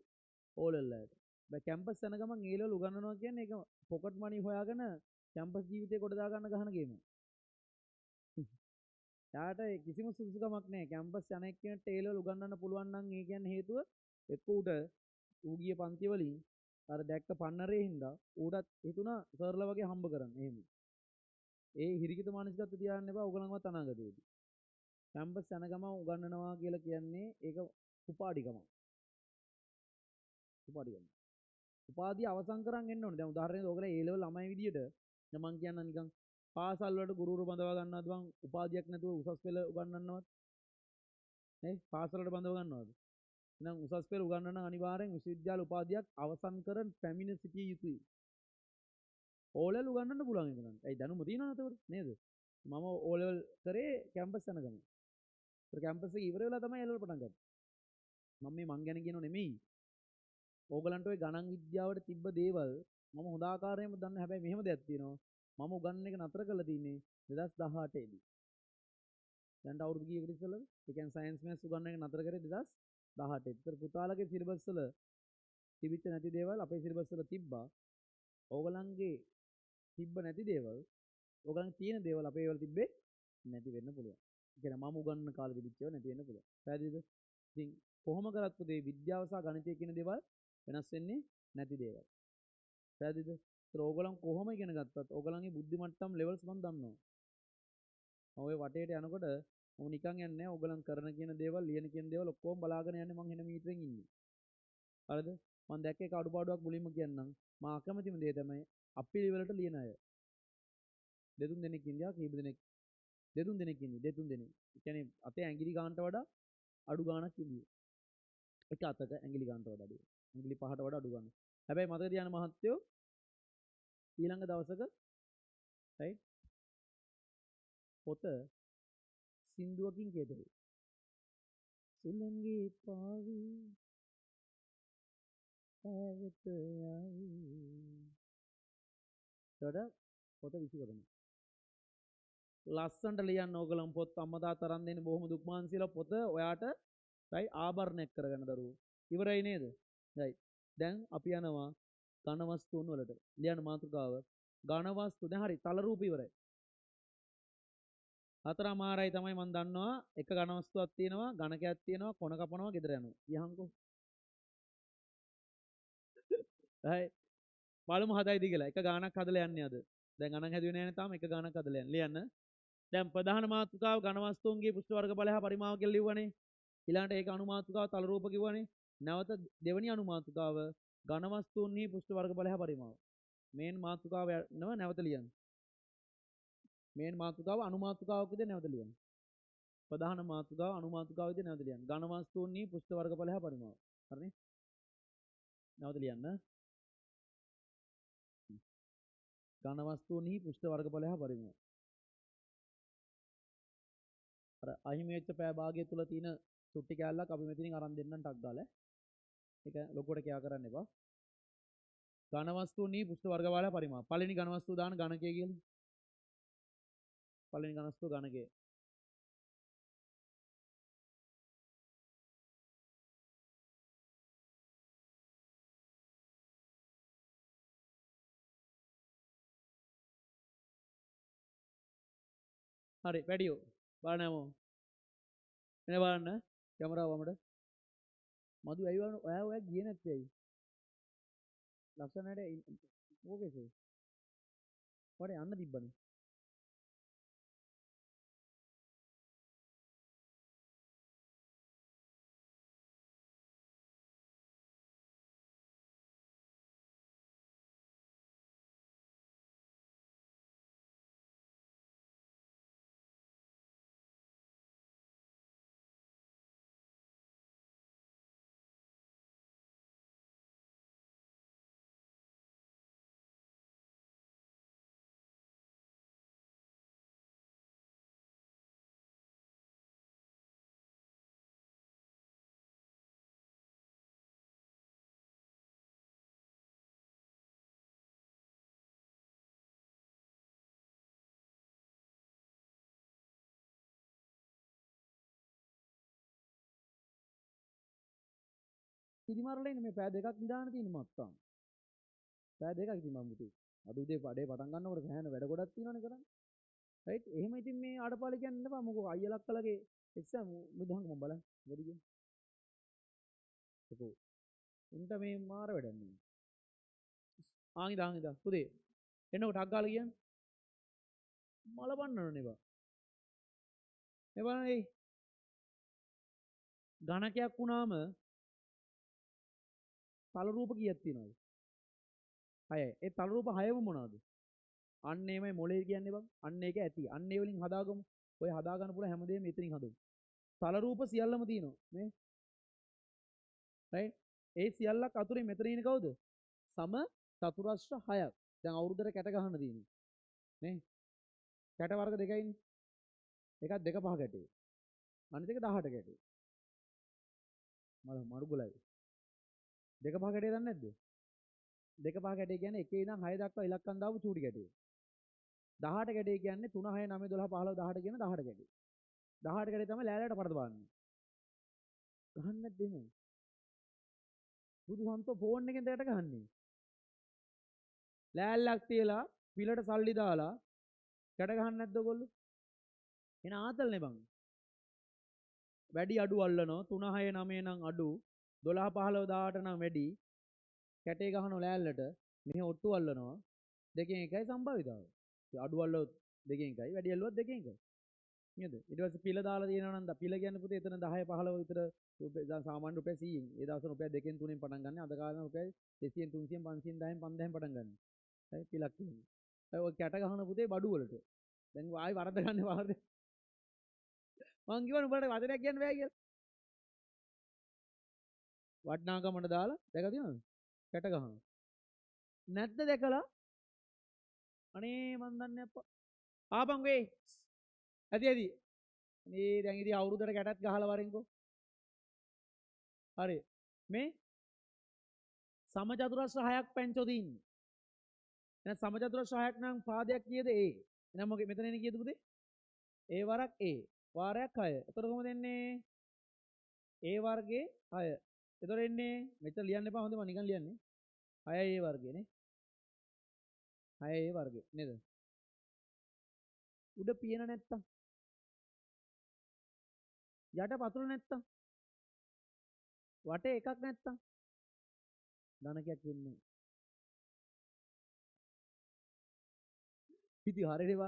O level වලට. බෑ කැම්පස් යන ගමන් A level උගන්වනවා කියන්නේ ඒක පොකට් මනි හොයාගෙන කැම්පස් ජීවිතේ කොට දා ගන්න ගහන ගේමක්. යාට කිසිම සුදුසුකමක් නැහැ. කැම්පස් යන එක්කෙනෙක්ට A level උගන්වන්න පුළුවන් නම් ඒ කියන්නේ හේතුව එක්ක ඌ ගිය පන්ති වලින් අර දැක්ක පන්නරේ හින්දා ඌටත් හිතුණා සර්ලා වගේ හම්බ කරන්න. එහෙම. ඒ හිරිකිත මානසිකත්වය තියාගන්න එපා ඔයගලන්වත් අනාගතයේදී. කැම්පස් යන ගමන් උගන්වනවා කියලා කියන්නේ ඒක උපාඩිකමක්. උපාඩිකමක්. උපාධිය අවසන් කරන් එන්න ඕනේ. දැන් උදාහරණයක් ඔයගොල්ලෝ A level ළමයි විදියට දැන් මං කියන්නම් නිකන් පාසල් වලට ගුරුවරු බඳවා ගන්නවද බං උපාධියක් නැතුව උසස් පෙළ උගන්වන්නවද? නේ? පාසල් වලට බඳව ගන්නවද? එහෙනම් උසස් පෙළ උගන්වන්න නම් අනිවාර්යෙන් විශ්වවිද්‍යාල උපාධියක් අවසන් කර පැමිණ සිටිය යුතුයි. O level උගන්වන්න පුළුවන් ඒගොල්ලන්ට. ඇයි දැනුම තියෙනවද එතකොට? නේද? මම O level කරේ කැම්පස් යන ගමන්. ඒතර කැම්පස් එක ඉවර වෙලා තමයි A level පටන් ගත්තේ. මං ගැන කියනව නෙමෙයි. ඕගලන්ට ওই ගණන් විද්‍යාවට තිබ්බ දේවල් මම හොඳ ආකාරයෙන්ම දන්න හැබැයි මෙහෙම දෙයක් තියෙනවා. මම උගන්වන එක නතර කරලා තින්නේ 2018 දී. දැන් අවුරුදු කීයකට ඉස්සෙල්ලාද? ඒ කියන්නේ සයන්ස් මැත්ස් උගන්වන එක නතර කරේ 2018. ඒතර පුතාලගේ සිලබස් වල තිබිච්ච නැති දේවල් අපේ සිලබස් වල තිබ්බා. ඕගලන්ගේ තිබ්බ නැති දේවල් ඕගලන් තියෙන දේවල් අපේ වල තිබ්බේ නැති වෙන්න පුළුවන්. ඒ කියන්නේ මම උගන්වන කාලේ තිබිච්ච ඒවා නැති වෙන්න පුළුවන්. පැහැදිලිද? ඉතින් කොහොම කරත් පුතේ විද්‍යාව සහ ගණිතය කියන දේවල් වෙනස් වෙන්නේ නැති දේවල්. පැහැදිලිද? ඒතර ඕගලන් කොහොම ඉගෙන ගත්තත් ඕගලන්ගේ බුද්ධි මට්ටම් ලෙවල්ස් මම දන්නවා. ඔය වටේට යනකොට මම නිකන් යන්නේ නැහැ. ඕගලන් කරන කියන දේවල්, ලියන කියන දේවල් ඔක්කොම බලාගෙන යන්නේ මං එන මීටරෙන් ඉන්නේ. හරිද? මම දැක්ක එක අඩුපාඩුවක් මුලින්ම කියන්නම්. මා අකමැතිම දේ තමයි අපිලි වලට ලියන අය. දෙතුන් දෙනෙක් ඉන්දියා කීප දෙනෙක් දෙතුන් දෙනෙක් ඉන්නේ දෙතුන් දෙනෙක්. ඒ කියන්නේ අතේ ඇඟිලි ගන්නට වඩා අඩු ගාණක් ඉන්නේ. එක අතක ඇඟිලි ගන්නට වඩා අඩු. ඇඟිලි 5ට වඩා අඩු ගන්න. හැබැයි මතක තියාගන්න මහත්තයෝ ඊළඟ දවසක right පොත සින්දුවකින් කියතේ. සුළඟේ පාවි ඈත යයි. එතකොට පොත විසි කරනවා. ලස්සනට ලියන්න ඕගලන් පොත් අම්මා තාත්තා අරන් දෙන්නේ බොහොම දුක් මාන්සියලා පොත ඔයාට right ආභරණයක් කරගන්න දරුවෝ. ඉවරයි නේද? right. දැන් අපි යනවා ඝන වස්තුන් වලට. ලියන්න මාතෘකාව. ඝන වස්තු දැන් හරි තල රූප ඉවරයි. හතරමාරයි තමයි මම දන්නවා එක ඝන වස්තුවක් තියෙනවා ඝනකයක් තියෙනවා කොන කපනවා ගෙදර යනවා. යහන්කෝ. right. බලමු හදයිද කියලා. එක ගානක් හදලා යන්නේ අද. දැන් ගණන් හැදුවේ නැහැ නේ තාම එක ගානක් හදලා යන්න. ලියන්න. දැන් ප්‍රධාන මාතෘකාව ඝන වස්තුන්ගේ පුෂ්ඨ වර්ග බල හා පරිමාව කියලා ලිව්වනේ. ඊළඟට ඒක අණු මාතෘකාව තල රූප කිව්වනේ. නැවත දෙවෙනි අණු මාතෘකාව ඝන වස්තුන්හි පුෂ්ඨ වර්ග බල හා පරිමාව. මේන් මාතෘකාව නම නැවත ලියන්න. මේන් මාතෘකාව අණු මාතෘකාවක් විදිහට නැවත ලියන්න. ප්‍රධාන මාතෘකාව අණු මාතෘකාව විදිහට නැවත ලියන්න. ඝන වස්තුන්හි පුෂ්ඨ වර්ග බල හා පරිමාව. හරිනේ? නැවත ලියන්න. ඝන වස්තුන්හි පුෂ්ඨ වර්ග බල හා පරිමාව. අර අහිමි වෙච්ච පෑ භාගය තුල තියෙන චුට්ටි කැලලක් අපි මෙතනින් අරන් දෙන්නම් ටක් ගාලා. ඒක ලොකුවට කියා කරන්න එපා. ඝන වස්තුන්හි පුෂ්ඨ වර්ග වල පරිමාණ. පළවෙනි ඝන වස්තුව දාන ඝනකය කියලා. පළවෙනි ඝන වස්තුව ඝනකය. හරි වැඩියෝ. බලන්න හැමෝම. එනේ බලන්න. කැමරාව වමඩ. මදු ඇයි ඔයා ගියේ නැත්තේ ඇයි? ලක්ෂණයට ඕකේද? ඔයාට යන්න තිබ්බනේ. පිරිමාරලා ඉන්නේ මේ පෑ දෙකක් නිදාන තියෙන මත්තම්. පෑ දෙකක් ඉතින් මම පුතේ. අද උදේ පඩේ පටන් ගන්නකොට සෑහෙන වැඩ ගොඩක් තියෙනවනේ කරන්න. රයිට් එහෙම ඉතින් මේ ආඩපාලි කියන්නේ නෑ මොකෝ අයියලක්කලගේ එක්සෑම් මුදහන් මම බලන්න. වැඩි කියන්නේ. ඒකෝ. උන්ට මේ මාර වැඩක් නේ. ආන් ඉදා පුතේ. එන්නකොට ටක් ගාලා කියන්නේ. මල බන්නනනේ බා. මේ බලන්න ඒ ඝනකයක් වුණාම තල රූප කීයක් තියෙනවද? 6යි. ඒ තල රූප 6ම මොනවද? අන්න ඒමයි මොලේ කියන්නේ බං. අන්න ඒක ඇති. අන්න ඒ වලින් හදාගමු. ඔය හදා ගන්න පුළුවන් හැමදේම මෙතනින් හදමු. තල රූප සියල්ලම තියෙනවා. මේ රයිට්. ඒ සියල්ලක් අතුරින් මෙතන ඉන්නේ කවුද? සම චතුරස්‍ර 6ක්. දැන් අවුරුද්දට කැට ගහන්න තියෙනවා. නේ? කැට වර්ග දෙකයිනේ. එකක් 2 5 කැටේ. අනිත් එක 18 කැටේ. මඩු ගලයි. 2 5 කැටේ දන්නේ නැද්ද? 2 5 කැටේ කියන්නේ 1 ඉඳන් 6 දක්වා ඉලක්කම් දාපු චූටි කැටේ. 18 කැටේ කියන්නේ 3 6 9 12 15 18 කියන 18 කැටේ. 18 කැටේ තමයි ලෑල්ලට පරද බාන්නේ. ගහන්නේ නැද්ද එහෙම? බුදුහන්තෝ ෆෝන් එකෙන් දෙකට ගහන්නේ. ලෑල්ලක් තියලා පිලට සල්ලි දාලා කැට ගහන්නේ නැද්ද ඔයගොල්ලෝ? එන ආතල්නේ බං. වැඩි අඩු අල්ලනවා 3 6 9 නම් අඩු 12 15 18 නම් වැඩි කැටේ ගහනවා ලෑල්ලට මෙහෙ ඔට්ටු අල්ලනවා දෙකෙන් එකයි සම්භාවිතාව. අඩු අල්ලුවොත් දෙකෙන් එකයි වැඩි අල්ලුවොත් දෙකෙන් එකයි. නේද? ඊට පස්සේ පිල දාලා තියෙනවා නම් පිල කියන්නේ පුතේ එතන 10 15 විතර දැන් සාමාන්‍ය රුපියල් 100න් ඒ දවස්වල රුපියල් 2න් 3න් පටන් ගන්න. අද කාලේ රුපියල් 200න් 300න් 500න් 10න් 5000න් පටන් ගන්න. හරි පිලක් කියන්නේ. ඔය කැට ගහන පුතේ බඩු වලට. දැන් ආයි වරද ගන්න වරද. මං කිව්වනේ උඹලට වචනයක් කියන්න බෑ කියලා. වටනාගමට දාලා දැකලා තියෙනවද? කැට ගහනවා. නැද්ද දැකලා? අනේ මන් දන්නේ අප්පා. ආපන් වේ. ඇති. මේ දැන් ඉතින් අවුරුද්දට කැටත් ගහලා වරින්කෝ. හරි. මේ සමචතුරස්‍ර 6ක් පැංචොදී ඉන්නේ. එහෙනම් සමචතුරස්‍ර 6ක් නම් පාදයක් කීයද A? එහෙනම් මොකද මෙතන එන්නේ කීයද පුතේ? A වරක් A. වාරයක් 6. එතකොට කොහොමද එන්නේ? A වර්ගේ 6. එතකොට එන්නේ මෙතන ලියන්න එපා හොඳේ මම නිකන් ලියන්නේ. 6 A වර්ගේ නේ. 6 A වර්ගේ නේද? උඩ පියන නැත්තම් යට පතුල නැත්තම් වටේ එකක් නැත්තම් ධනකයක් වෙන්නේ. ඉතින් හරියටම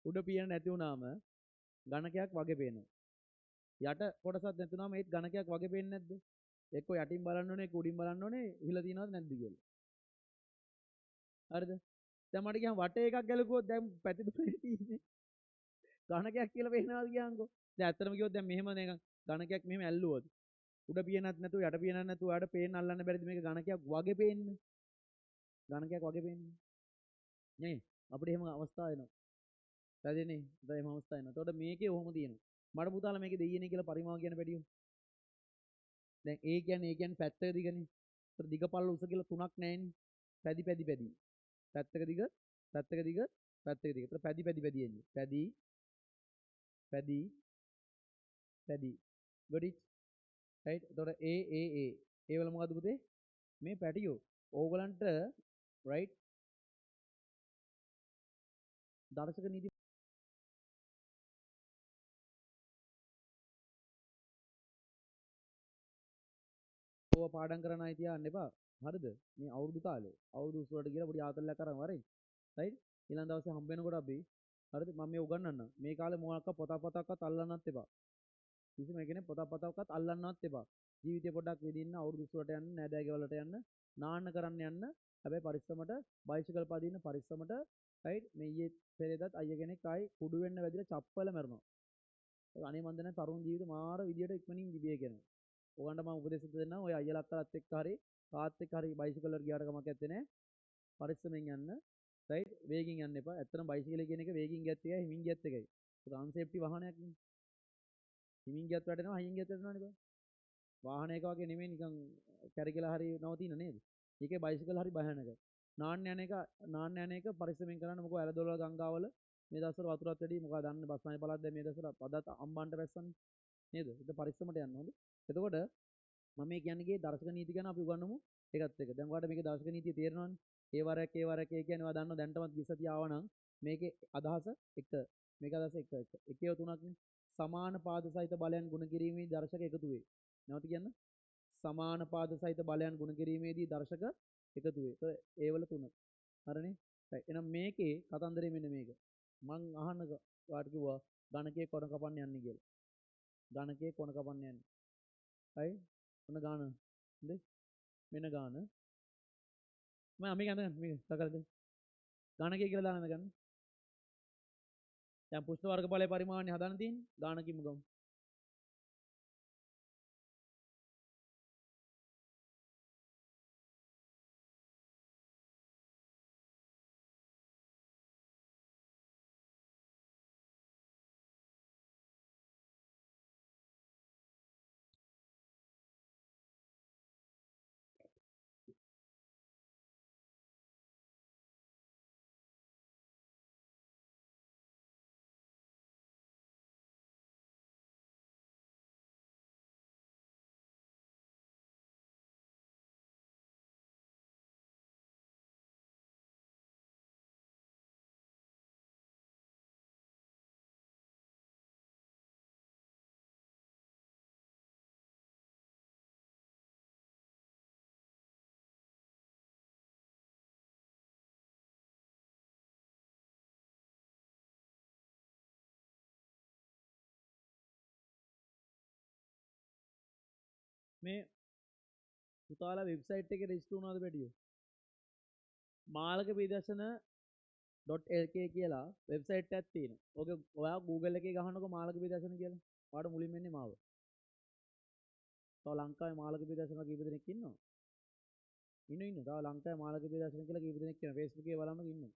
උඩ පියන නැති වුණාම ඝනකයක් වගේ පේනවා. යට කොටසක් නැතුනම ඒත් ඝනකයක් වගේ පේන්නේ නැද්ද? එක්ක යටින් බලන්න ඕනේ, උඩින් බලන්න ඕනේ, ඉහළ තියනවද නැද්ද කියලා. හරිද? දැන් මට කියන් වටේ එකක් ගැලකුවොත් දැන් පැති දෙකේ තියෙන්නේ. ඝනකයක් කියලා පේනවාද කියන්කෝ. දැන් ඇත්තටම කිව්වොත් දැන් මෙහෙම නේක ඝනකයක් මෙහෙම ඇල්ලුවොත් උඩ පියනක් නැතුව යට පියනක් නැතුව ඔයාලට පේන්න අල්ලන්න බැරිද මේක ඝනකයක් වගේ පේන්නේ? ඝනකයක් වගේ පේන්නේ. නේ? අපිට එහෙම අවස්ථාව එනවා. පැහැදිලිනේ? දැන් එහෙම අවස්ථා එනවා. එතකොට මේකේ ඔහොම තියෙනවා. මඩ පුතාලා මේකේ දෙයියනේ කියලා පරිමාව කියන පැඩියෝ. දැන් ඒ කියන්නේ පැත්තක දිගනේ. ඒතර දිග පල්ල උස කියලා තුනක් නැහැනේ. පැදි පැදි පැදි. පැත්තක දිග, පැත්තක දිග, පැත්තක දිග. ඒතර පැදි පැදි පැදි එන්නේ. පැදි පැදි පැදි. got it? right? එතකොට ඒ වල මොකද්ද පුතේ? මේ පැටියෝ. ඕගලන්ට right දර්ශක නීති ඕවා පාඩම් කරන්න අය තියන්න එපා. හරිද? මේ අවුරුදු කාලේ. අවුරුදු 20ට කියලා පොඩි ආතල්ලයක් අරන් වරේ. right? ඊළඟ දවසේ හම්බ වෙනකොට අපි හරිද? මම මේ උගන්වන්නම්. මේ කාලේ මොකක්වත් පොතක්වත් අල්ලන්නත් එපා. කිසිම කෙනෙක් පොතක්වත් අල්ලන්නවත් එපා. ජීවිතේ පොඩ්ඩක් විඳින්න අවුරුදු 20ට යන්න, නෑදෑ ගෙවලට යන්න, නාන්න කරන්න යන්න. හැබැයි පරිස්සමට බයිසිකල් පදින්න පරිස්සමට right? මේ ඊයේ පෙරේදත් අයියා කෙනෙක් ආයි කුඩු වෙන්න වැදිලා චප්පල මැරුණා. අනේ මන් දන්නේ තරුණ ජීවිත මාර විදියට ඉක්මනින් ගියේ කියනවා. ඔයගන්ට මම උපදෙස් දෙන්නම්. ඔය අයියලා අක්කලාත් එක්ක හරි තාත් එක්ක හරි බයිසිකල් වල ගියාට කමක් නැත්තේ නෑ. පරිස්සමෙන් යන්න. right? වේගින් යන්න එපා. ඇත්තටම බයිසිකලේ කියන එක වේගින් ගියත් එකයි හිමින් ගියත් එකයි. ඒක අන්සේෆ්ටි වාහනයක් නේ. හිමින් ගියත් වැටෙනවා, හයියෙන් ගියත් වැටෙනවනේ බං. වාහනයක වගේ නෙමෙයි නිකන් කැරකිලා හරි නවතින නේද? ඒකේ බයිසිකල් හරි භයානකයි. නාන්න යන එක පරිස්සමෙන් කරන්න. මොකද ඇලදොල ගංගාවල මේ දවස්වල වතුරත් වැඩි. මොකද දන්නේ බස්නාහිර පළාත් දැන් මේ දවස්වල අදත් අම්බාන්ට වැස්සන්නේ නේද? ඒක පරිස්සමට යන්න ඕනේ. එතකොට මම මේ කියන්නේ ගියේ දර්ශක නීති ගැන අපි උගන්වමු ඒකත් එක්ක. දැන් ඔයාලට මේකේ දර්ශක නීතිය තේරෙනවනේ. ඒ වරයක් ඒ කියන්නේ ඔයා දන්නවා දැන්ටමත් ගිස්සතිය ආවනම් මේකේ අදහස එක. මේක අදහස එක. එකේ තුනක්නේ. සමාන පාද සහිත බලයන් ගුණ කිරීමේ දර්ශක එකතු වේ. නැවත කියන්න. සමාන පාද සහිත බලයන් ගුණ කිරීමේදී දර්ශක එකතු වේ. ඒවල තුන. හරිනේ? එහෙනම් මේකේ කතන්දරේ මෙන්න මේක. මං අහන්න වාට කිව්වා ගණකේ කොන කපන්න යන්නේ කියලා. ගණකේ කොන කපන්න යන්නේ. හරි? ඔන්න ගාන. හරි? මෙන්න ගාන. මම මේක අඳගන්න මේක සකලද? ගණකේ කියලා දාන්න ගන්න. දැන් පුෂ්ඨ වර්ගඵලයේ පරිමාණය හදන්න තියෙන්නේ. ගාන කිමු ගමු. මේ පුතාලා වෙබ්සයිට් එකේ රෙජිස්ටර් වුණාද බැඩියෝ? මාළක පිදර්ශන.lk කියලා වෙබ්සයිට් එකක් තියෙනවා. ඕක ඔයා Google එකේ ගහනකො මාළක පිදර්ශන කියලා. ඔයාලට මුලින්ම එන්නේ මාව. තව ලංකාවේ මාළක පිදර්ශන කීප දෙනෙක් ඉන්නවා. ඉන්න. තව ලංකාවේ මාළක පිදර්ශන කියලා කීප දෙනෙක් ඉන්නවා. Facebook එකේ බලන්න ඉන්නවා.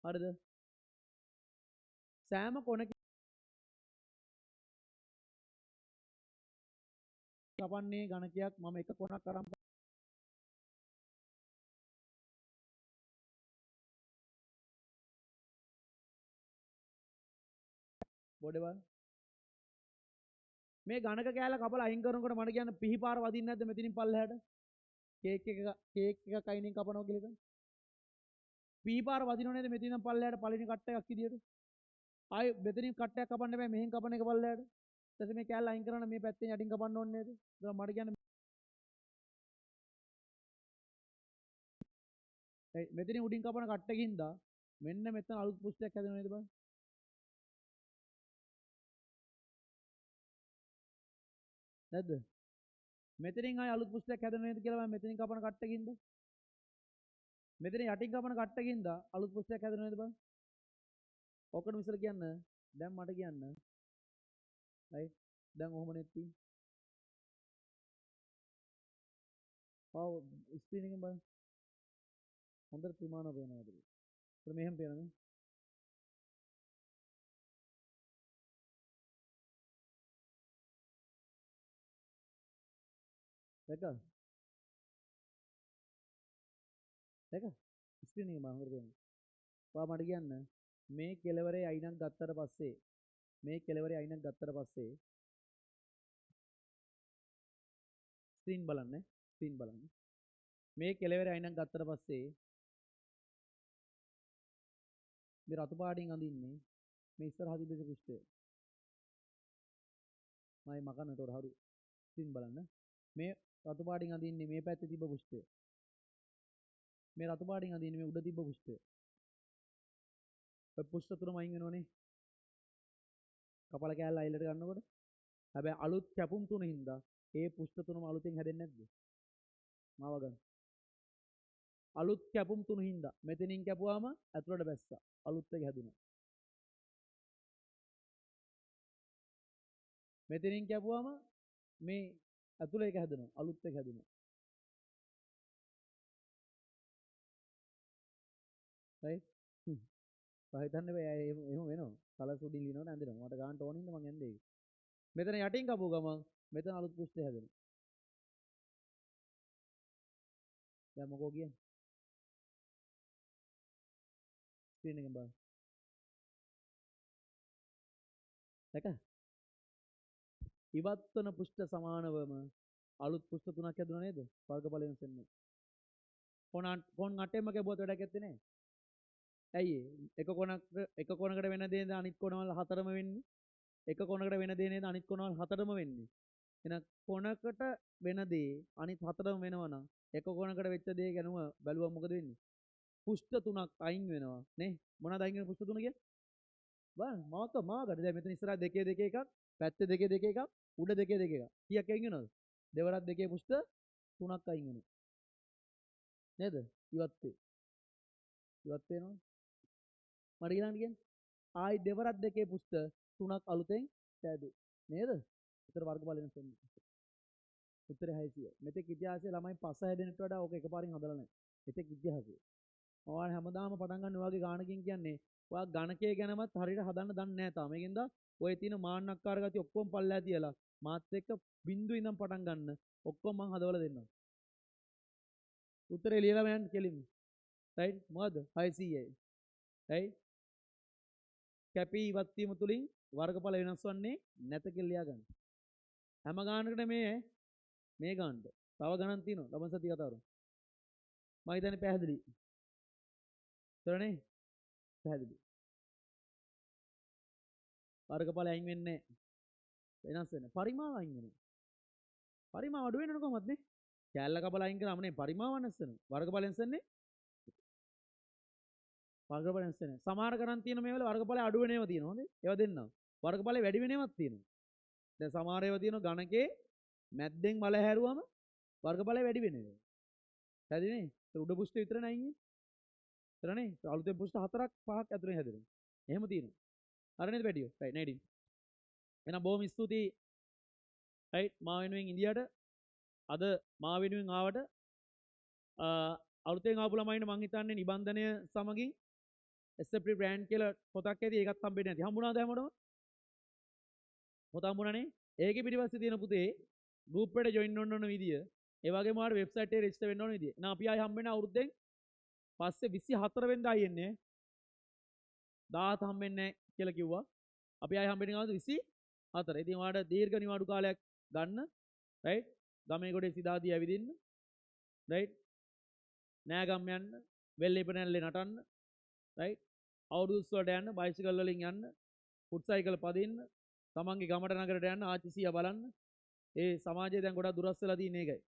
හරිද? සෑම කොනක කපන්නේ ගණකයක් මම එක කොනක් අරන් බොඩේවල් මේ ගණක කෑල්ල කපලා අයින් කරනකොට මට කියන්න පිහිපාර වදින්නේ නැද්ද මෙතනින් පල්ලෙහාට? කේක් එක අයිනෙන් කපනවා කියලා හිතන්න. පිහිපාර වදිනව නේද මෙතනින් නම් පල්ලෙහාට පළවෙනි කට් එකක් විදියට? ආයෙ මෙතනින් කට් එකක් කපන්න බෑ මෙහෙන් කපන එක පල්ලෙහාට. ඊට පස්සේ මේ කෑල්ල අයින් කරන්න මේ පැත්තෙන් යටින් කපන්න ඕනේ නේද? ඒක මට කියන්න මෙතනින් උඩින් කපන කට් එකකින්ද මෙන්න මෙතන අලුත් පුෂ්ඨයක් හැදෙනව නේද බලන්න. නැද්ද? මෙතනින් ආයෙ අලුත් පුෂ්ඨයක් හැදෙනව නේද කියලා බලන්න මෙතනින් කපන කට් එකකින්ද? මෙතන යටින් කපන කට් එකකින්ද අලුත් පුෂ්ඨයක් හැදෙනව නේද බලන්න. ඔකට විසර කියන්න. දැන් මට කියන්න. රයිට්. දැන් ඔහොම නෙත්ති. ඔව් ස්ක්‍රීන් එකෙන් බලන්න. හොඳට ත්‍රිමාණ පේනවාද? ඒක මෙහෙම පේනවද? දැක්කද? දැක්කද? ස්ක්‍රීන් එකෙන් බලන්න හොඳට පේනවා. ඔයා මට කියන්න මේ කෙලවරේ අයිනක් ගත්තට පස්සේ මේ කෙලවරේ අයිනක් ගත්තට පස්සේ ස්ක්‍රීන් බලන්න ස්ක්‍රීන් බලන්න මේ කෙලවරේ අයිනක් ගත්තට පස්සේ මේ රතු පාටින් අඳින්නේ මේ ඉස්සරහ තිබෙච්ච පුෂ්ඨය මයි මකන්න උඩ හරු ස්ක්‍රීන් බලන්න මේ රතු පාටින් අඳින්නේ මේ පැත්තේ තිබ්බ පුෂ්ඨය මේ රතු පාටින් අඳින්නේ මේ උඩ තිබ්බ පුෂ්ඨය ඔය පුෂ්ඨ තුනම අයින් වෙනවනේ කපල කෑල්ල අයිලට ගන්නකොට හැබැයි අලුත් කැපුම් තුන හින්දා ඒ පුෂ්ඨ තුනම අලුතෙන් හැදෙන්නේ නැද්ද මාව ගන්න අලුත් කැපුම් තුන හින්දා මෙතනින් කැපුවාම ඇතුළට බැස්සා අලුත් එක හැදුනා මෙතනින් කැපුවාම මේ ඇතුළේ එක හැදෙනවා අලුත් එක හැදුනා රයිට් හිතන්න බෑ එහෙම වෙනවා කලස් උඩින් ලිනවනේ ඇඳෙනවා මට ගන්න ඕනින්ද මං ඇඳේ මෙතන යටින් කපුව ගමන් මෙතන අලුත් පුෂ්ඨය හැදෙනවා දැන් මොකෝ කියන්නේ ස්ක්‍රීන් එකෙන් බලන්න දැක ඉවත් වන පුෂ්ඨ සමානවම අලුත් පුෂ්ඨ තුනක් හැදුණා නේද වර්ගඵලයෙන් සෙන්නේ කොන් 8ෙම කැපුවත් වැඩක් නැත්තේ නේ ඇයි එක කොනකට වෙන දේ අනිත් කොනවල හතරම වෙන්නේ එක කොනකට වෙන දේ නේද අනිත් කොනවල හතරම වෙන්නේ එහෙනම් කොනකට වෙන දේ අනිත් හතරම වෙනවා නම් එක කොනකට වෙච්ච දේ ගැනම බැලුවම මොකද වෙන්නේ පුෂ්ඨ තුනක් අයින් වෙනවා නේ මොනවද අයින් වෙන පුෂ්ඨ තුන කියන්නේ බලන්න මාකට දැන් මෙතන ඉස්සරහ දෙකේ එකක් පැත්තේ දෙකේ එකක් උඩ දෙකේ එකක් කීයක් අයින් වෙනවද දෙවරක් දෙකේ පුෂ්ඨ තුනක් අයින් වෙනවා නේද ඉවත් වෙනවා මට ඊළඟට කියන්නේ ආයි දෙවරක් දෙකේ පුෂ්ඨ තුනක් අලුතෙන් සෑදේ නේද උත්තර වර්ගඵලයෙන් සෙන්නේ උත්තරේ 600 මෙතෙක් ඉතිහාසයේ ළමයි පස හැදෙනට වඩා ඕක එකපාරින් හදලා නැහැ මෙතෙක් ඉතිහාසයේ ඔයාලා හැමදාම පටන් ගන්න ඔයගේ ගානකින් කියන්නේ ඔයා ගණකය ගැනමත් හරියට හදන්න දන්නේ නැහැ තාම ඒකින්ද ඔය තියෙන මාන්නක්කාර ගතිය ඔක්කොම පල්ලෑ තියලා මාත් එක්ක බිඳුව ඉඳන් පටන් ගන්න ඔක්කොම මං හදවලා දෙන්නම් උත්තරේ ලියලා යන්න කෙලින්ම රයිට් මොකද්ද 600යි රයිට් කැපී ඉවත් වීම තුලින් වර්ගඵල වෙනස් වන්නේ නැත කියලා ලියා ගන්න හැම ගානකට මේ ගන්නට තව ගණන් තියෙනවා ලබන සතිය කතා කරමු මම හිතන්නේ පැහැදිලි කරනේ පැහැදිලි වර්ගඵල අයින් වෙන්නේ වෙනස් වෙන පරිමාව අයින් වෙනවා පරිමාව අඩු වෙනවද කොහොමද නේ කැලල කපලා අයින් කරාම නේ පරිමාව වෙනස් වෙනවා වර්ගඵල වෙනස් වෙන්නේ වර්ගඵල වෙනස් වෙන්නේ සමහර ගණන් තියෙන මේවල වර්ගඵල අඩු වෙන ඒවා තියෙනවා හොඳේ ඒවා දෙන්නම් වර්ගඵල වැඩි වෙන ඒවාත් තියෙනවා දැන් සමහර ඒවා තියෙනවා ගණකේ මැද්දෙන් බල හැරුවම වර්ගඵල වැඩි වෙනවා හැදිනේ උඩ පුෂ්ඨ විතර නෑ ඉන්නේ විතරනේ අලුතෙන් පුෂ්ඨ 4ක් 5ක් ඇතුලේ හැදෙනවා එහෙම තියෙනවා හරි නේද වැඩියෝ රයිට් නේඩින් එහෙනම් බොහොම ස්තුතියි රයිට් මා වෙනුවෙන් ඉන්දියාට අද මා වෙනුවෙන් ආවට අලුතෙන් ආපු ළමයින්ට මං හිතන්නේ නිබන්ධනය සමගින් SFP brand කියලා පොතක් ඇති ඒකත් හම්බෙන්නේ නැති. හම්බුණාද හැමෝටම? පොත හම්බුණානේ. ඒකේ පිටිපස්සේ තියෙන පුතේ group එකට join වෙන්න ඕන විදිය. ඒ වගේම ඔයාලට website එකේ register වෙන්න ඕන විදිය. එහෙනම් අපි ආයි හම්බෙන්නේ අවුරුද්දෙන් පස්සේ 24 වෙනිදා ආයි එන්නේ. 17 හම්බෙන්නේ නැහැ කියලා කිව්වා. අපි ආයි හම්බෙන්නේ කවද්ද? 24. ඉතින් ඔයාලට දීර්ඝ නිවාඩු කාලයක් ගන්න. right? ගමේ ගොඩේ සිතාදී ඇවිදින්න. right? නෑගම් යන්න. වෙල්ලිප නැල්ලේ නටන්න. right? අවුරුදු වලට යන්න, බයිසිකල් වලින් යන්න, ෆුට් සයිකල් පදින්න, තමන්ගේ ගමට නගරට යන්න, ආච්චි සීයා බලන්න. ඒ සමාජය දැන් ගොඩක් දුරස් වෙලා තියෙන එකයි.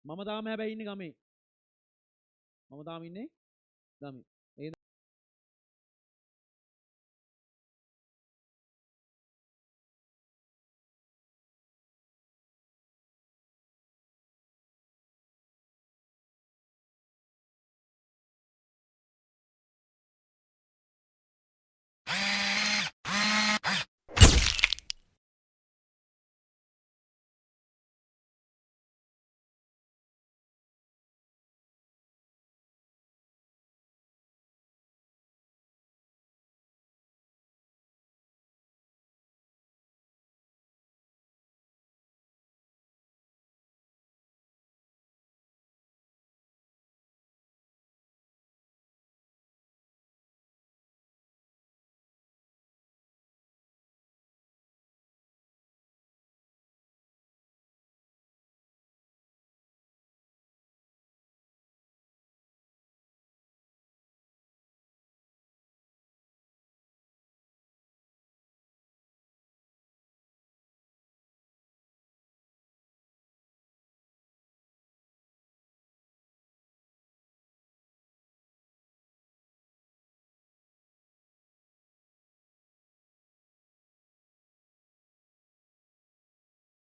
මම තාම හැබැයි ඉන්නේ ගමේ. මම තාම ඉන්නේ ගමේ.